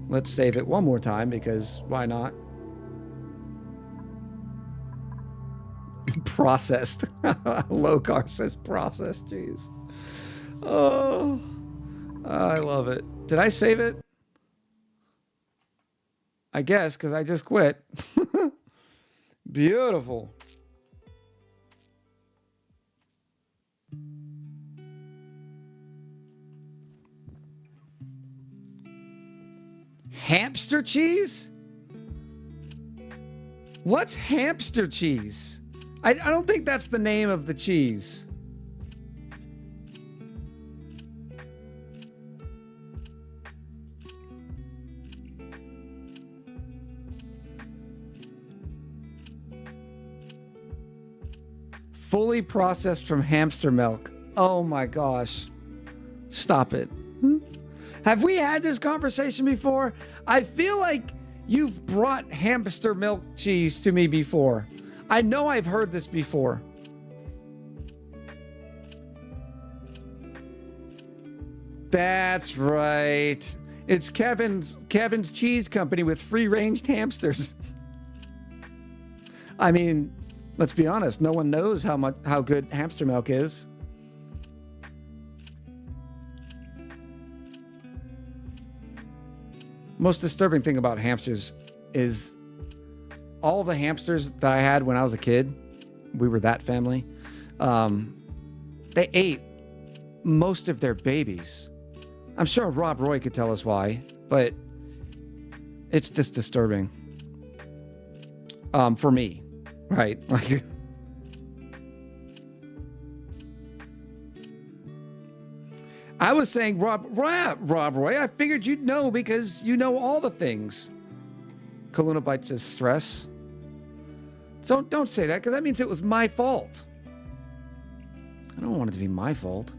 Speaker 2: Let's save it one more time, because why not? Processed. Locar says processed. Jeez. Oh, I love it. Did I save it? I guess, because I just quit. Beautiful. Hamster cheese? What's hamster cheese? I don't think that's the name of the cheese. Fully processed from hamster milk. Oh my gosh. Stop it. Have we had this conversation before? I feel like You've brought hamster milk cheese to me before. I know I've heard this before. That's right. It's Kevin's Cheese Company with free-range hamsters. I mean, let's be honest. No one knows how good hamster milk is. Most disturbing thing about hamsters is all the hamsters that I had when I was a kid. We were that family. They ate most of their babies. I'm sure Rob Roy could tell us why, but it's just disturbing. For me, right? Like, I was saying Rob Roy. I figured you'd know because you know all the things. Kaluna Bite says stress. So don't say that because that means it was my fault. I don't want it to be my fault.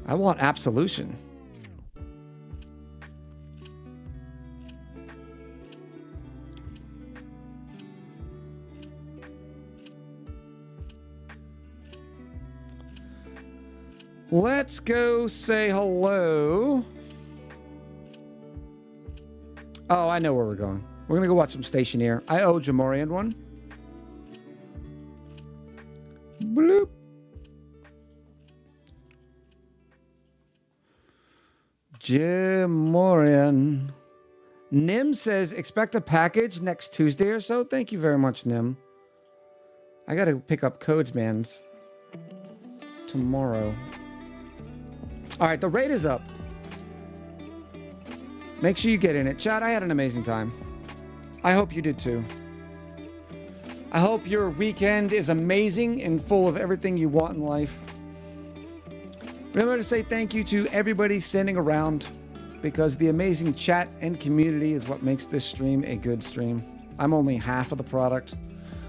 Speaker 2: I want absolution. Let's go say hello. Oh, I know where we're going. We're going to go watch some Stationeer. I owe Jamorian one. Bloop. Jamorian. Nim says, expect a package next Tuesday or so. Thank you very much, Nim. I got to pick up Coords, man, tomorrow. All right, the raid is up. Make sure you get in it. Chat, I had an amazing time. I hope you did too. I hope your weekend is amazing and full of everything you want in life. Remember to say thank you to everybody sending around because the amazing chat and community is what makes this stream a good stream. I'm only half of the product.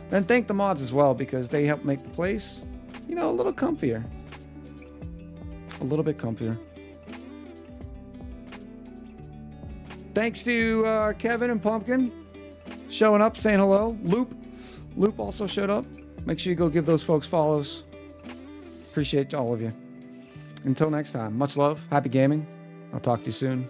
Speaker 2: Then thank the mods as well because they help make the place, you know, a little comfier. A little bit comfier. Thanks to Kevin and Pumpkin showing up, saying hello. Loop also showed up. Make sure you go give those folks follows. Appreciate all of you. Until next time, much love. Happy gaming. I'll talk to you soon.